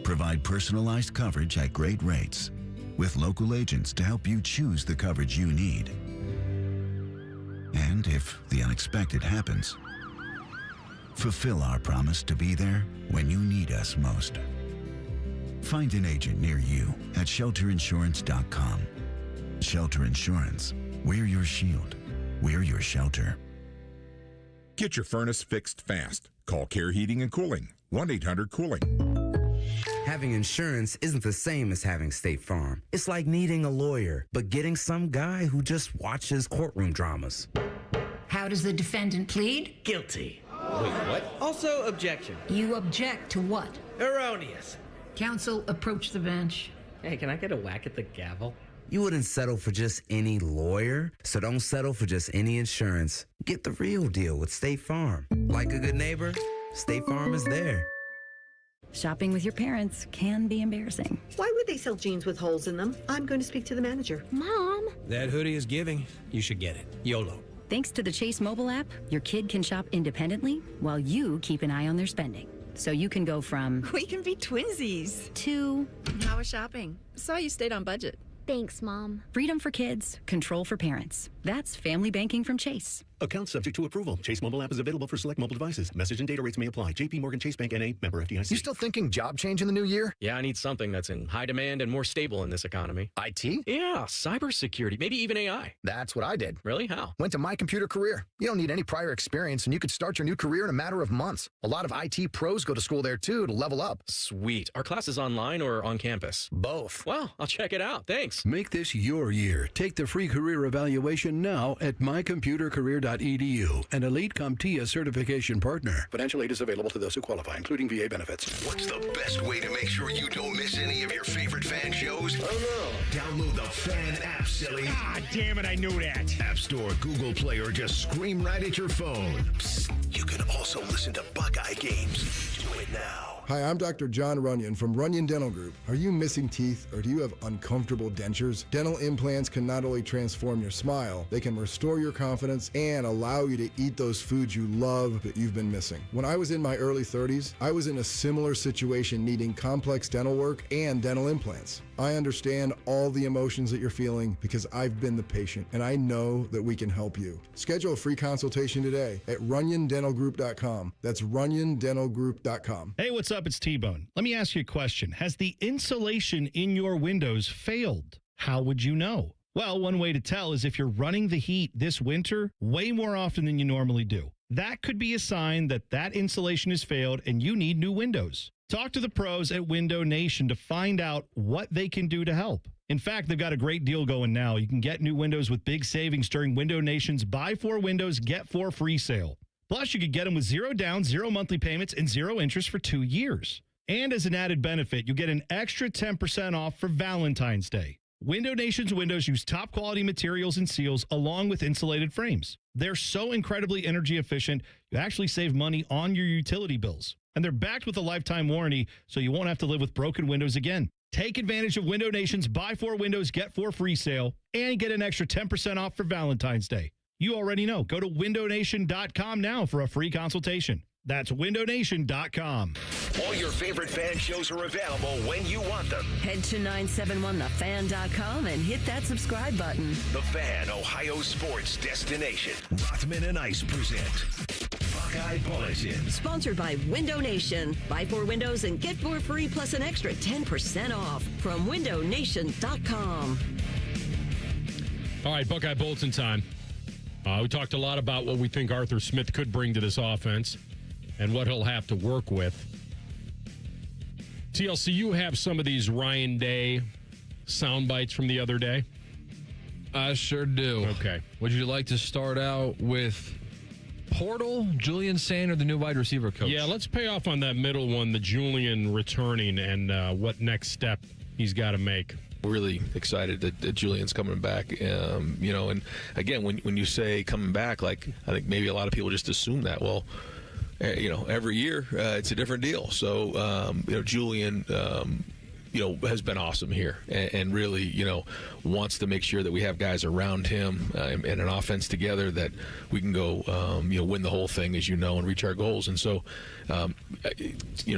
Provide personalized coverage at great rates with local agents to help you choose the coverage you need. And if the unexpected happens, fulfill our promise to be there when you need us most. Find an agent near you at shelterinsurance.com. Shelter Insurance. We're your shield. We're your shelter. Get your furnace fixed fast. Call Care Heating and Cooling. 1-800-COOLING. Having insurance isn't the same as having State Farm. It's like needing a lawyer, but getting some guy who just watches courtroom dramas. How does the defendant plead? Guilty. Wait, what? Also, objection. You object to what? Erroneous. Counsel, approach the bench. Hey, can I get a whack at the gavel? You wouldn't settle for just any lawyer, so don't settle for just any insurance. Get the real deal with State Farm. Like a good neighbor, State Farm is there. Shopping with your parents can be embarrassing. Why would they sell jeans with holes in them? I'm going to speak to the manager. Mom! That hoodie is giving. You should get it. YOLO. Thanks to the Chase mobile app, your kid can shop independently while you keep an eye on their spending. So you can go from... We can be twinsies. ...to... How was shopping? Saw you stayed on budget. Thanks, Mom. Freedom for kids, control for parents. That's family banking from Chase. Account subject to approval. Chase mobile app is available for select mobile devices. Message and data rates may apply. JP Morgan Chase Bank N.A. member FDIC. You still thinking job change in the new year? Yeah, I need something that's in high demand and more stable in this economy. IT? Yeah, cybersecurity, maybe even AI. That's what I did. Really? How? Went to My Computer Career. You don't need any prior experience, and you could start your new career in a matter of months. A lot of IT pros go to school there, too, to level up. Sweet. Are classes online or on campus? Both. Well, I'll check it out. Thanks. Make this your year. Take the free career evaluation now at mycomputercareer.edu. An Elite CompTIA certification partner. Financial aid is available to those who qualify, including VA benefits. What's the best way to make sure you don't miss any of your favorite fan shows? Oh no. Download the Fan app, silly. Ah, damn it, I knew that. App Store, Google Play, or just scream right at your phone. Psst, you can also listen to Buckeye games. Do it now. Hi, I'm Dr. John Runyon from Runyon Dental Group. Are you missing teeth or do you have uncomfortable dentures? Dental implants can not only transform your smile, they can restore your confidence and allow you to eat those foods you love that you've been missing. When I was in my early 30s, I was in a similar situation needing complex dental work and dental implants. I understand all the emotions that you're feeling because I've been the patient and I know that we can help you. Schedule a free consultation today at runyondentalgroup.com. That's runyondentalgroup.com. Hey, what's up? It's T-Bone. Let me ask you a question. Has the insulation in your windows failed? How would you know? Well, one way to tell is if you're running the heat this winter way more often than you normally do. That could be a sign that that insulation has failed and you need new windows. Talk to the pros at Window Nation to find out what they can do to help. In fact, they've got a great deal going now. You can get new windows with big savings during Window Nation's Buy 4 Windows, Get 4 free sale. Plus, you could get them with 0 down, 0 monthly payments, and 0 interest for 2 years. And as an added benefit, you get an extra 10% off for Valentine's Day. Window Nation's windows use top quality materials and seals along with insulated frames. They're so incredibly energy efficient, you actually save money on your utility bills. And they're backed with a lifetime warranty, so you won't have to live with broken windows again. Take advantage of Window Nation's Buy 4 Windows, Get 4 free sale and get an extra 10% off for Valentine's Day. You already know. Go to windownation.com now for a free consultation. That's windownation.com. All your favorite fan shows are available when you want them. Head to 971thefan.com and hit that subscribe button. The Fan, Ohio sports destination. Rothman and Ice present Buckeye Bulletin. Sponsored by Window Nation. Buy 4 windows and get 4 free plus an extra 10% off from windownation.com. All right, Buckeye Bulletin time. We talked a lot about what we think Arthur Smith could bring to this offense and what he'll have to work with. TLC, you have some of these Ryan Day sound bites from the other day? I sure do. Okay. Would you like to start out with Portal, Julian Sander, the new wide receiver coach? Yeah, let's pay off on that middle one, the Julian returning, and what next step he's got to make. We're really excited that Julian's coming back. And again, when you say coming back, like I think maybe a lot of people just assume that. Well, every year it's a different deal. So Julian has been awesome here and really, wants to make sure that we have guys around him and an offense together that we can go, win the whole thing, as and reach our goals. And so,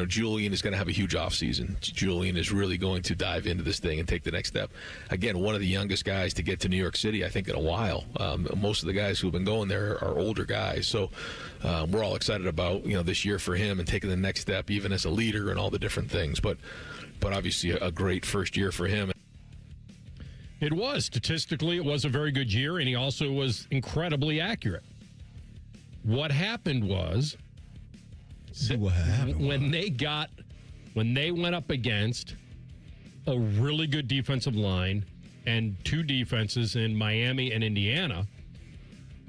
Julian is going to have a huge offseason. Julian is really going to dive into this thing and take the next step. Again, one of the youngest guys to get to New York City, I think, in a while. Most of the guys who have been going there are older guys. So we're all excited about, this year for him and taking the next step, even as a leader and all the different things. But obviously a great first year for him. It was. Statistically, it was a very good year, and he also was incredibly accurate. What happened was when they went up against a really good defensive line and two defenses in Miami and Indiana,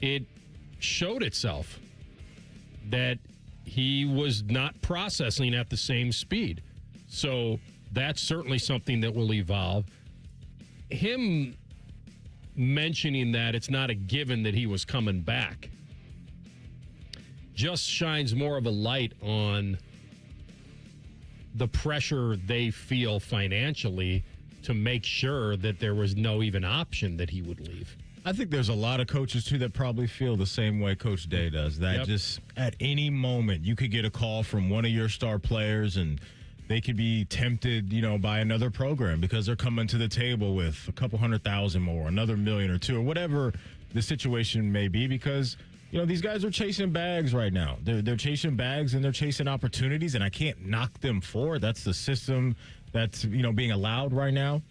it showed itself that he was not processing at the same speed. So that's certainly something that will evolve. Him mentioning that it's not a given that he was coming back just shines more of a light on the pressure they feel financially to make sure that there was no even option that he would leave. I think there's a lot of coaches, too, that probably feel the same way Coach Day does. That just at any moment you could get a call from one of your star players and they could be tempted, by another program because they're coming to the table with a couple $100,000 more, another $1 million or $2 million, or whatever the situation may be, because these guys are chasing bags right now. They're chasing bags and they're chasing opportunities, and I can't knock them for it. That's the system that's being allowed right now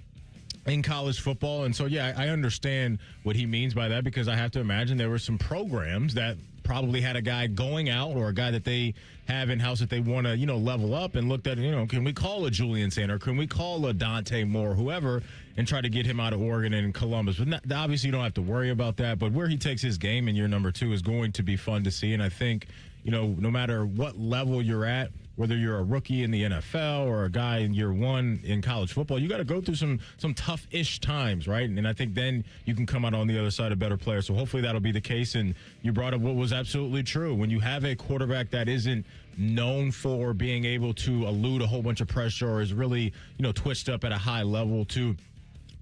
in college football. And so, I understand what he means by that, because I have to imagine there were some programs that probably had a guy going out or a guy that they have in-house that they want to, level up, and looked at, can we call a Julian Sander? Can we call a Dante Moore, whoever, and try to get him out of Oregon and Columbus? But obviously you don't have to worry about that. But where he takes his game in year number 2 is going to be fun to see. And I think, no matter what level you're at, whether you're a rookie in the NFL or a guy in year 1 in college football, you got to go through some tough-ish times, right? And I think then you can come out on the other side a better player. So hopefully that'll be the case. And you brought up what was absolutely true. When you have a quarterback that isn't known for being able to elude a whole bunch of pressure or is really, twitched up at a high level to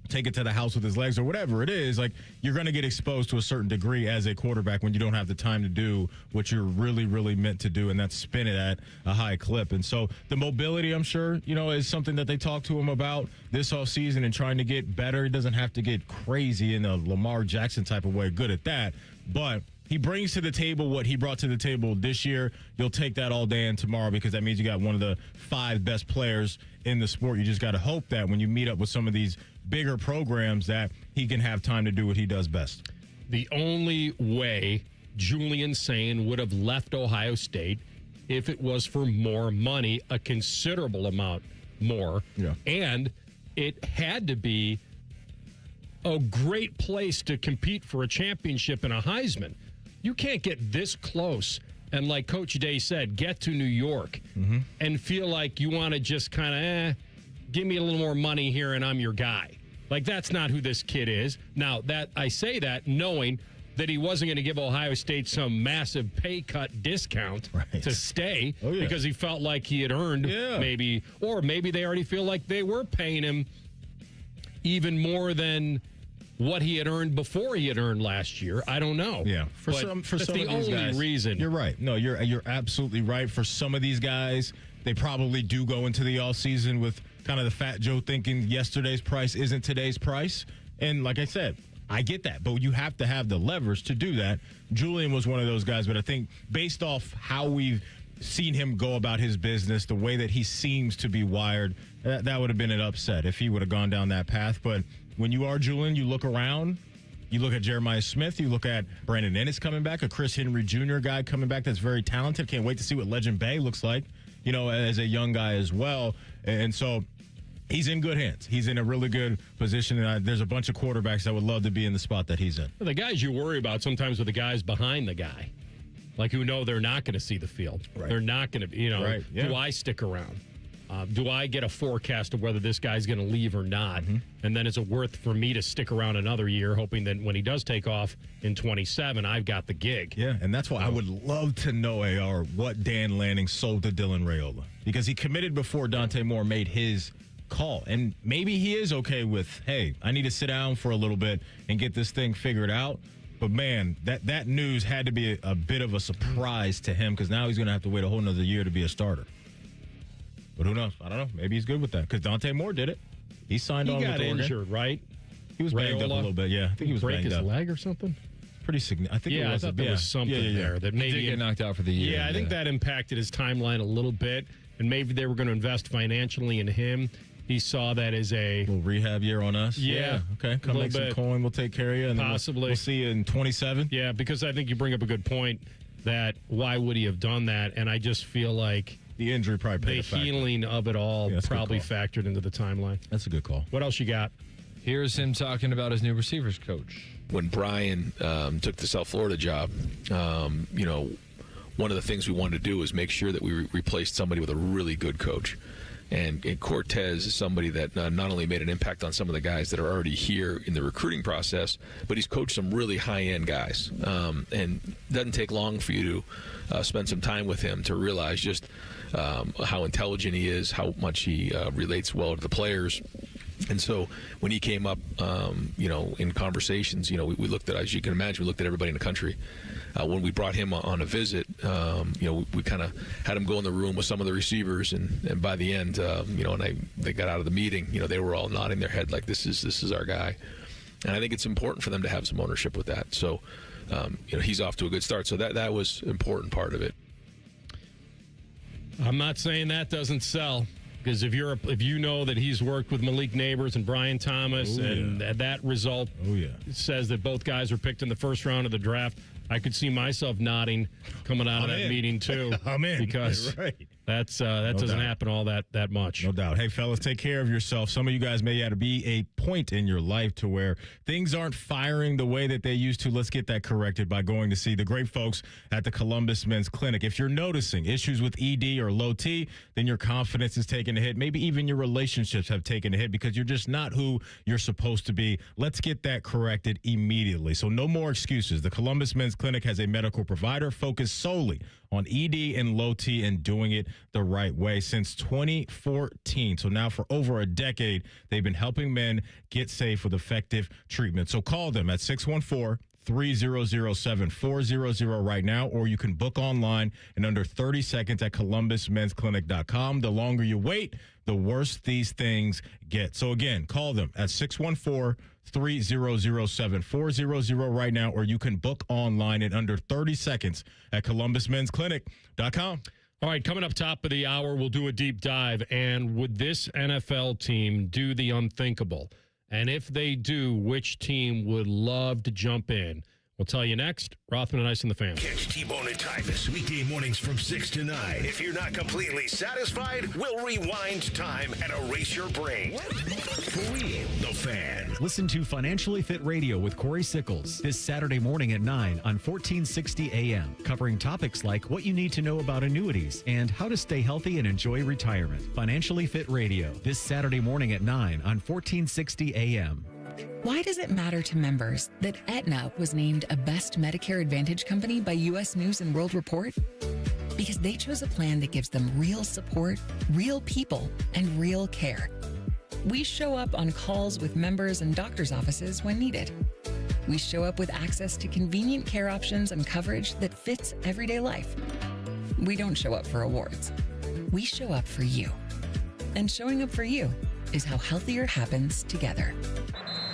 take it to the house with his legs or whatever it is, like, you're going to get exposed to a certain degree as a quarterback when you don't have the time to do what you're really, really meant to do, and that's spin it at a high clip. And so the mobility, I'm sure, is something that they talk to him about this offseason and trying to get better. He doesn't have to get crazy in a Lamar Jackson type of way, good at that, but he brings to the table what he brought to the table this year. You'll take that all day and tomorrow, because that means you got one of the 5 best players in the sport. You just got to hope that when you meet up with some of these bigger programs that he can have time to do what he does best. The only way Julian Sander would have left Ohio State if it was for more money, a considerable amount more. Yeah. And it had to be a great place to compete for a championship and a Heisman. You can't get this close and, like Coach Day said, get to New York and feel like you want to just kind of, give me a little more money here and I'm your guy. Like, that's not who this kid is. Now, that I say that knowing that he wasn't going to give Ohio State some massive pay cut discount to stay because he felt like he had earned maybe, or maybe they already feel like they were paying him even more than what he had earned before he had earned last year. I don't know. Yeah. For that's some the of these only guys, reason. You're right. No, you're absolutely right. For some of these guys, they probably do go into the offseason with kind of the Fat Joe thinking yesterday's price isn't today's price. And like I said, I get that, but you have to have the leverage to do that. Julian was one of those guys, but I think based off how we've seen him go about his business, the way that he seems to be wired, that would have been an upset if he would have gone down that path. But when you are Julian, you look around, you look at Jeremiah Smith, you look at Brandon Ennis coming back, a Chris Henry Jr. guy coming back that's very talented. Can't wait to see what Legend Bay looks like, as a young guy as well. And so he's in good hands. He's in a really good position, and there's a bunch of quarterbacks that would love to be in the spot that he's in. The guys you worry about sometimes are the guys behind the guy, like who know they're not going to see the field. Right. They're not going to, do I stick around? Do I get a forecast of whether this guy's going to leave or not? And then is it worth for me to stick around another year, hoping that when he does take off in 27, I've got the gig? Yeah, and that's why I would love to know, AR, what Dan Lanning sold to Dylan Raiola. Because he committed before Dante Moore made his call. And maybe he is okay with, hey, I need to sit down for a little bit and get this thing figured out. But, man, that news had to be a bit of a surprise to him because now he's going to have to wait a whole nother year to be a starter. But who knows? I don't know. Maybe he's good with that because Dante Moore did it. He signed on with Oregon. He got injured, right? He was banged up a little bit, yeah. I think he was break banged his up. leg or something? Pretty significant. I think it was. I thought there was something there that maybe he did get knocked out for the year. Yeah, I think that impacted his timeline a little bit, and maybe they were going to invest financially in him. He saw that as a little rehab year on us. Yeah. Okay. Come make some coin. We'll take care of you. And possibly. We'll see you in 27. Yeah, because I think you bring up a good point that why would he have done that? And I just feel like the injury probably played a factor. The healing of it all probably factored into the timeline. That's a good call. What else you got? Here's him talking about his new receivers coach. When Brian took the South Florida job, one of the things we wanted to do was make sure that we replaced somebody with a really good coach. And Cortez is somebody that not only made an impact on some of the guys that are already here in the recruiting process, but he's coached some really high-end guys. And it doesn't take long for you to spend some time with him to realize just how intelligent he is, how much he relates well to the players. And so when he came up, in conversations, we looked at, as you can imagine, we looked at everybody in the country. When we brought him on a visit, we kind of had him go in the room with some of the receivers, and by the end, they got out of the meeting, they were all nodding their head like this is our guy. And I think it's important for them to have some ownership with that. So, he's off to a good start. So that was an important part of it. I'm not saying that doesn't sell. Because if you know that he's worked with Malik Neighbors and Brian Thomas, that result says that both guys were picked in the first round of the draft, I could see myself nodding coming out of that meeting too. I'm in because that doesn't happen all that much. No doubt. Hey, fellas, take care of yourself. Some of you guys may have to be a point in your life to where things aren't firing the way that they used to. Let's get that corrected by going to see the great folks at the Columbus Men's Clinic. If you're noticing issues with ED or low T, then your confidence is taking a hit. Maybe even your relationships have taken a hit because you're just not who you're supposed to be. Let's get that corrected immediately. So no more excuses. The Columbus Men's Clinic has a medical provider focused solely on ED and low T and doing it the right way since 2014. So now for over a decade, they've been helping men get safe with effective treatment. So call them at 614-300-7400 right now, or you can book online in under 30 seconds at columbusmensclinic.com. The longer you wait, the worse these things get. So again, call them at 614-300-7400 right now, or you can book online in under 30 seconds at columbusmensclinic.com. All right, coming up top of the hour, we'll do a deep dive. And would this NFL team do the unthinkable? And if they do, which team would love to jump in? We'll tell you next. Rothman and Ice and the Fan. Catch T-Bone and Tyvus weekday mornings from 6 to 9. If you're not completely satisfied, we'll rewind time and erase your brain. For real, the Fan. Listen to Financially Fit Radio with Corey Sickles this Saturday morning at 9 on 1460 AM, covering topics like what you need to know about annuities and how to stay healthy and enjoy retirement. Financially Fit Radio this Saturday morning at 9 on 1460 AM. Why does it matter to members that Aetna was named a Best Medicare Advantage company by U.S. News and World Report? Because they chose a plan that gives them real support, real people, and real care. We show up on calls with members and doctors' offices when needed. We show up with access to convenient care options and coverage that fits everyday life. We don't show up for awards. We show up for you. And showing up for you is how healthier happens together.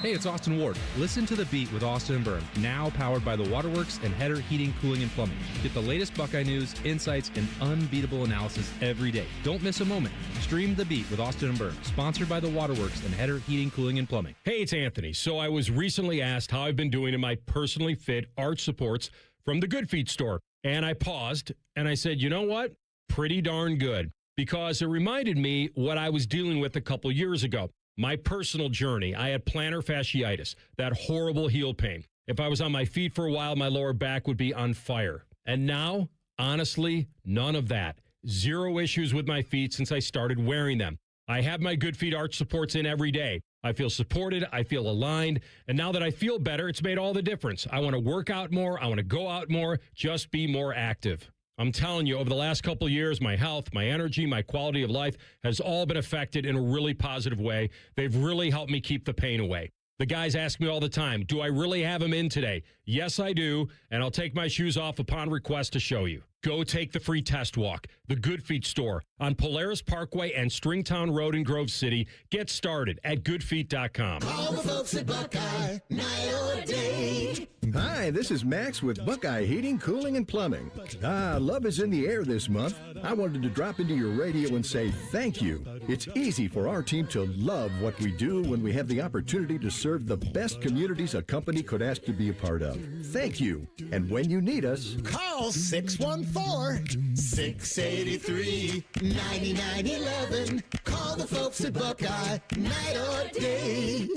Hey, it's Austin Ward. Listen to The Beat with Austin and Byrne, now powered by the Waterworks and Header Heating, Cooling, and Plumbing. Get the latest Buckeye news, insights, and unbeatable analysis every day. Don't miss a moment. Stream The Beat with Austin and Byrne, sponsored by the Waterworks and Header Heating, Cooling, and Plumbing. Hey, it's Anthony. So I was recently asked how I've been doing in my personally fit arch supports from the Good Feet store. And I paused and I said, you know what? Pretty darn good. Because it reminded me what I was dealing with a couple years ago. My personal journey. I had plantar fasciitis, that horrible heel pain. If I was on my feet for a while, my lower back would be on fire. And now, honestly, none of that. Zero issues with my feet since I started wearing them. I have my Good Feet arch supports in every day. I feel supported. I feel aligned. And now that I feel better, it's made all the difference. I want to work out more. I want to go out more. Just be more active. I'm telling you, over the last couple of years, my health, my energy, my quality of life has all been affected in a really positive way. They've really helped me keep the pain away. The guys ask me all the time, do I really have them in today? Yes, I do, and I'll take my shoes off upon request to show you. Go take the free test walk. The Good Feet store on Polaris Parkway and Stringtown Road in Grove City. Get started at goodfeet.com. Call the folks at Buckeye, night or day. Hi, this is Max with Buckeye Heating, Cooling, and Plumbing. Love is in the air this month. I wanted to drop into your radio and say thank you. It's easy for our team to love what we do when we have the opportunity to serve the best communities a company could ask to be a part of. Thank you. And when you need us, call 614-683-9911. Call the folks at Buckeye, night or day.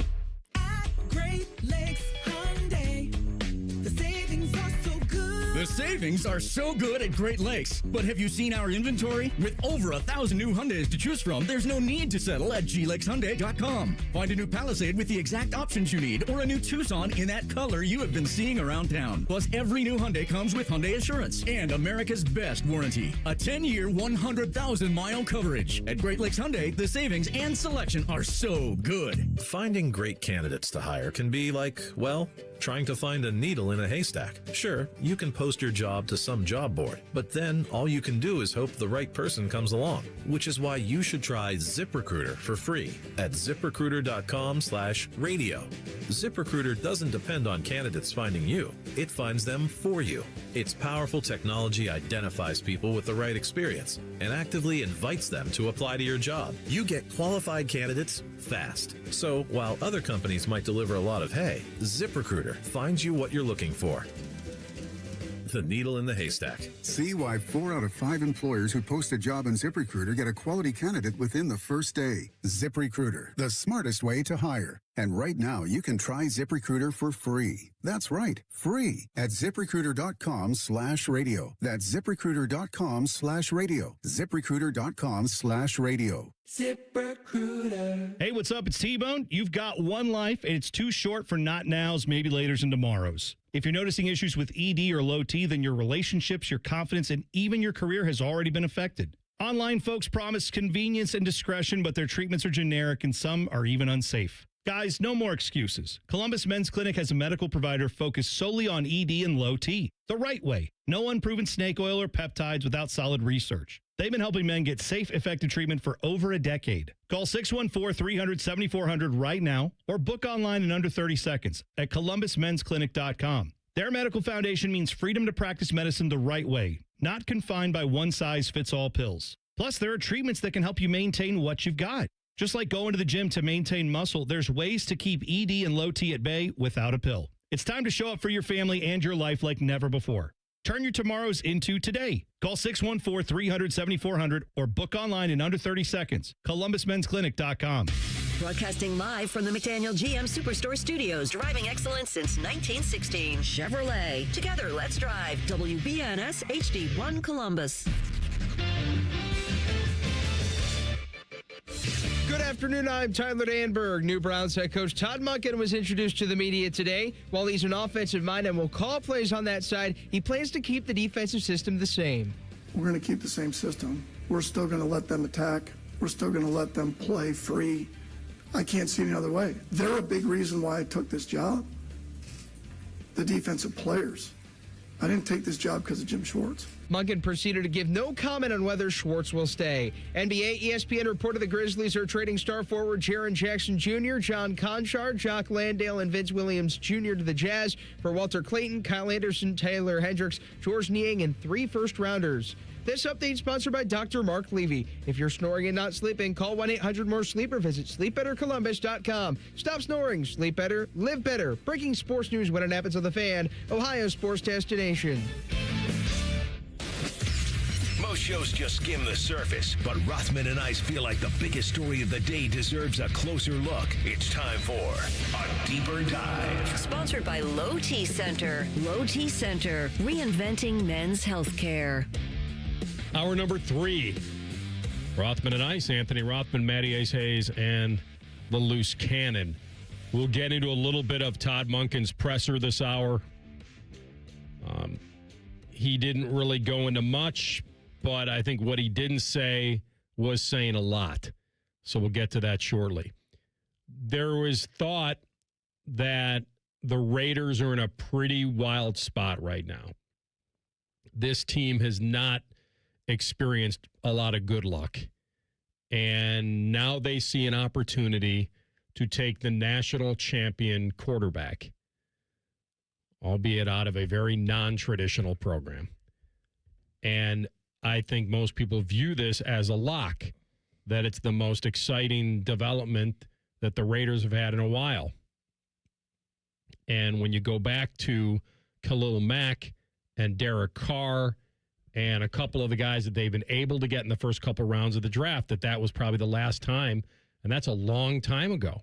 At Great Lakes Hyundai, the savings are so good. The savings are so good at Great Lakes. But have you seen our inventory? With over 1,000 new Hyundais to choose from, there's no need to settle at glakeshyundai.com. Find a new Palisade with the exact options you need, or a new Tucson in that color you have been seeing around town. Plus, every new Hyundai comes with Hyundai Assurance and America's best warranty. A 10-year, 100,000-mile coverage. At Great Lakes Hyundai, the savings and selection are so good. Finding great candidates to hire can be like, well, trying to find a needle in a haystack. Sure, you can post your job to some job board, but then all you can do is hope the right person comes along, which is why you should try ZipRecruiter for free at ZipRecruiter.com/radio. ZipRecruiter doesn't depend on candidates finding you. It finds them for you. Its powerful technology identifies people with the right experience and actively invites them to apply to your job. You get qualified candidates fast. So while other companies might deliver a lot of hay, ZipRecruiter finds you what you're looking for. The needle in the haystack. See why 4 out of 5 employers who post a job in ZipRecruiter get a quality candidate within the first day. ZipRecruiter, the smartest way to hire. And right now, you can try ZipRecruiter for free. That's right, free at ZipRecruiter.com/radio. That's ZipRecruiter.com/radio. ZipRecruiter.com/radio. ZipRecruiter. Hey, what's up? It's T-Bone. You've got one life, and it's too short for not nows, maybe laters, and tomorrows. If you're noticing issues with ED or low T, then your relationships, your confidence, and even your career has already been affected. Online folks promise convenience and discretion, but their treatments are generic, and some are even unsafe. Guys, no more excuses. Columbus Men's Clinic has a medical provider focused solely on ED and low T. The right way. No unproven snake oil or peptides without solid research. They've been helping men get safe, effective treatment for over a decade. Call 614-300-7400 right now or book online in under 30 seconds at columbusmensclinic.com. Their medical foundation means freedom to practice medicine the right way, not confined by one-size-fits-all pills. Plus, there are treatments that can help you maintain what you've got. Just like going to the gym to maintain muscle, there's ways to keep ED and low T at bay without a pill. It's time to show up for your family and your life like never before. Turn your tomorrows into today. Call 614-300-7400 or book online in under 30 seconds. columbusmensclinic.com. Broadcasting live from the McDaniel GM Superstore Studios. Driving excellence since 1916. Chevrolet. Together, let's drive. WBNS HD1 Columbus. Good afternoon, I'm Tyler Danberg. New Browns head coach Todd Monken was introduced to the media today. While he's an offensive mind and will call plays on that side, he plans to keep the defensive system the same. We're going to keep the same system. We're still going to let them attack. We're still going to let them play free. I can't see any other way. They're a big reason why I took this job. The defensive players. I didn't take this job because of Jim Schwartz. Monken proceeded to give no comment on whether Schwartz will stay. NBA ESPN reported the Grizzlies are trading star forward Jaren Jackson Jr., John Conchar, Jock Landale, and Vince Williams Jr. to the Jazz for Walter Clayton, Kyle Anderson, Taylor Hendricks, George Niang, and 3 first-rounders. This update sponsored by Dr. Mark Levy. If you're snoring and not sleeping, call 1-800-MORE-SLEEP or visit SleepBetterColumbus.com. Stop snoring, sleep better, live better. Breaking sports news when it happens on The Fan, Ohio sports destination. Most shows just skim the surface, but Rothman and I feel like the biggest story of the day deserves a closer look. It's time for a deeper dive. Sponsored by Low T Center. Low T Center, reinventing men's healthcare. Hour number 3. Rothman and Ice, Anthony Rothman, Matty Ace Hayes, and the Loose Cannon. We'll get into a little bit of Todd Monken's presser this hour. he didn't really go into much, but I think what he didn't say was saying a lot. So we'll get to that shortly. There was thought that the Raiders are in a pretty wild spot right now. This team has not experienced a lot of good luck. And now they see an opportunity to take the national champion quarterback, albeit out of a very non-traditional program. And I think most people view this as a lock, that it's the most exciting development that the Raiders have had in a while. And when you go back to Khalil Mack and Derek Carr and a couple of the guys that they've been able to get in the first couple rounds of the draft, that was probably the last time, and that's a long time ago.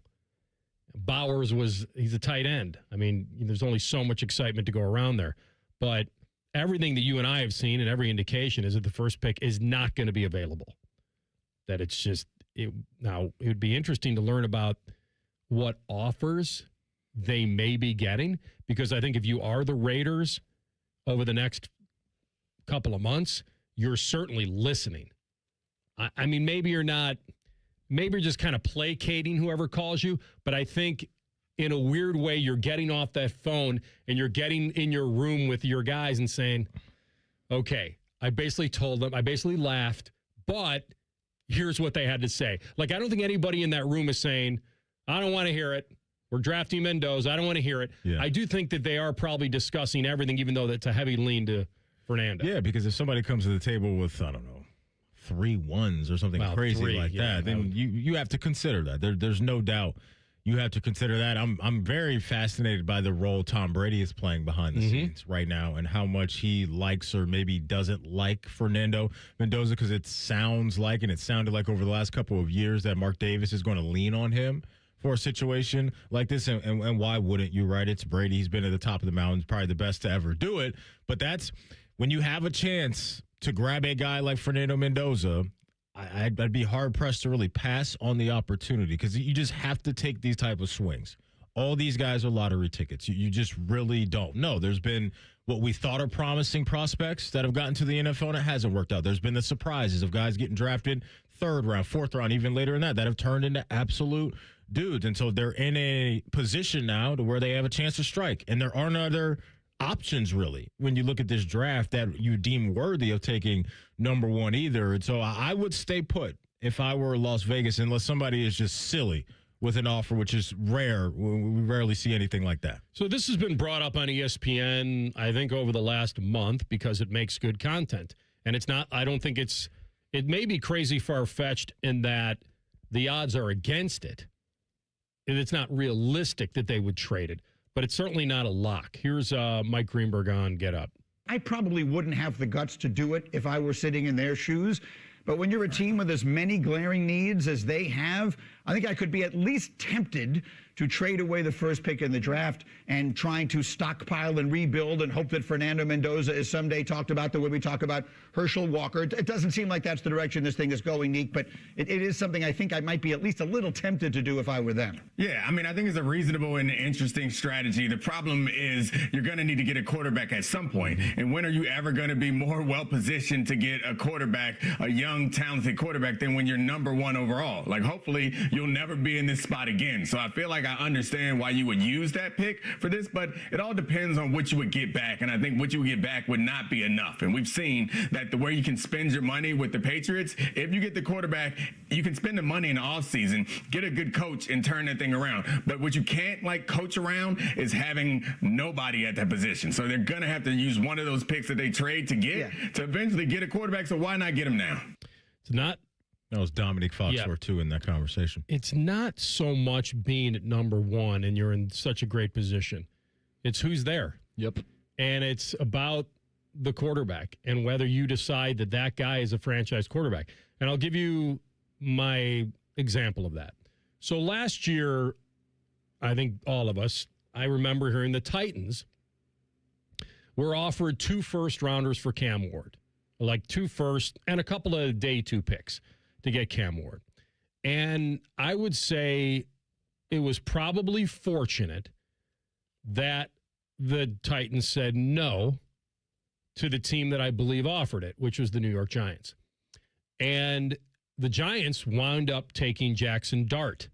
Bowers he's a tight end. I mean, there's only so much excitement to go around there. But everything that you and I have seen and every indication is that the first pick is not going to be available. That it's just, now it would be interesting to learn about what offers they may be getting, because I think if you are the Raiders over the next couple of months, you're certainly listening. I mean, maybe you're not, maybe you're just kind of placating whoever calls you, but I think in a weird way, you're getting off that phone and you're getting in your room with your guys and saying, okay, I basically told them, I basically laughed, but here's what they had to say. Like, I don't think anybody in that room is saying, I don't want to hear it. We're drafting Mendoza. I don't want to hear it. Yeah. I do think that they are probably discussing everything, even though that's a heavy lean to Fernando. Yeah, because if somebody comes to the table with, I don't know, 3 1s or something crazy like that, then you have to consider that. There's no doubt you have to consider that. I'm very fascinated by the role Tom Brady is playing behind the scenes right now and how much he likes or maybe doesn't like Fernando Mendoza, because it sounds like, and it sounded like over the last couple of years, that Mark Davis is going to lean on him for a situation like this. And why wouldn't you, right? It's Brady. He's been at the top of the mountain, probably the best to ever do it. But that's when you have a chance to grab a guy like Fernando Mendoza, I'd be hard-pressed to really pass on the opportunity, because you just have to take these type of swings. All these guys are lottery tickets. You just really don't know. There's been what we thought are promising prospects that have gotten to the NFL, and it hasn't worked out. There's been the surprises of guys getting drafted 3rd round, 4th round, even later than that have turned into absolute dudes. And so they're in a position now to where they have a chance to strike. And there aren't other options, really, when you look at this draft that you deem worthy of taking number 1 either. And so I would stay put if I were Las Vegas, unless somebody is just silly with an offer, which is rare. We rarely see anything like that. So this has been brought up on ESPN, I think, over the last month, because it makes good content. And it's not, I don't think it may be crazy far-fetched in that the odds are against it. And it's not realistic that they would trade it, but it's certainly not a lock. Here's Mike Greenberg on Get Up. I probably wouldn't have the guts to do it if I were sitting in their shoes. But when you're a team with as many glaring needs as they have, I think I could be at least tempted to trade away the first pick in the draft and trying to stockpile and rebuild and hope that Fernando Mendoza is someday talked about the way we talk about Herschel Walker. It doesn't seem like that's the direction this thing is going, Neek, but it is something I think I might be at least a little tempted to do if I were them. Yeah, I mean, I think it's a reasonable and interesting strategy. The problem is you're going to need to get a quarterback at some point. And when are you ever going to be more well-positioned to get a quarterback, a young, talented quarterback, than when you're number 1 overall? Like, hopefully you'll never be in this spot again. So I feel like I understand why you would use that pick for this, but it all depends on what you would get back. And I think what you would get back would not be enough. And we've seen that the way you can spend your money with the Patriots, if you get the quarterback, you can spend the money in the offseason, get a good coach, and turn that thing around. But what you can't, coach around is having nobody at that position. So they're going to have to use one of those picks that they trade to get to eventually get a quarterback. So why not get him now? It's not. That was Dominic Foxworth, too, in that conversation. It's not so much being at number 1 and you're in such a great position. It's who's there. Yep. And it's about the quarterback and whether you decide that that guy is a franchise quarterback. And I'll give you my example of that. So last year, I think all of us, I remember hearing the Titans were offered 2 first-rounders for Cam Ward, like 2 first and a couple of day 2 picks to get Cam Ward. And I would say it was probably fortunate that the Titans said no to the team that I believe offered it, which was the New York Giants. And the Giants wound up taking Jackson Dart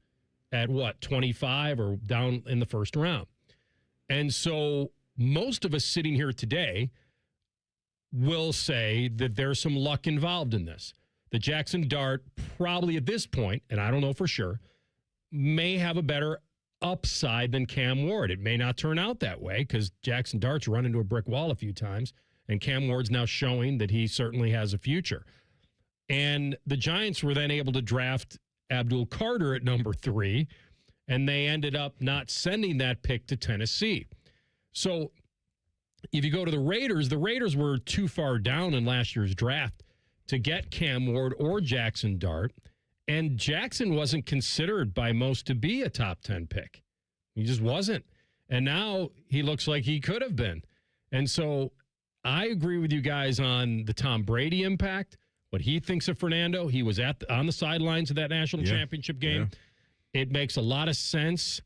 at 25 or down in the first round. And so most of us sitting here today will say that there's some luck involved in this. The Jackson Dart probably at this point, and I don't know for sure, may have a better upside than Cam Ward. It may not turn out that way because Jackson Dart's run into a brick wall a few times, and Cam Ward's now showing that he certainly has a future. And the Giants were then able to draft Abdul Carter at number 3, and they ended up not sending that pick to Tennessee. So if you go to the Raiders were too far down in last year's draft to get Cam Ward or Jackson Dart, and Jackson wasn't considered by most to be a top 10 pick. He just wasn't. And now he looks like he could have been. And so I agree with you guys on the Tom Brady impact, what he thinks of Fernando. He was on the sidelines of that national championship game. Yeah. It makes a lot of sense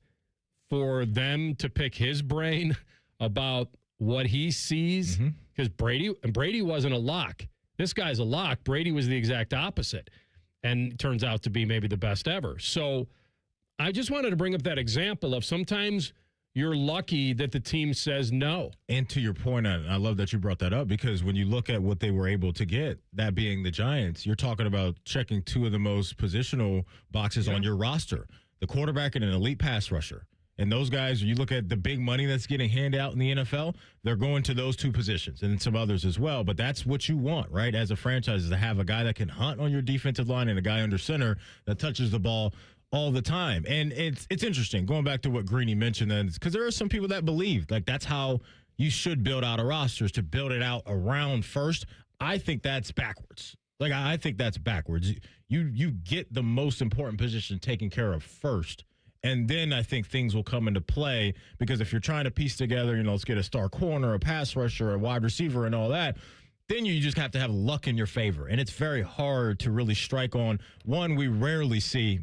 for them to pick his brain about what he sees, because Brady wasn't a lock. This guy's a lock. Brady was the exact opposite, and turns out to be maybe the best ever. So I just wanted to bring up that example of sometimes you're lucky that the team says no. And to your point, I love that you brought that up, because when you look at what they were able to get, that being the Giants, you're talking about checking two of the most positional boxes on your roster, the quarterback and an elite pass rusher. And those guys, you look at the big money that's getting handed out in the NFL, they're going to those two positions and some others as well. But that's what you want, right, as a franchise, is to have a guy that can hunt on your defensive line and a guy under center that touches the ball all the time. And it's interesting, going back to what Greeny mentioned, because there are some people that believe, like, that's how you should build out a roster, is to build it out around first. I think that's backwards. Like, I think that's backwards. You get the most important position taken care of first. And then I think things will come into play, because if you're trying to piece together, let's get a star corner, a pass rusher, a wide receiver, and all that, then you just have to have luck in your favor. And it's very hard to really strike on. One, we rarely see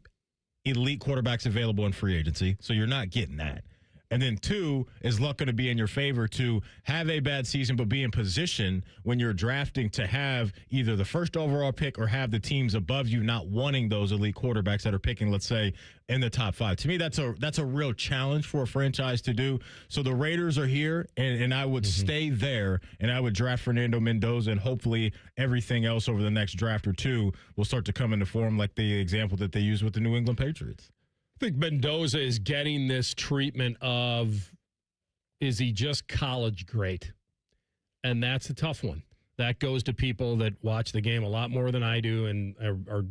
elite quarterbacks available in free agency, so you're not getting that. And then two, is luck going to be in your favor to have a bad season but be in position when you're drafting to have either the first overall pick or have the teams above you not wanting those elite quarterbacks that are picking, let's say, in the top 5. To me, that's a real challenge for a franchise to do. So the Raiders are here, and I would stay there, and I would draft Fernando Mendoza, and hopefully everything else over the next draft or two will start to come into form, like the example that they used with the New England Patriots. I think Mendoza is getting this treatment of, is he just college great? And that's a tough one. That goes to people that watch the game a lot more than I do and are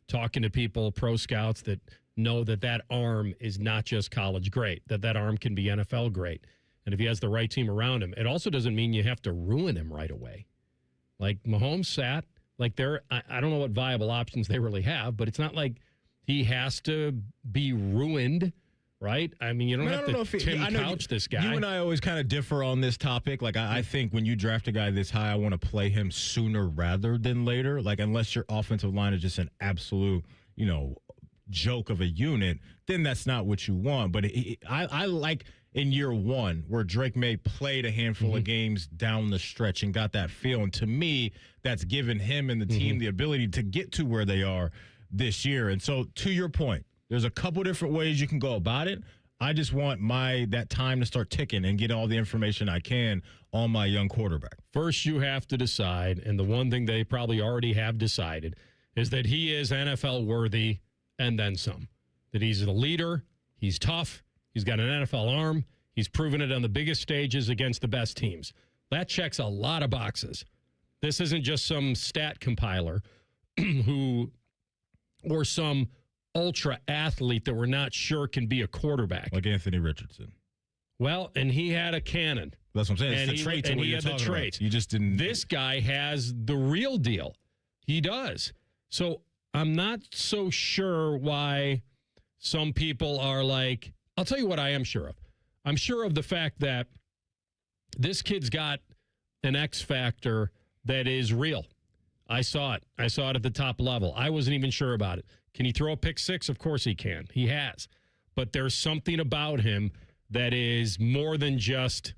talking to people, pro scouts, that know that arm is not just college great, that arm can be NFL great. And if he has the right team around him, it also doesn't mean you have to ruin him right away. Like Mahomes sat, like I don't know what viable options they really have, but it's not like he has to be ruined, right? I mean, you don't have to Tim Couch this guy. You and I always kind of differ on this topic. Like, I think when you draft a guy this high, I want to play him sooner rather than later. Like, unless your offensive line is just an absolute, joke of a unit, then that's not what you want. But I like in year one, where Drake May played a handful of games down the stretch and got that feel. And to me, that's given him and the team the ability to get to where they are this year. And so, to your point, there's a couple different ways you can go about it. I just want that time to start ticking and get all the information I can on my young quarterback. First, you have to decide, and the one thing they probably already have decided is that he is NFL worthy, and then some. That he's a leader, he's tough, he's got an NFL arm, he's proven it on the biggest stages against the best teams. That checks a lot of boxes. This isn't just some stat compiler or some ultra athlete that we're not sure can be a quarterback. Like Anthony Richardson. Well, and he had a cannon. That's what I'm saying. It's the traits. And he had the traits. You just didn't. This guy has the real deal. He does. So I'm not so sure why some people are like, I'll tell you what I am sure of. I'm sure of the fact that this kid's got an X factor that is real. I saw it. I saw it at the top level. I wasn't even sure about it. Can he throw a pick six? Of course he can. He has. But there's something about him that is more than just,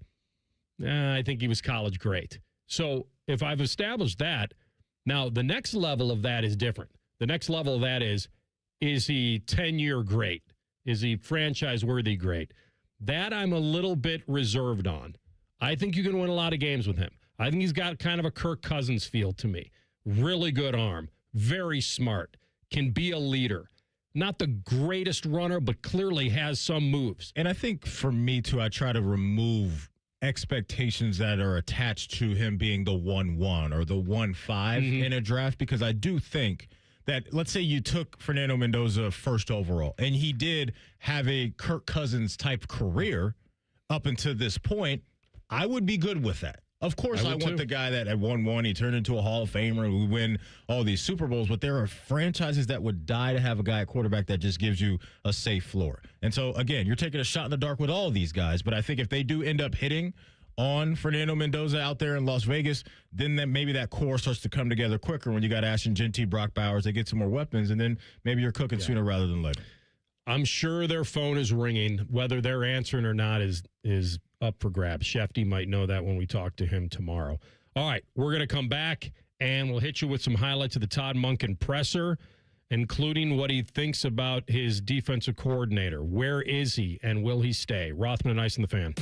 I think he was college great. So if I've established that, now the next level of that is different. The next level of that is he 10-year great? Is he franchise-worthy great? That I'm a little bit reserved on. I think you can win a lot of games with him. I think he's got kind of a Kirk Cousins feel to me. Really good arm, very smart, can be a leader. Not the greatest runner, but clearly has some moves. And I think for me, too, I try to remove expectations that are attached to him being the 1-1 or the 1-5 in a draft, because I do think that, let's say you took Fernando Mendoza first overall, and he did have a Kirk Cousins type career up until this point, I would be good with that. Of course, I want the guy that at 1-1, he turned into a Hall of Famer and we win all these Super Bowls, but there are franchises that would die to have a guy at quarterback that just gives you a safe floor. And so, again, you're taking a shot in the dark with all these guys, but I think if they do end up hitting on Fernando Mendoza out there in Las Vegas, then maybe that core starts to come together quicker when you got Ashton Genty, Brock Bowers, they get some more weapons, and then maybe you're cooking sooner rather than later. I'm sure their phone is ringing. Whether they're answering or not is up for grabs. Shefty might know that when we talk to him tomorrow. All right, we're going to come back, and we'll hit you with some highlights of the Todd Monken presser, including what he thinks about his defensive coordinator. Where is he, and will he stay? Rothman and Ice in the Fan.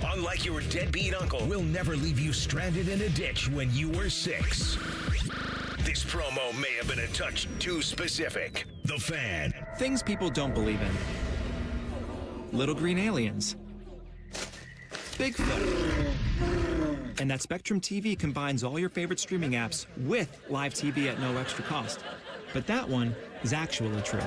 Unlike your deadbeat uncle, we'll never leave you stranded in a ditch when you were 6. This promo may have been a touch too specific. The Fan. Things people don't believe in. Little green aliens. Bigfoot. And that Spectrum TV combines all your favorite streaming apps with live TV at no extra cost. But that one is actually true.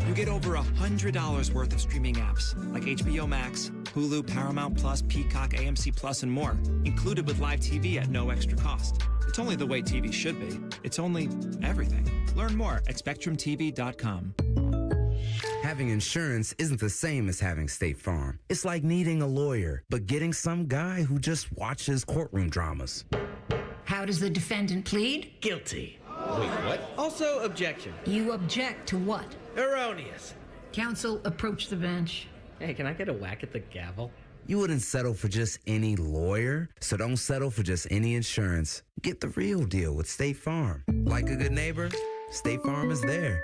You get over $100 worth of streaming apps like HBO Max, Hulu, Paramount Plus, Peacock, AMC Plus, and more, included with live TV at no extra cost. It's only the way TV should be. It's only everything. Learn more at SpectrumTV.com. Having insurance isn't the same as having State Farm. It's like needing a lawyer, but getting some guy who just watches courtroom dramas. How does the defendant plead? Guilty. Wait, what? Also, objection. You object to what? Erroneous. Counsel, approach the bench. Hey, can I get a whack at the gavel? You wouldn't settle for just any lawyer, so don't settle for just any insurance. Get the real deal with State Farm. Like a good neighbor, State Farm is there.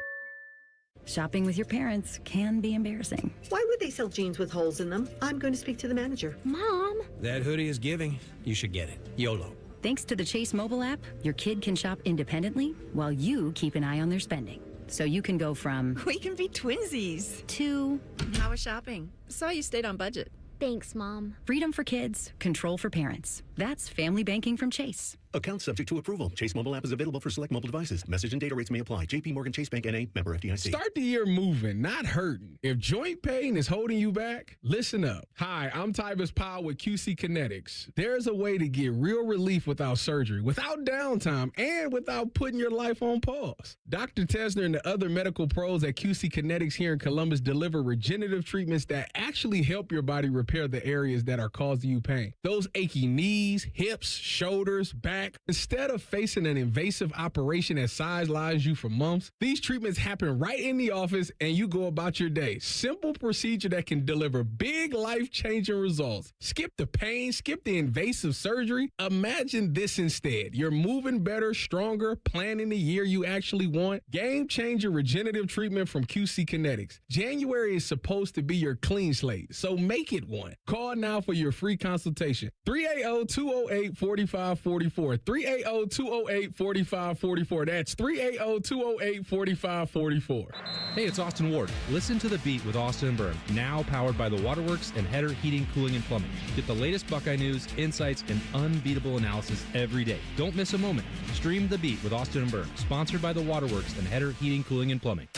Shopping with your parents can be embarrassing. Why would they sell jeans with holes in them? I'm going to speak to the manager. Mom! That hoodie is giving. You should get it. YOLO. Thanks to the Chase mobile app, your kid can shop independently while you keep an eye on their spending. So you can go from... We can be twinsies. ...to... How was shopping? Saw you stayed on budget. Thanks, Mom. Freedom for kids, control for parents. That's family banking from Chase. Account subject to approval. Chase mobile app is available for select mobile devices. Message and data rates may apply. JP Morgan Chase Bank N.A. member FDIC. Start the year moving, not hurting. If joint pain is holding you back, listen up. Hi, I'm Tybus Powell with QC Kinetics. There's a way to get real relief without surgery, without downtime, and without putting your life on pause. Dr. Tesner and the other medical pros at QC Kinetics here in Columbus deliver regenerative treatments that actually help your body repair the areas that are causing you pain. Those achy knees, hips, shoulders, back. Instead of facing an invasive operation that sidelines you for months, these treatments happen right in the office and you go about your day. Simple procedure that can deliver big life-changing results. Skip the pain, skip the invasive surgery. Imagine this instead. You're moving better, stronger, planning the year you actually want. Game-changer regenerative treatment from QC Kinetics. January is supposed to be your clean slate, so make it one. Call now for your free consultation. 380-208-4544. 380-208-4544. That's 380-208-4544. Hey, it's Austin Ward. Listen to The Beat with Austin and Byrne, now powered by the Waterworks and Header Heating, Cooling, and Plumbing. Get the latest Buckeye news, insights, and unbeatable analysis every day. Don't miss a moment. Stream The Beat with Austin and Byrne, sponsored by the Waterworks and Header Heating, Cooling, and Plumbing.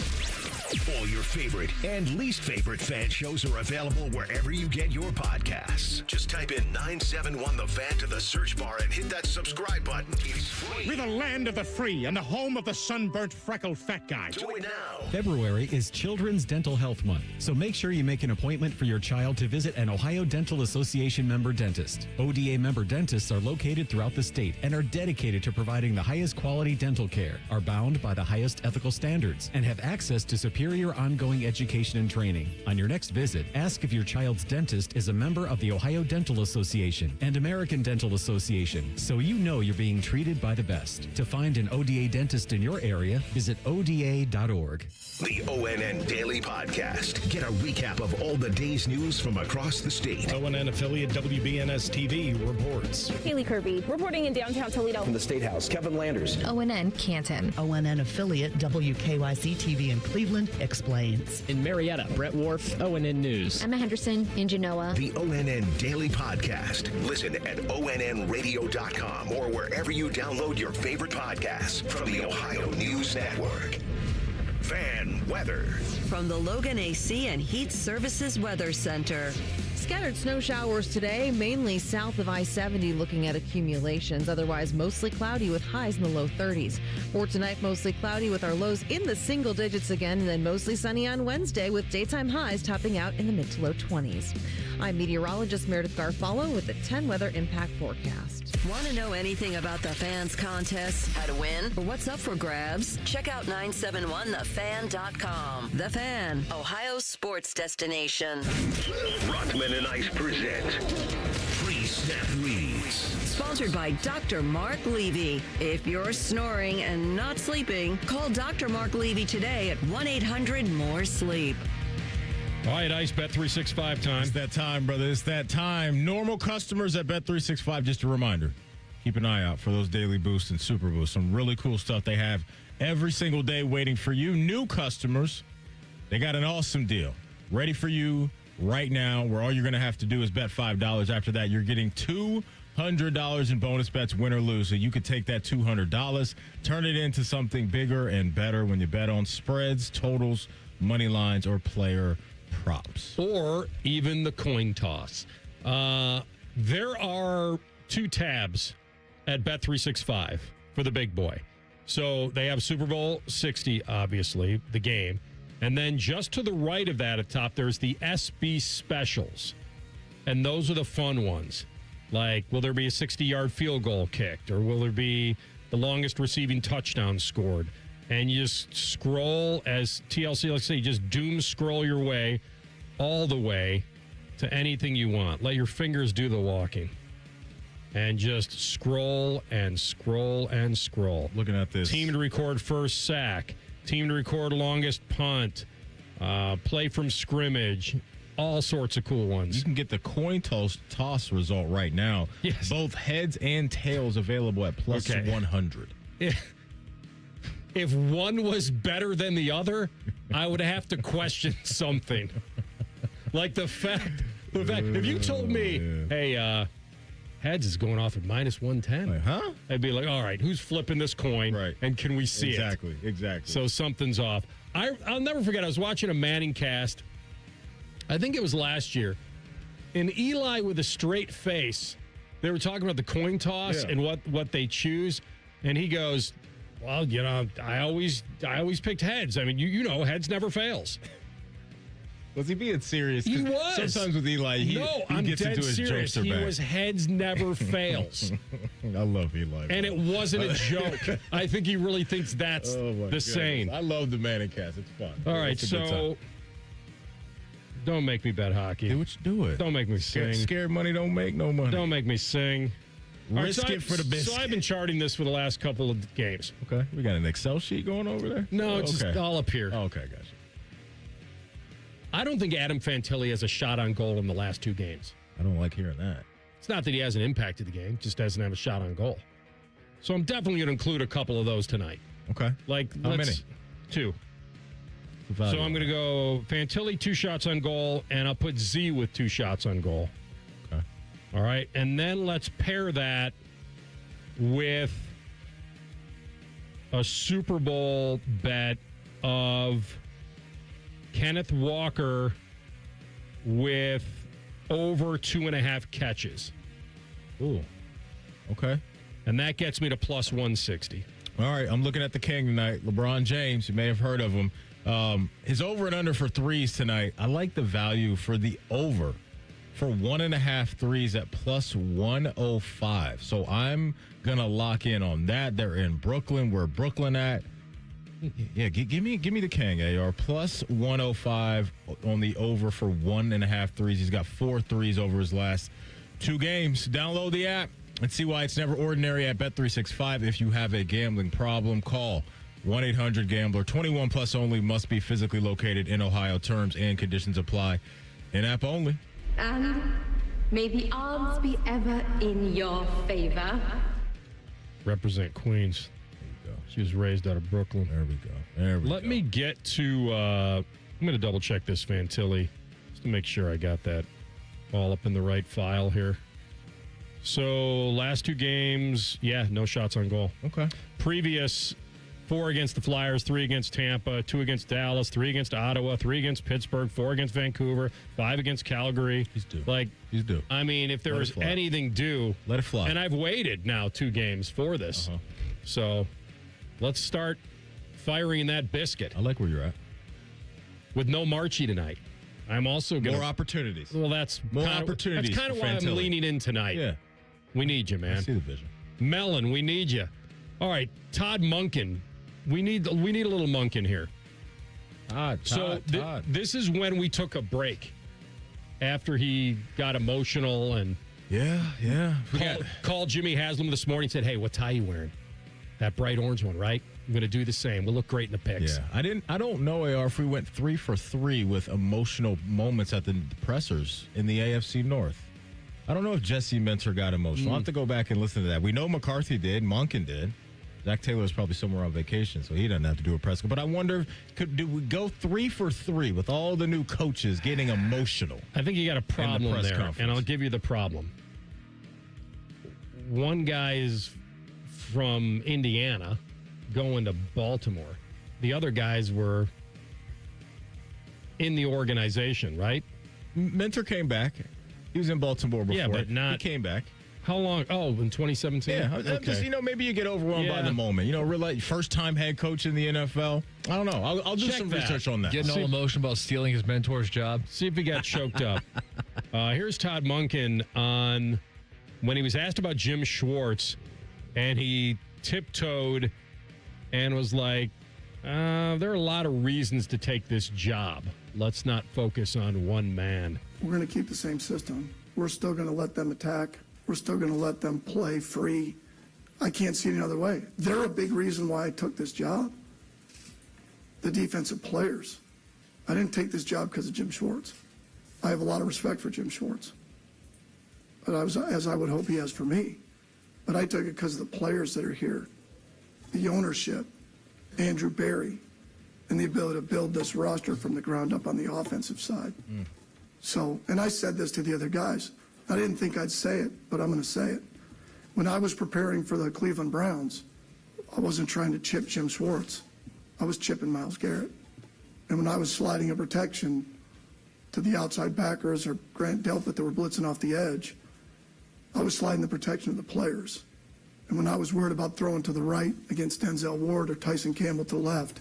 All your favorite and least favorite fan shows are available wherever you get your podcasts. Just type in 971 The Fan to the search bar and hit that subscribe button. It's free. We're the land of the free and the home of the sunburnt, freckled fat guy. Do it now. February is Children's Dental Health Month, so make sure you make an appointment for your child to visit an Ohio Dental Association member dentist. ODA member dentists are located throughout the state and are dedicated to providing the highest quality dental care, are bound by the highest ethical standards, and have access to superior superior ongoing education and training. On your next visit, ask if your child's dentist is a member of the Ohio Dental Association and American Dental Association, so you know you're being treated by the best. To find an ODA dentist in your area, visit ODA.org. The ONN Daily Podcast. Get a recap of all the day's news from across the state. ONN affiliate WBNS TV reports. Haley Kirby reporting in downtown Toledo. From the State House, Kevin Landers. ONN Canton. ONN affiliate WKYC TV in Cleveland explains. In Marietta, Brett Wharf, ONN News. Emma Henderson in Genoa. The ONN Daily Podcast. Listen at ONNradio.com or wherever you download your favorite podcasts from the Ohio News Network. Fan weather. From the Logan AC and Heat Services Weather Center. Scattered snow showers today, mainly south of I-70, looking at accumulations. Otherwise, mostly cloudy with highs in the low 30s. For tonight, mostly cloudy with our lows in the single digits again, and then mostly sunny on Wednesday with daytime highs topping out in the mid to low 20s. I'm meteorologist Meredith Garfalo with the 10 weather impact forecast. Want to know anything about the Fans contest, how to win, or what's up for grabs? Check out 971thefan.com. The Fan, Ohio's sports destination. Rothman and Ice present Pre-Snap Reads. Sponsored by Dr. Mark Levy. If you're snoring and not sleeping, call Dr. Mark Levy today at 1-800-MORE-SLEEP. All right, Ice, Bet365 time. It's that time, brother. It's that time. Normal customers at Bet365, just a reminder, keep an eye out for those daily boosts and super boosts. Some really cool stuff they have every single day waiting for you. New customers, they got an awesome deal ready for you right now, where all you're going to have to do is bet $5. After that, you're getting $200 in bonus bets, win or lose. So you could take that $200, turn it into something bigger and better when you bet on spreads, totals, money lines, or player props. Or even the coin toss. There are 2 tabs at Bet365 for the big boy. So they have Super Bowl 60, obviously, the game. And then just to the right of that at top, there's the SB specials. And those are the fun ones. Like, will there be a 60-yard field goal kicked? Or will there be the longest receiving touchdown scored? And you just scroll, as TLC likes to say, you just doom scroll your way all the way to anything you want. Let your fingers do the walking. And just scroll and scroll and scroll. Looking at this. Team to record first sack. Team to record longest punt. Play from scrimmage. All sorts of cool ones. You can get the coin toss result right now. Yes. Both heads and tails available at plus 100. If one was better than the other, I would have to question something. Like the fact if you told me, hey, heads is going off at minus 110. Like, huh? I'd be like, all right, who's flipping this coin? Right. And can we see it? Exactly. So something's off. I'll never forget, I was watching a Manning cast. I think it was last year. And Eli with a straight face, they were talking about the coin toss and what they choose. And he goes, well, you know, I always picked heads. I mean, you know, heads never fails. Was he being serious? He was. Sometimes with Eli, he gets dead into his serious. jokester He bag. was heads never fails. I love Eli. And it wasn't a joke. I think he really thinks that's the same. I love the Manning cast. It's fun. All right, so don't make me bet hockey. Do it. Don't make me sing. Scared money don't make no money. Don't make me sing. Risk it for the biscuit. So I've been charting this for the last couple of games. Okay. We got an Excel sheet going over there? No, it's just all up here. Oh, okay, gotcha. I don't think Adam Fantilli has a shot on goal in the last 2 games. I don't like hearing that. It's not that he hasn't impacted the game, just doesn't have a shot on goal. So I'm definitely going to include a couple of those tonight. Okay. Like, How many? 2. So I'm going to go Fantilli 2 shots on goal, and I'll put Z with 2 shots on goal. Okay. All right. And then let's pair that with a Super Bowl bet of Kenneth Walker with over 2.5 catches. Ooh. Okay. And that gets me to plus 160. All right. I'm looking at the king tonight. LeBron James. You may have heard of him. His over and under for threes tonight. I like the value for the over for 1.5 threes at plus 105. So I'm going to lock in on that. They're in Brooklyn. Where Brooklyn at? Yeah, give me the Kang AR. Plus 105 on the over for 1.5 threes. He's got 4 threes over his last 2 games. Download the app and see why it's never ordinary at Bet365. If you have a gambling problem, call 1-800-GAMBLER. 21 plus only, must be physically located in Ohio. Terms and conditions apply. In-app only. And may the odds be ever in your favor. Represent Queens. There you go. She was raised out of Brooklyn. There we go. Let me get to, I'm going to double check this Fantilli just to make sure I got that all up in the right file here. So last 2 games, no shots on goal. Okay. Previous 4 against the Flyers, 3 against Tampa, 2 against Dallas, 3 against Ottawa, 3 against Pittsburgh, 4 against Vancouver, 5 against Calgary. He's due. He's due. I mean, if there was anything due. Let it fly. And I've waited now 2 games for this. Uh-huh. So let's start firing that biscuit. I like where you're at. With no Marchie tonight. I'm also going more opportunities. Well, that's more opportunities. That's kind of why I'm leaning in tonight. Yeah. We need you, man. I see the vision. Mellon, we need you. All right, Todd Monken. We need a little Monken here. Todd. This is when we took a break after he got emotional and called Jimmy Haslam this morning and said, "Hey, what tie you wearing? That bright orange one, right? I'm going to do the same. We'll look great in the pics." Yeah, I don't know, AR, if we went 3 for 3 with emotional moments at the pressers in the AFC North. I don't know if Jesse Minter got emotional. I'll have to go back and listen to that. We know McCarthy did. Monken did. Zach Taylor is probably somewhere on vacation, so he doesn't have to do a press. But I wonder, do we go 3 for 3 with all the new coaches getting emotional? I think you got a problem there, and I'll give you the problem. One guy is from Indiana going to Baltimore. The other guys were in the organization, right? Minter came back. He was in Baltimore before. Yeah, but not. He came back. How long? Oh, in 2017? Yeah. Okay. Just, maybe you get overwhelmed by the moment. Real first-time head coach in the NFL. I don't know. I'll do some research on that. Getting all emotional about stealing his mentor's job. See if he got choked up. Here's Todd Monken on when he was asked about Jim Schwartz, and he tiptoed and was like, there are a lot of reasons to take this job. Let's not focus on one man. We're going to keep the same system. We're still going to let them attack. We're still going to let them play free. I can't see it any other way. They're a big reason why I took this job. The defensive players. I didn't take this job because of Jim Schwartz. I have a lot of respect for Jim Schwartz, but as I would hope he has for me. But I took it because of the players that are here, the ownership, Andrew Berry, and the ability to build this roster from the ground up on the offensive side. So, and I said this to the other guys. I didn't think I'd say it, but I'm going to say it. When I was preparing for the Cleveland Browns, I wasn't trying to chip Jim Schwartz. I was chipping Myles Garrett. And when I was sliding a protection to the outside backers or Grant Delpit that were blitzing off the edge, I was sliding the protection of the players. And when I was worried about throwing to the right against Denzel Ward or Tyson Campbell to the left,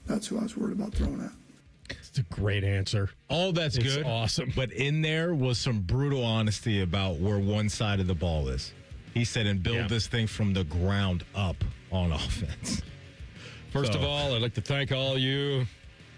that's who I was worried about throwing at. It's a great answer. All that's it's good. Awesome. But in there was some brutal honesty about where one side of the ball is. He said, and build this thing from the ground up on offense. First of all, I'd like to thank all you.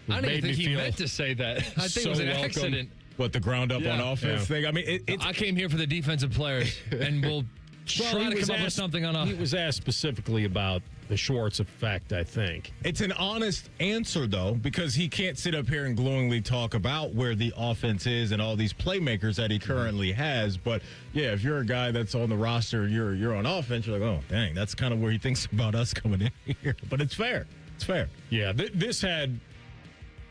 I don't even think he meant to say that. I think it was an accident. What, the ground up on offense thing? I mean, I came here for the defensive players, and we'll try to come up with something on offense. He was asked specifically about the Schwartz effect, I think. It's an honest answer, though, because he can't sit up here and glowingly talk about where the offense is and all these playmakers that he currently has. But, yeah, if you're a guy that's on the roster, you're on offense, you're like, oh, dang, that's kind of where he thinks about us coming in here. But it's fair. It's fair. Yeah,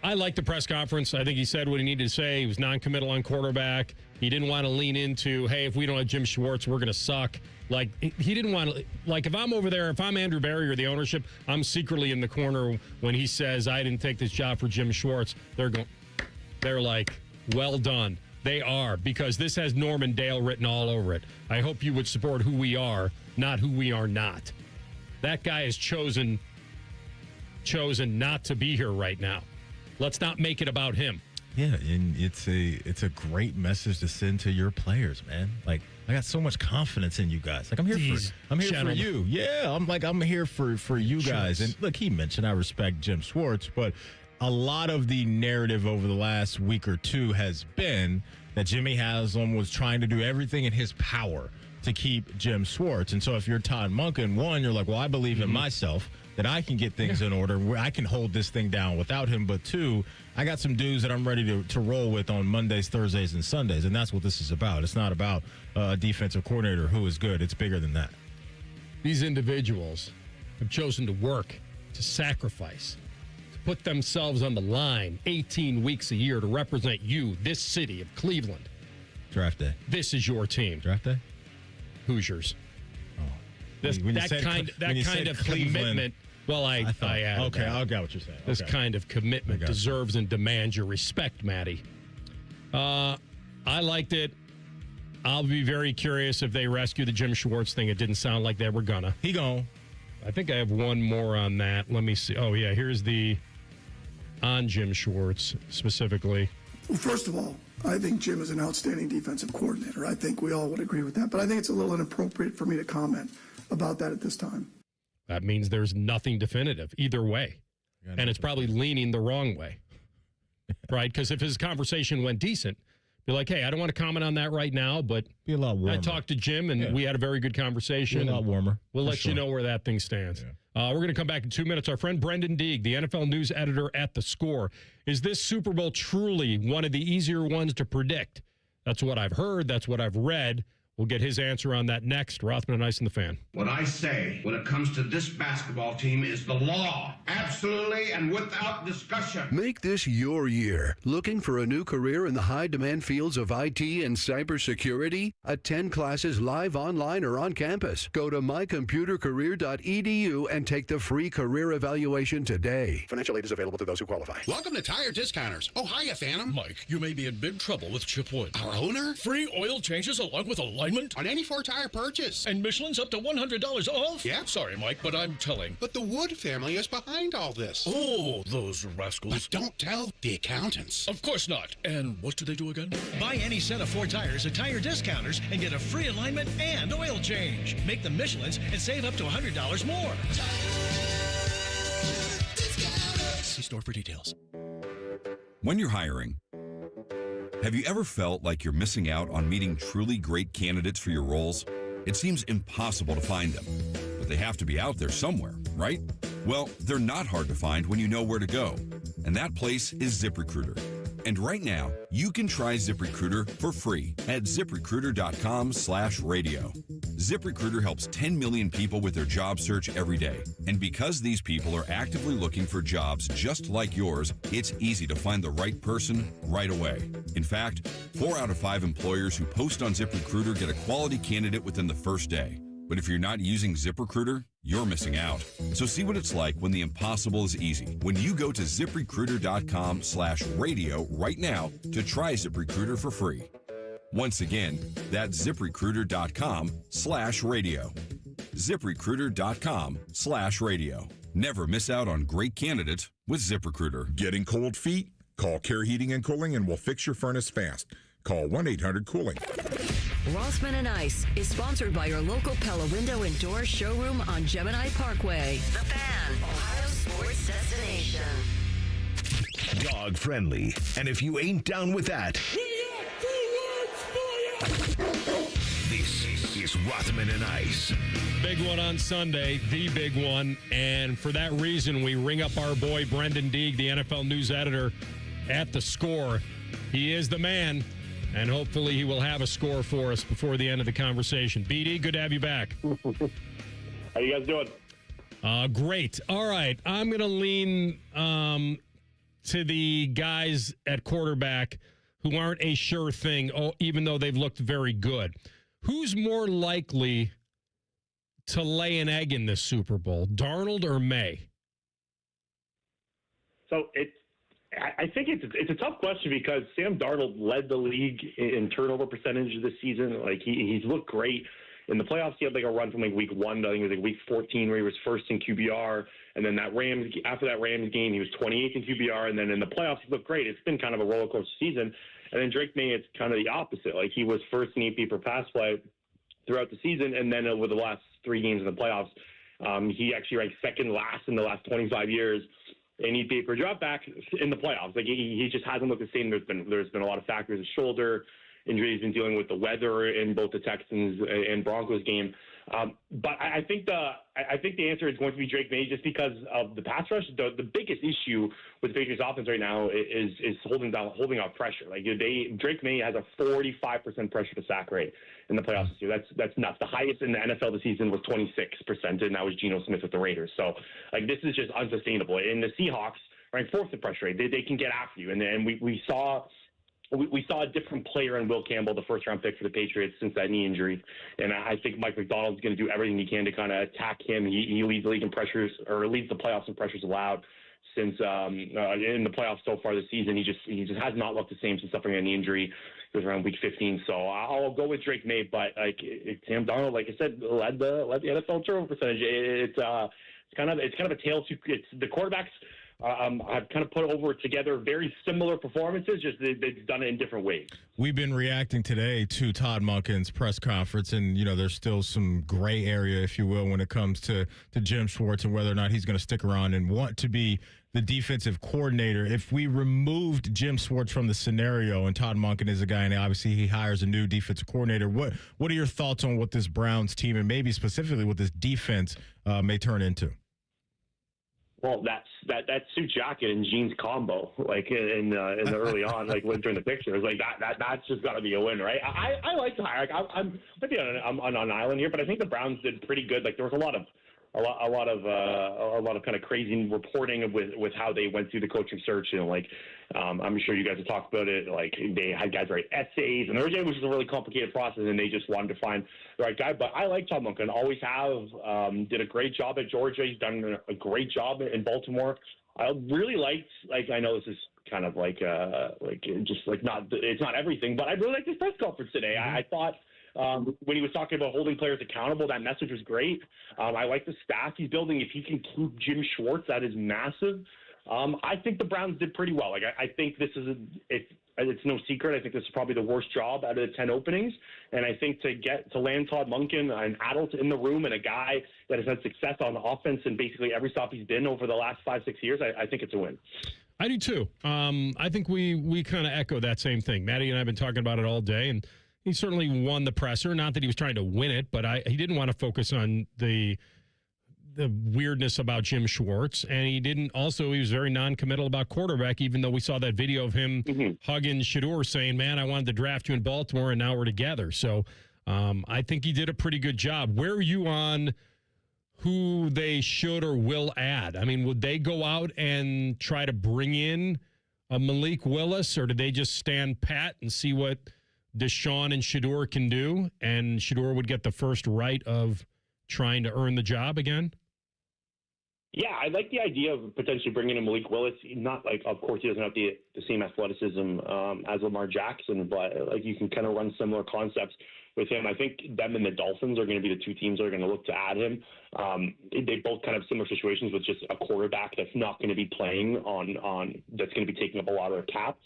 I liked the press conference. I think he said what he needed to say. He was non-committal on quarterback. He didn't want to lean into, hey, if we don't have Jim Schwartz, we're going to suck. Like, he didn't want to, like, if I'm over there, if I'm Andrew Berry or the ownership, I'm secretly in the corner when he says, I didn't take this job for Jim Schwartz. They're like, well done. They are, because this has Norman Dale written all over it. I hope you would support who we are, not who we are not. That guy has chosen not to be here right now. Let's not make it about him. Yeah, and it's a great message to send to your players, man. Like, I got so much confidence in you guys. Like, I'm here for you. Yeah, I'm here for you guys. And look, he mentioned I respect Jim Schwartz, but a lot of the narrative over the last week or two has been that Jimmy Haslam was trying to do everything in his power to keep Jim Schwartz. And so if you're Todd Monken, one, you're like, well, I believe in myself that I can get things in order, where I can hold this thing down without him. But two, I got some dudes that I'm ready to roll with on Mondays, Thursdays, and Sundays. And that's what this is about. It's not about a defensive coordinator who is good. It's bigger than that. These individuals have chosen to work, to sacrifice, to put themselves on the line 18 weeks a year to represent you, this city of Cleveland. Draft day. This is your team. Draft day? Hoosiers. Oh. That kind of commitment. Well, I added okay, that. I got what you're saying. This kind of commitment deserves and demands your respect, Maddie. I liked it. I'll be very curious if they rescue the Jim Schwartz thing. It didn't sound like they were gonna. He gone. I think I have one more on that. Let me see. Oh, yeah, here's the on Jim Schwartz specifically. Well, first of all, I think Jim is an outstanding defensive coordinator. I think we all would agree with that. But I think it's a little inappropriate for me to comment about that at this time. That means there's nothing definitive either way. And it's probably leaning the wrong way, right? Because if his conversation went decent, be like, hey, I don't want to comment on that right now, but be a lot warmer. I talked to Jim, and we had a very good conversation. Be a lot warmer. We'll let you know where that thing stands. Yeah. We're going to come back in 2 minutes. Our friend Brendan Deeg, the NFL news editor at The Score. Is this Super Bowl truly one of the easier ones to predict? That's what I've heard. That's what I've read. We'll get his answer on that next. Rothman and Ice and the Fan. What I say when it comes to this basketball team is the law. Absolutely and without discussion. Make this your year. Looking for a new career in the high-demand fields of IT and cybersecurity? Attend classes live, online, or on campus. Go to mycomputercareer.edu and take the free career evaluation today. Financial aid is available to those who qualify. Welcome to Tire Discounters. Oh, hiya, Phantom. Mike, you may be in big trouble with Chip Wood. Our owner? Free oil changes along with alignment on any 4-tire purchase. And Michelin's up to $100 off? Yeah. Sorry, Mike, but I'm telling. But the Wood family is behind all this. Oh, those rascals. But don't tell the accountants. Of course not. And what do they do again? Buy any set of 4 tires at Tire Discounters and get a free alignment and oil change. Make them Michelin's and save up to $100 more. See store for details. When you're hiring, have you ever felt like you're missing out on meeting truly great candidates for your roles? It seems impossible to find them, but they have to be out there somewhere, right? Well, they're not hard to find when you know where to go, and that place is ZipRecruiter. And right now, you can try ZipRecruiter for free at ZipRecruiter.com/radio. ZipRecruiter helps 10 million people with their job search every day. And because these people are actively looking for jobs just like yours, it's easy to find the right person right away. In fact, 4 out of 5 employers who post on ZipRecruiter get a quality candidate within the first day. But if you're not using ZipRecruiter, you're missing out. So see what it's like when the impossible is easy. When you go to ZipRecruiter.com/radio right now to try ZipRecruiter for free. Once again, that's ZipRecruiter.com/radio. ZipRecruiter.com/radio. Never miss out on great candidates with ZipRecruiter. Getting cold feet? Call Care Heating and Cooling and we'll fix your furnace fast. Call 1-800-COOLING. Rothman and Ice is sponsored by your local Pella Window and Door showroom on Gemini Parkway. The Fan, Ohio sports destination. Dog friendly. And if you ain't down with that, this is Rothman and Ice. Big one on Sunday, the big one. And for that reason, we ring up our boy Brendan Deeg, the NFL news editor at The Score. He is the man. And hopefully he will have a score for us before the end of the conversation. BD, good to have you back. How you guys doing? Great. All right. I'm going to lean to the guys at quarterback who aren't a sure thing, even though they've looked very good. Who's more likely to lay an egg in this Super Bowl, Darnold or May? So I think it's a tough question because Sam Darnold led the league in turnover percentage this season. Like he's looked great. in the playoffs, he had like a run from like week 1 to I think it was like week 14 where he was first in QBR. And then after that Rams game, he was 28th in QBR. And then in the playoffs, he looked great. It's been kind of a roller coaster season. And then Drake May, it's kind of the opposite. Like he was first in EP per pass play throughout the season. And then over the last 3 games in the playoffs, he actually ranked second last in the last 25 years in EP per dropback in the playoffs. Like he just hasn't looked the same. There's been a lot of factors, the shoulder injury. He's been dealing with the weather in both the Texans and Broncos game. But I think the answer is going to be Drake May just because of the pass rush. The biggest issue with the Patriots offense right now is holding off pressure. Like Drake May has a 45% pressure to sack rate in the playoffs this year. That's nuts. The highest in the NFL this season was 26%, and that was Geno Smith with the Raiders. So like this is just unsustainable. And the Seahawks ranked 4th in pressure rate. They can get after you, and we saw a different player in Will Campbell, the first-round pick for the Patriots, since that knee injury. And I think Mike McDonald's going to do everything he can to kind of attack him. He leads the league in pressures, or leads the playoffs in pressures allowed since in the playoffs so far this season. He just has not looked the same since suffering a knee injury. It was around week 15. So I'll go with Drake May, but like Sam Darnold, like I said, led the NFL turnover percentage. It's kind of a tale to the quarterbacks. I've kind of put over together very similar performances, just they've done it in different ways. We've been reacting today to Todd Monken's press conference, and, there's still some gray area, if you will, when it comes to Jim Schwartz and whether or not he's going to stick around and want to be the defensive coordinator. If we removed Jim Schwartz from the scenario and Todd Monken is a guy, and obviously he hires a new defensive coordinator, what are your thoughts on what this Browns team and maybe specifically what this defense may turn into? Well, that suit jacket and jeans combo, like in the early on, like during the pictures, like that's just got to be a win, right? I like to hire. Like, I'm maybe on an island here, but I think the Browns did pretty good. Like there was a lot of kind of crazy reporting with how they went through the coaching search, and like I'm sure you guys have talked about it. Like they had guys write essays, and it was a really complicated process, and they just wanted to find the right guy. But I like Todd Monken, always have. Did a great job at Georgia. He's done a great job in Baltimore. I really liked. Like I know this is kind of like just like it's not everything, but I really liked his press conference today. I thought. When he was talking about holding players accountable, that message was great. I like the staff he's building. If he can keep Jim Schwartz, that is massive. I think the Browns did pretty well. Like I think this is it's no secret. I think this is probably the worst job out of the 10 openings. And I think to land Todd Monken, an adult in the room, and a guy that has had success on offense in basically every stop he's been over the last 5-6 years, I think it's a win. I do too. I think we kind of echo that same thing. Maddie and I have been talking about it all day, and he certainly won the presser. Not that he was trying to win it, but he didn't want to focus on the weirdness about Jim Schwartz. And he was very non-committal about quarterback, even though we saw that video of him hugging Shedeur saying, man, I wanted to draft you in Baltimore, and now we're together. So I think he did a pretty good job. Where are you on who they should or will add? I mean, would they go out and try to bring in a Malik Willis, or did they just stand pat and see what Deshaun and Shedeur can do, and Shedeur would get the first right of trying to earn the job again? Yeah, I like the idea of potentially bringing in Malik Willis. Not like, of course, he doesn't have the same athleticism as Lamar Jackson, but like you can kind of run similar concepts with him. I think them and the Dolphins are going to be the two teams that are going to look to add him. They both kind of similar situations with just a quarterback that's not going to be playing on that's going to be taking up a lot of their cap.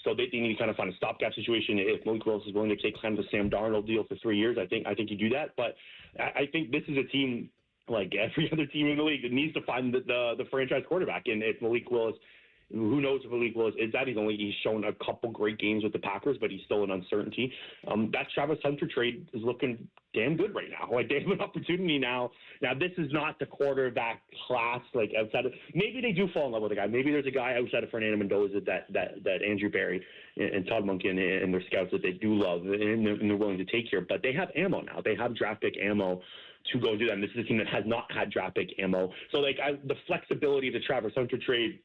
So they need to kind of find a stopgap situation. If Malik Willis is willing to take kind of the Sam Darnold deal for 3 years, I think you do that. But I think this is a team like every other team in the league that needs to find the franchise quarterback. And if Malik Willis, who knows if Malik Willis is that? He's shown a couple great games with the Packers, but he's still an uncertainty. That Travis Hunter trade is looking damn good right now. Like they have an opportunity now. Now this is not the quarterback class like outside of. Maybe they do fall in love with a guy. Maybe there's a guy outside of Fernando Mendoza that Andrew Berry and Todd Monken and their scouts that they do love and they're willing to take here. But they have ammo now. They have draft pick ammo to go do that. And this is a team that has not had draft pick ammo. So the flexibility of the Travis Hunter trade.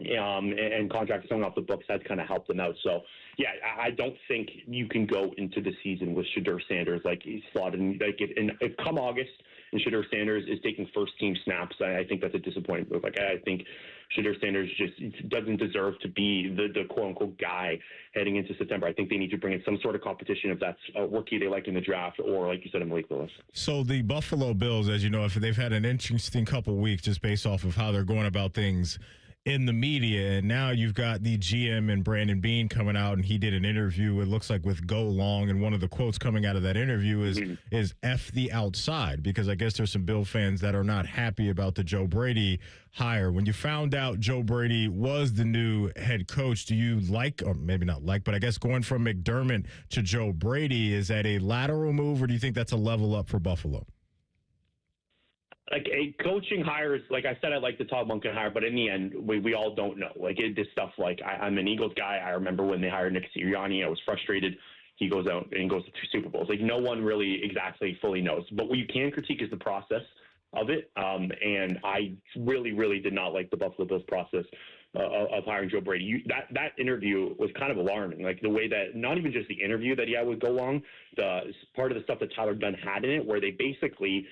And contracts coming off the books has kind of helped them out. So, yeah, I don't think you can go into the season with Shedeur Sanders like he's slotted in. Like if come August, and Shedeur Sanders is taking first-team snaps. I think that's a disappointing move. Like, I think Shedeur Sanders just doesn't deserve to be the quote-unquote guy heading into September. I think they need to bring in some sort of competition if that's a rookie they like in the draft or, like you said, a Malik Willis. So the Buffalo Bills, as you know, if they've had an interesting couple weeks just based off of how they're going about things in the media, and now you've got the GM and Brandon Beane coming out, and he did an interview, it looks like, with Go Long, and one of the quotes coming out of that interview is F the outside, because I guess there's some Bill fans that are not happy about the Joe Brady hire. When you found out Joe Brady was the new head coach, do you like, or maybe not like, but I guess going from McDermott to Joe Brady, is that a lateral move, or do you think that's a level up for Buffalo? Like, a coaching hire is, like I said, I like the Todd Monken hire, but in the end, we all don't know. Like, this stuff, like, I'm an Eagles guy. I remember when they hired Nick Sirianni, I was frustrated. He goes out and goes to 2 Super Bowls. Like, no one really exactly fully knows. But what you can critique is the process of it. And I really, really did not like the Buffalo Bills process of hiring Joe Brady. That interview was kind of alarming. Like, the way that, not even just the interview that he had with Go Long, the part of the stuff that Tyler Dunn had in it, where they basically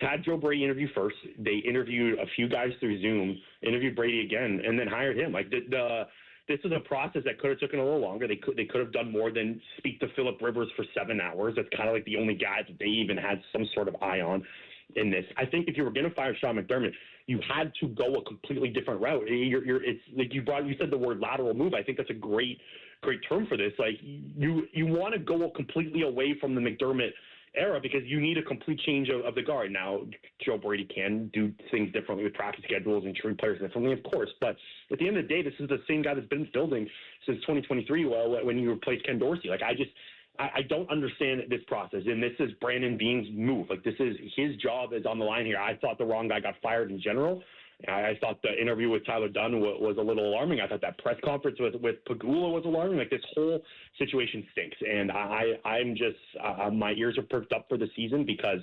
had Joe Brady interview first. They interviewed a few guys through Zoom, interviewed Brady again, and then hired him. Like, this is a process that could have taken a little longer. They could have done more than speak to Phillip Rivers for 7 hours. That's kind of like the only guy that they even had some sort of eye on in this. I think if you were going to fire Sean McDermott, you had to go a completely different route. It's like you said the word lateral move. I think that's a great term for this. Like, you want to go completely away from the McDermott era because you need a complete change of the guard. Now, Joe Brady can do things differently with practice schedules and treat players differently, of course. But at the end of the day, this is the same guy that's been building since 2023 when you replaced Ken Dorsey. Like, I don't understand this process, and this is Brandon Beane's move. Like, this is his job is on the line here. I thought the wrong guy got fired in general. I thought the interview with Tyler Dunn was a little alarming. I thought that press conference with Pagula was alarming. Like, this whole situation stinks, and I'm just my ears are perked up for the season because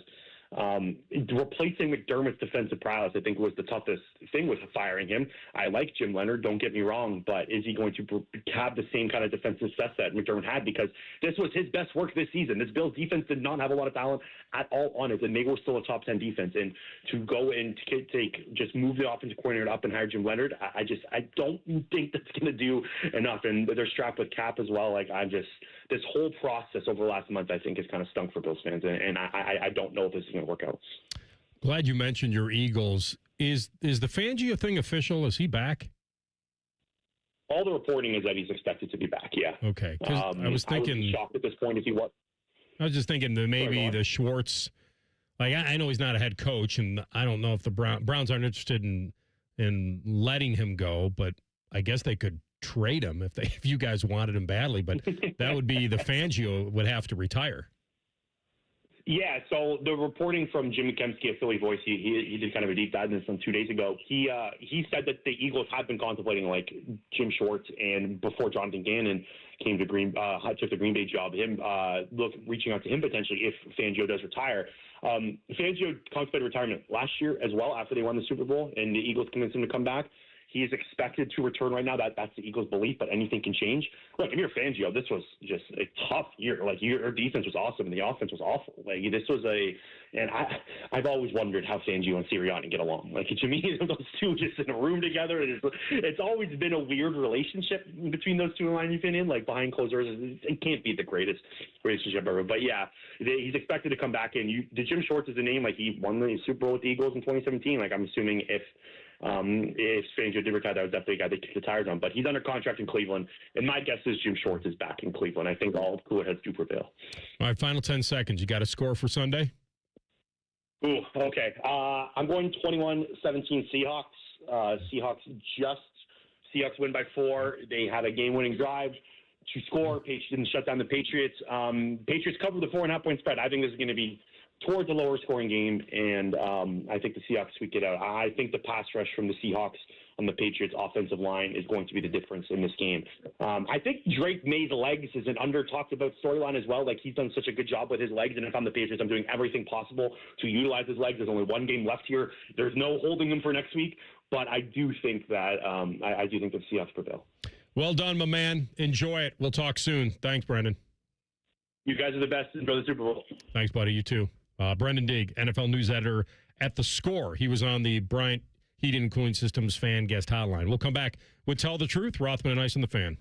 replacing McDermott's defensive prowess, I think, was the toughest thing with firing him. I like Jim Leonard, don't get me wrong, but is he going to have the same kind of defensive success that McDermott had? Because this was his best work this season. This Bills defense did not have a lot of talent at all on it, and they were still a top 10 defense. And to go and just move the offensive coordinator up and hire Jim Leonard, I don't think that's going to do enough. And they're strapped with cap as well. Like, this whole process over the last month, I think, has kind of stunk for Bills fans, and I don't know if this is going to work out. Glad you mentioned your Eagles. Is the Fangio thing official? Is he back? All the reporting is that he's expected to be back, yeah. Okay. I was thinking... I would be shocked at this point if he was. I was just thinking that maybe the Schwartz... Like, I know he's not a head coach, and I don't know if the Browns aren't interested in letting him go, but I guess they could trade him if you guys wanted him badly, but that would be the Fangio would have to retire. Yeah, so the reporting from Jim Kempski of Philly Voice, he did kind of a deep dive in this 2 days ago. He said that the Eagles had been contemplating, like, Jim Schwartz, and before Jonathan Gannon came to took the Green Bay job, reaching out to him potentially if Fangio does retire. Fangio contemplated retirement last year as well after they won the Super Bowl, and the Eagles convinced him to come back. He is expected to return right now. That's the Eagles' belief, but anything can change. Look, if you're Fangio, this was just a tough year. Like, your defense was awesome, and the offense was awful. Like, this was and I've always wondered how Fangio and Sirianni get along. Like, to me, those two just in a room together. It's always been a weird relationship between those two, in my opinion. Like, behind closed doors, it can't be the greatest relationship ever. But yeah, he's expected to come back in. Jim Schwartz is a name. Like, he won the Super Bowl with the Eagles in 2017. Like, I'm assuming if Fangio did retire, that was definitely a guy they kicked the tires on. But he's under contract in Cleveland, and my guess is Jim Schwartz is back in Cleveland. I think all cooler heads do prevail. All right, final 10 seconds. You got a score for Sunday? Ooh, okay. I'm going 21-17 Seahawks. Seahawks win by 4. They have a game-winning drive to score. Patriots didn't shut down the Patriots. Patriots covered the 4.5-point spread. I think this is going to be towards a lower scoring game, and I think the Seahawks squeak it out. I think the pass rush from the Seahawks on the Patriots offensive line is going to be the difference in this game. I think Drake May's legs is an under-talked about storyline as well. Like, he's done such a good job with his legs, and if I'm the Patriots, I'm doing everything possible to utilize his legs. There's only one game left here. There's no holding him for next week, but I do think that I do think the Seahawks prevail. Well done, my man. Enjoy it. We'll talk soon. Thanks, Brendan. You guys are the best. Enjoy the Super Bowl. Thanks, buddy. You too. Brendan Digg, NFL news editor at The Score. He was on the Bryant Heating and Cooling Systems fan guest hotline. We'll come back with Tell the Truth, Rothman and Ice on the Fan.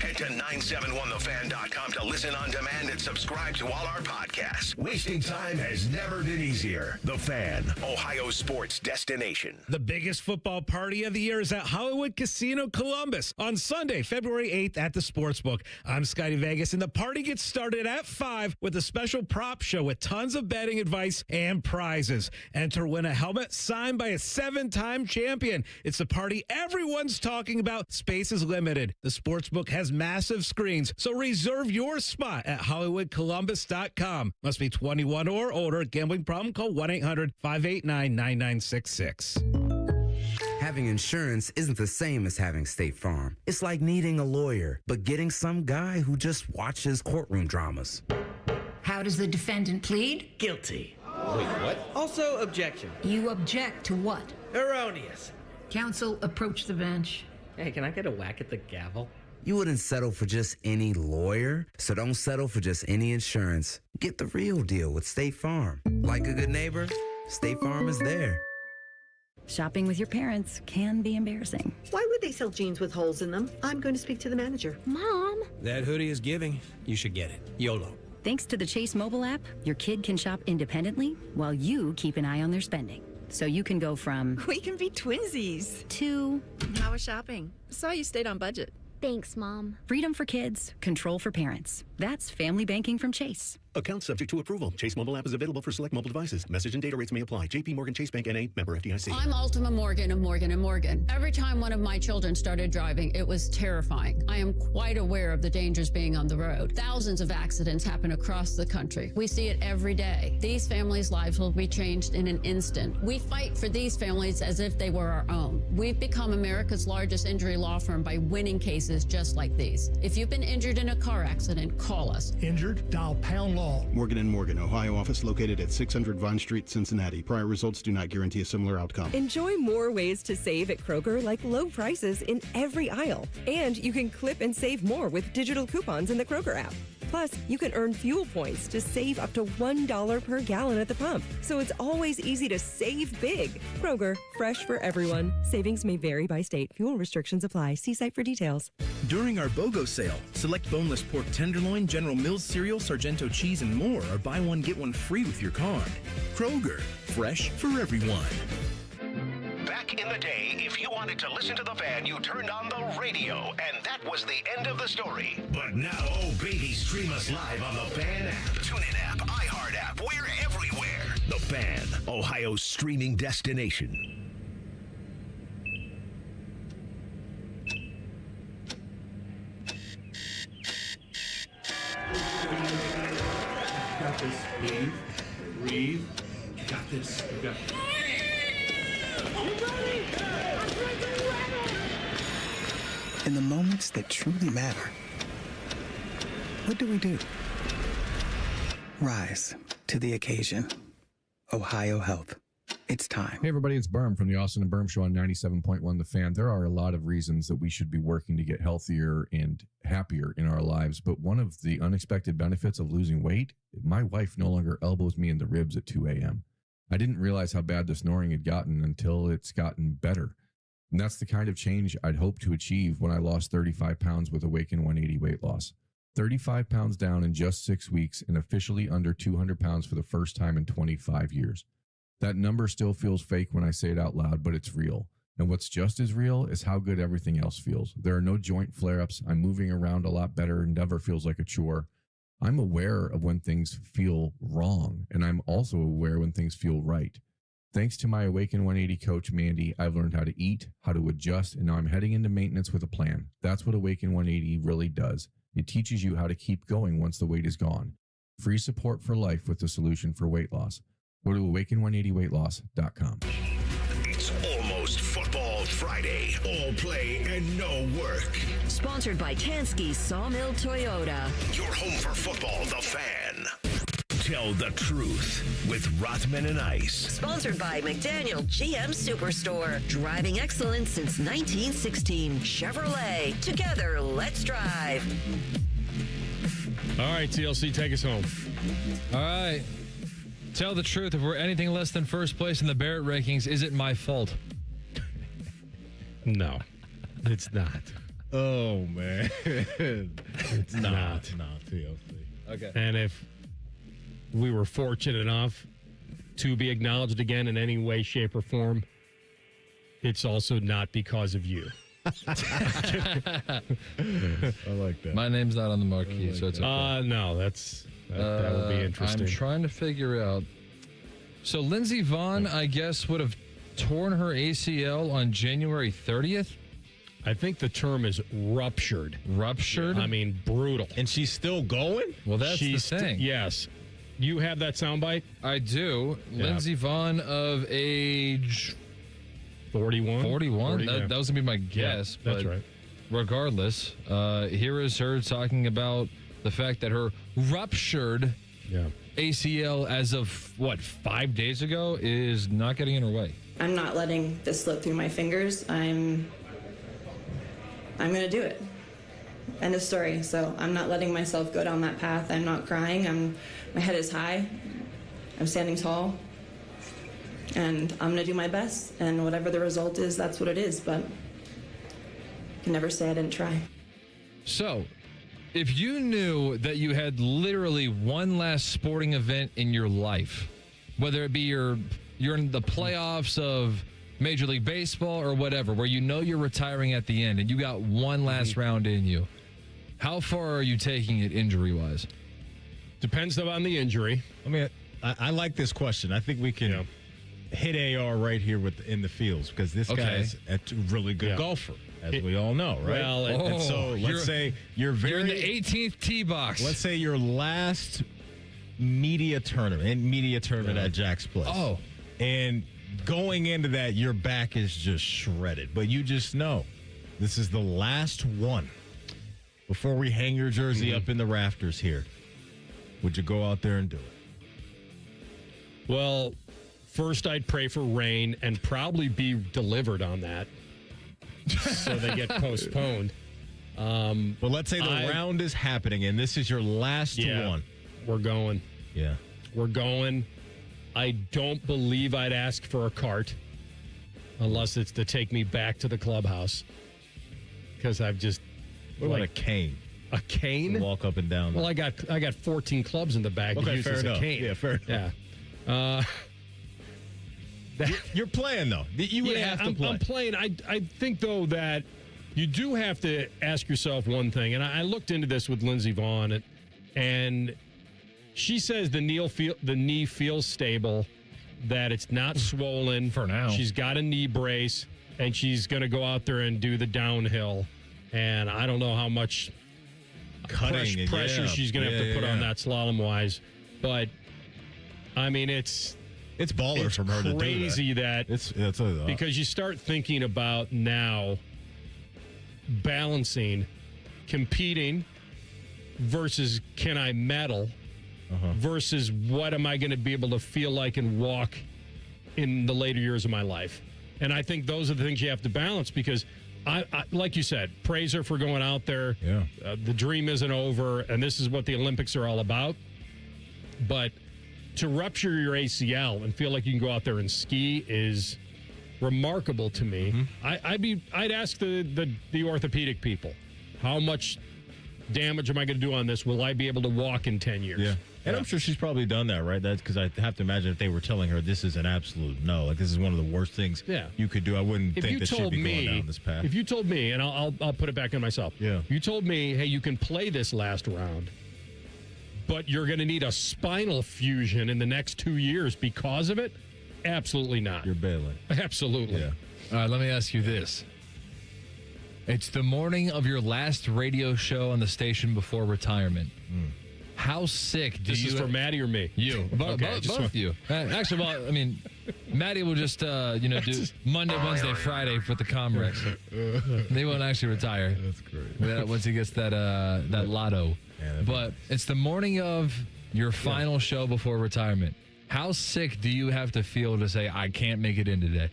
Head to 971thefan.com to listen on demand and subscribe to all our podcasts. Wasting time has never been easier. The Fan, Ohio sports destination. The biggest football party of the year is at Hollywood Casino Columbus on Sunday, February 8th at the Sportsbook. I'm Scotty Vegas, and the party gets started at 5 with a special prop show with tons of betting advice and prizes. Enter, win a helmet signed by a 7-time champion. It's a party everyone's talking about. Space is limited. The Sportsbook has massive screens, so reserve your spot at HollywoodColumbus.com. Must be 21 or older. Gambling problem? Call 1-800-589-9966. Having insurance isn't the same as having State Farm. It's like needing a lawyer, but getting some guy who just watches courtroom dramas. How does the defendant plead? Guilty. Wait, what? Also, objection. You object to what? Erroneous. Counsel, approach the bench. Hey, can I get a whack at the gavel? You wouldn't settle for just any lawyer, so don't settle for just any insurance. Get the real deal with State Farm. Like a good neighbor, State Farm is there. Shopping with your parents can be embarrassing. Why would they sell jeans with holes in them? I'm going to speak to the manager. Mom! That hoodie is giving. You should get it. YOLO. Thanks to the Chase mobile app, your kid can shop independently while you keep an eye on their spending. So you can go from... We can be twinsies. ...to... How was shopping? Saw you stayed on budget. Thanks, Mom. Freedom for kids, control for parents. That's family banking from Chase. Account subject to approval. Chase mobile app is available for select mobile devices. Message and data rates may apply. JP Morgan Chase Bank N.A. member FDIC. I'm Ultima Morgan of Morgan & Morgan. Every time one of my children started driving, it was terrifying. I am quite aware of the dangers being on the road. Thousands of accidents happen across the country. We see it every day. These families' lives will be changed in an instant. We fight for these families as if they were our own. We've become America's largest injury law firm by winning cases just like these. If you've been injured in a car accident, call us. Injured? Dial pound law. Morgan & Morgan, Ohio office located at 600 Vine Street, Cincinnati. Prior results do not guarantee a similar outcome. Enjoy more ways to save at Kroger, like low prices in every aisle. And you can clip and save more with digital coupons in the Kroger app. Plus, you can earn fuel points to save up to $1 per gallon at the pump. So it's always easy to save big. Kroger, fresh for everyone. Savings may vary by state. Fuel restrictions apply. See site for details. During our BOGO sale, select boneless pork tenderloin, General Mills cereal, Sargento cheese, and more are buy one, get one free with your card. Kroger, fresh for everyone. Back in the day, if you wanted to listen to the Fan, you turned on the radio, and that was the end of the story. But now, oh baby, stream us live on the Fan app. TuneIn app, iHeart app, we're everywhere. The Fan, Ohio's streaming destination. Got this. Breathe. You got this. You got this. In the moments that truly matter, what do? Rise to the occasion. Ohio Health. It's time. Hey, everybody, it's Berm from the Austin and Berm Show on 97.1 The Fan. There are a lot of reasons that we should be working to get healthier and happier in our lives, but one of the unexpected benefits of losing weight, my wife no longer elbows me in the ribs at 2 a.m. I didn't realize how bad the snoring had gotten until it's gotten better. And that's the kind of change I'd hoped to achieve when I lost 35 pounds with Awaken 180 weight loss. 35 pounds down in just 6 weeks and officially under 200 pounds for the first time in 25 years. That number still feels fake when I say it out loud, but it's real. And what's just as real is how good everything else feels. There are no joint flare-ups. I'm moving around a lot better and never feels like a chore. I'm aware of when things feel wrong, and I'm also aware when things feel right. Thanks to my Awaken 180 coach, Mandy, I've learned how to eat, how to adjust, and now I'm heading into maintenance with a plan. That's what Awaken 180 really does. It teaches you how to keep going once the weight is gone. Free support for life with the solution for weight loss. Go to awaken180weightloss.com. It's almost Football Friday. All play and no work. Sponsored by Tansky Sawmill Toyota. Your home for football, The Fan. Tell the Truth with Rothman and Ice. Sponsored by McDaniel GM Superstore. Driving excellence since 1916. Chevrolet. Together, let's drive. All right, TLC, take us home. All right. Tell the truth. If we're anything less than first place in the Barrett rankings, is it my fault? No, it's not. Oh, man. It's not. TLC. Okay. And if we were fortunate enough to be acknowledged again in any way, shape, or form, it's also not because of you. I like that. My name's not on the marquee, so it's okay. No, that would be interesting. I'm trying to figure out. So Lindsey Vonn, I guess, would have torn her ACL on January 30th? I think the term is ruptured. Ruptured? I mean, brutal. And she's still going? Well, that's the thing. Yes. You have that soundbite? I do. Yeah. Lindsey Vonn of age 41. 41? That was going to be my guess. Yeah, that's right. Regardless, here is her talking about the fact that her ruptured ACL as of, 5 days ago is not getting in her way. I'm not letting this slip through my fingers. I'm going to do it. End of story. So I'm not letting myself go down that path. I'm not crying. My head is high. I'm standing tall. And I'm going to do my best. And whatever the result is, that's what it is. But I can never say I didn't try. So, if you knew that you had literally one last sporting event in your life, whether it be you're in the playoffs of Major League Baseball or whatever, where you know you're retiring at the end and you got one last round in you, how far are you taking it injury-wise? Depends on the injury. I mean, I like this question. I think we can hit AR right here in the fields because this guy's a really good golfer, as we all know, right? Well, and so let's say you're in the 18th tee box. Let's say your last media tournament at Jack's Place. Oh. And going into that, your back is just shredded. But you just know this is the last one before we hang your jersey up in the rafters here. Would you go out there and do it? Well, first I'd pray for rain and probably be delivered on that so they get postponed. But let's say the round is happening and this is your last one. We're going. Yeah. We're going. I don't believe I'd ask for a cart unless it's to take me back to the clubhouse because I've just... What about a cane? A cane? Walk up and down. Well, I got 14 clubs in the bag to use as a cane. Yeah, fair enough. Yeah. You're playing, though. You would have to play. I'm playing. I think, though, that you do have to ask yourself one thing, and I looked into this with Lindsey Vonn, and she says the knee feels stable, that it's not swollen. For now. She's got a knee brace, and she's going to go out there and do the downhill, and I don't know how much pressure she's going to have to put on that slalom-wise, but, I mean, it's baller from her to do that. Crazy that because you start thinking about now balancing competing versus can I medal versus what am I going to be able to feel like and walk in the later years of my life. And I think those are the things you have to balance because I like you said, praise her for going out there. Yeah. The dream isn't over and this is what the Olympics are all about. But to rupture your ACL and feel like you can go out there and ski is remarkable to me. I'd ask the orthopedic people, how much damage am I going to do on this? Will I be able to walk in 10 years? Yeah. And I'm sure she's probably done that, right? That's because I have to imagine if they were telling her this is an absolute no, like this is one of the worst things you could do, I wouldn't think that she'd be going down this path. If you told me, and I'll put it back on myself. Yeah. If you told me, hey, you can play this last round, but you're going to need a spinal fusion in the next 2 years because of it? Absolutely not. You're bailing. Absolutely. Yeah. All right, let me ask you this. It's the morning of your last radio show on the station before retirement. How sick do you... This is for Maddie or me? You. Both of you. Actually, well, I mean, Maddie will just, do Monday, Wednesday, Friday for the Comrex. They won't actually retire. That's great. Once he gets that lotto. Yeah, but it's the morning of your final show before retirement. How sick do you have to feel to say, I can't make it in today?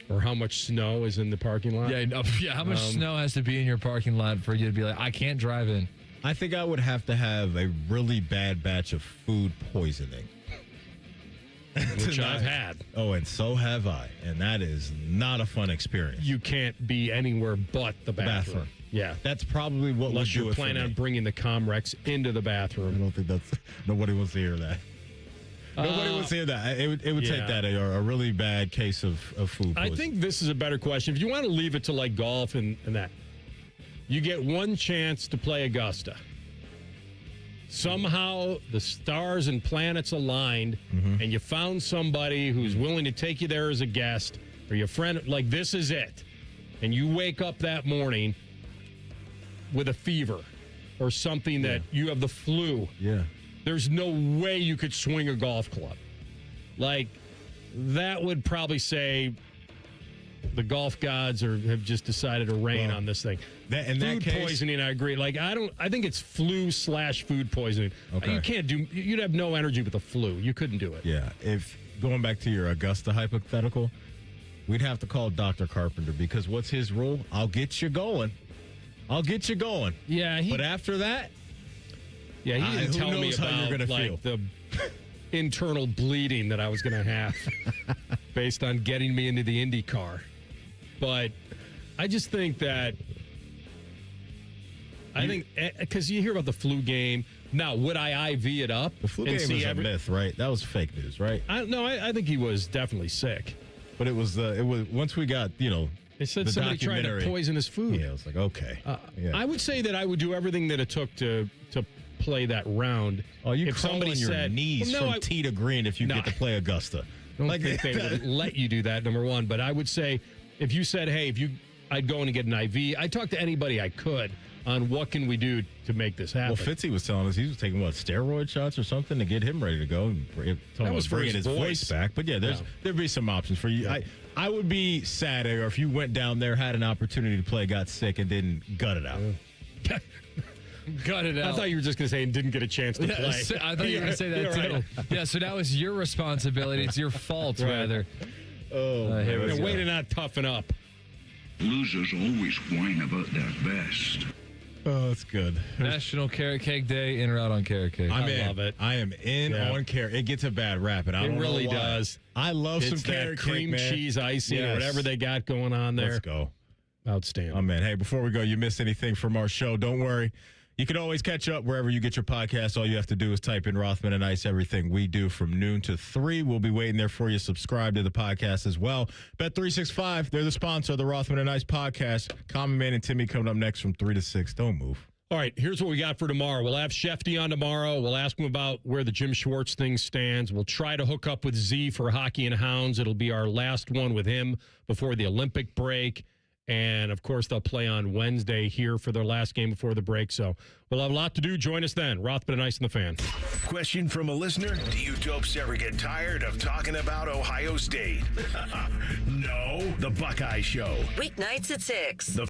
Or how much snow is in the parking lot? Yeah, how much snow has to be in your parking lot for you to be like, I can't drive in? I think I would have to have a really bad batch of food poisoning which I've had. Oh, and so have I. And that is not a fun experience. You can't be anywhere but the bathroom. Yeah. That's probably what Unless you're planning on bringing the Comrex into the bathroom. I don't think that's... Nobody wants to hear that. Nobody wants to hear that. It would take that a really bad case of food poisoning. I think this is a better question. If you want to leave it to like golf and that, you get one chance to play Augusta. Somehow the stars and planets aligned, and you found somebody who's willing to take you there as a guest, or your friend, like this is it. And you wake up that morning with a fever or something that you have the flu. Yeah. There's no way you could swing a golf club. Like, that would probably say the golf gods have just decided to rain on this thing. Food poisoning, I agree. Like, I think it's flu/food poisoning. Okay. You can't you'd have no energy with the flu. You couldn't do it. Yeah. If going back to your Augusta hypothetical, we'd have to call Dr. Carpenter, because what's his rule? I'll get you going. Yeah. But after that, yeah, he didn't tell me how you're about gonna feel. The internal bleeding that I was going to have based on getting me into the IndyCar. But I just think that because you hear about the flu game. Now, would I IV it up? The flu game was a myth, right? That was fake news, right? I think he was definitely sick. But it was once we got, they said the somebody tried to poison his food. Yeah, I was like, okay. I would say that I would do everything that it took to play that round. Oh, you if crawl somebody on your said, knees from tee to green if you get to play Augusta. I don't think they would let you do that, number one. But I would say if you said, hey, I'd go in and get an IV, I'd talk to anybody I could on what can we do to make this happen. Well, Fitzy was telling us he was taking, steroid shots or something to get him ready to go. That was bringing his voice back. But, yeah, there'd be some options for you. I would be sad if you went down there, had an opportunity to play, got sick, and didn't gut it out. Gut it out. I thought you were just going to say and didn't get a chance to play. I thought you were going to say that too. Right. Yeah, so that was your responsibility. It's your fault, rather. Oh, way to not toughen up. Losers always whine about their best. Oh, that's good. National Carrot Cake Day, in or out on carrot cake. I love it. I am in on carrot. It gets a bad rap, and I don't really know why. does. I love some that carrot cream cake, cheese icing or whatever they got going on there. Let's go. Outstanding. Oh, man. Hey, before we go, you missed anything from our show, don't worry. You can always catch up wherever you get your podcast. All you have to do is type in Rothman and Ice. Everything we do from noon to 3. We'll be waiting there for you. Subscribe to the podcast as well. Bet365, they're the sponsor of the Rothman and Ice podcast. Common Man and Timmy coming up next from 3 to 6. Don't move. All right, here's what we got for tomorrow. We'll have Shefty on tomorrow. We'll ask him about where the Jim Schwartz thing stands. We'll try to hook up with Z for Hockey and Hounds. It'll be our last one with him before the Olympic break. And, of course, they'll play on Wednesday here for their last game before the break. So we'll have a lot to do. Join us then. Rothman and Ice and the Fan. Question from a listener. Do you dopes ever get tired of talking about Ohio State? No. The Buckeye Show. Weeknights at 6.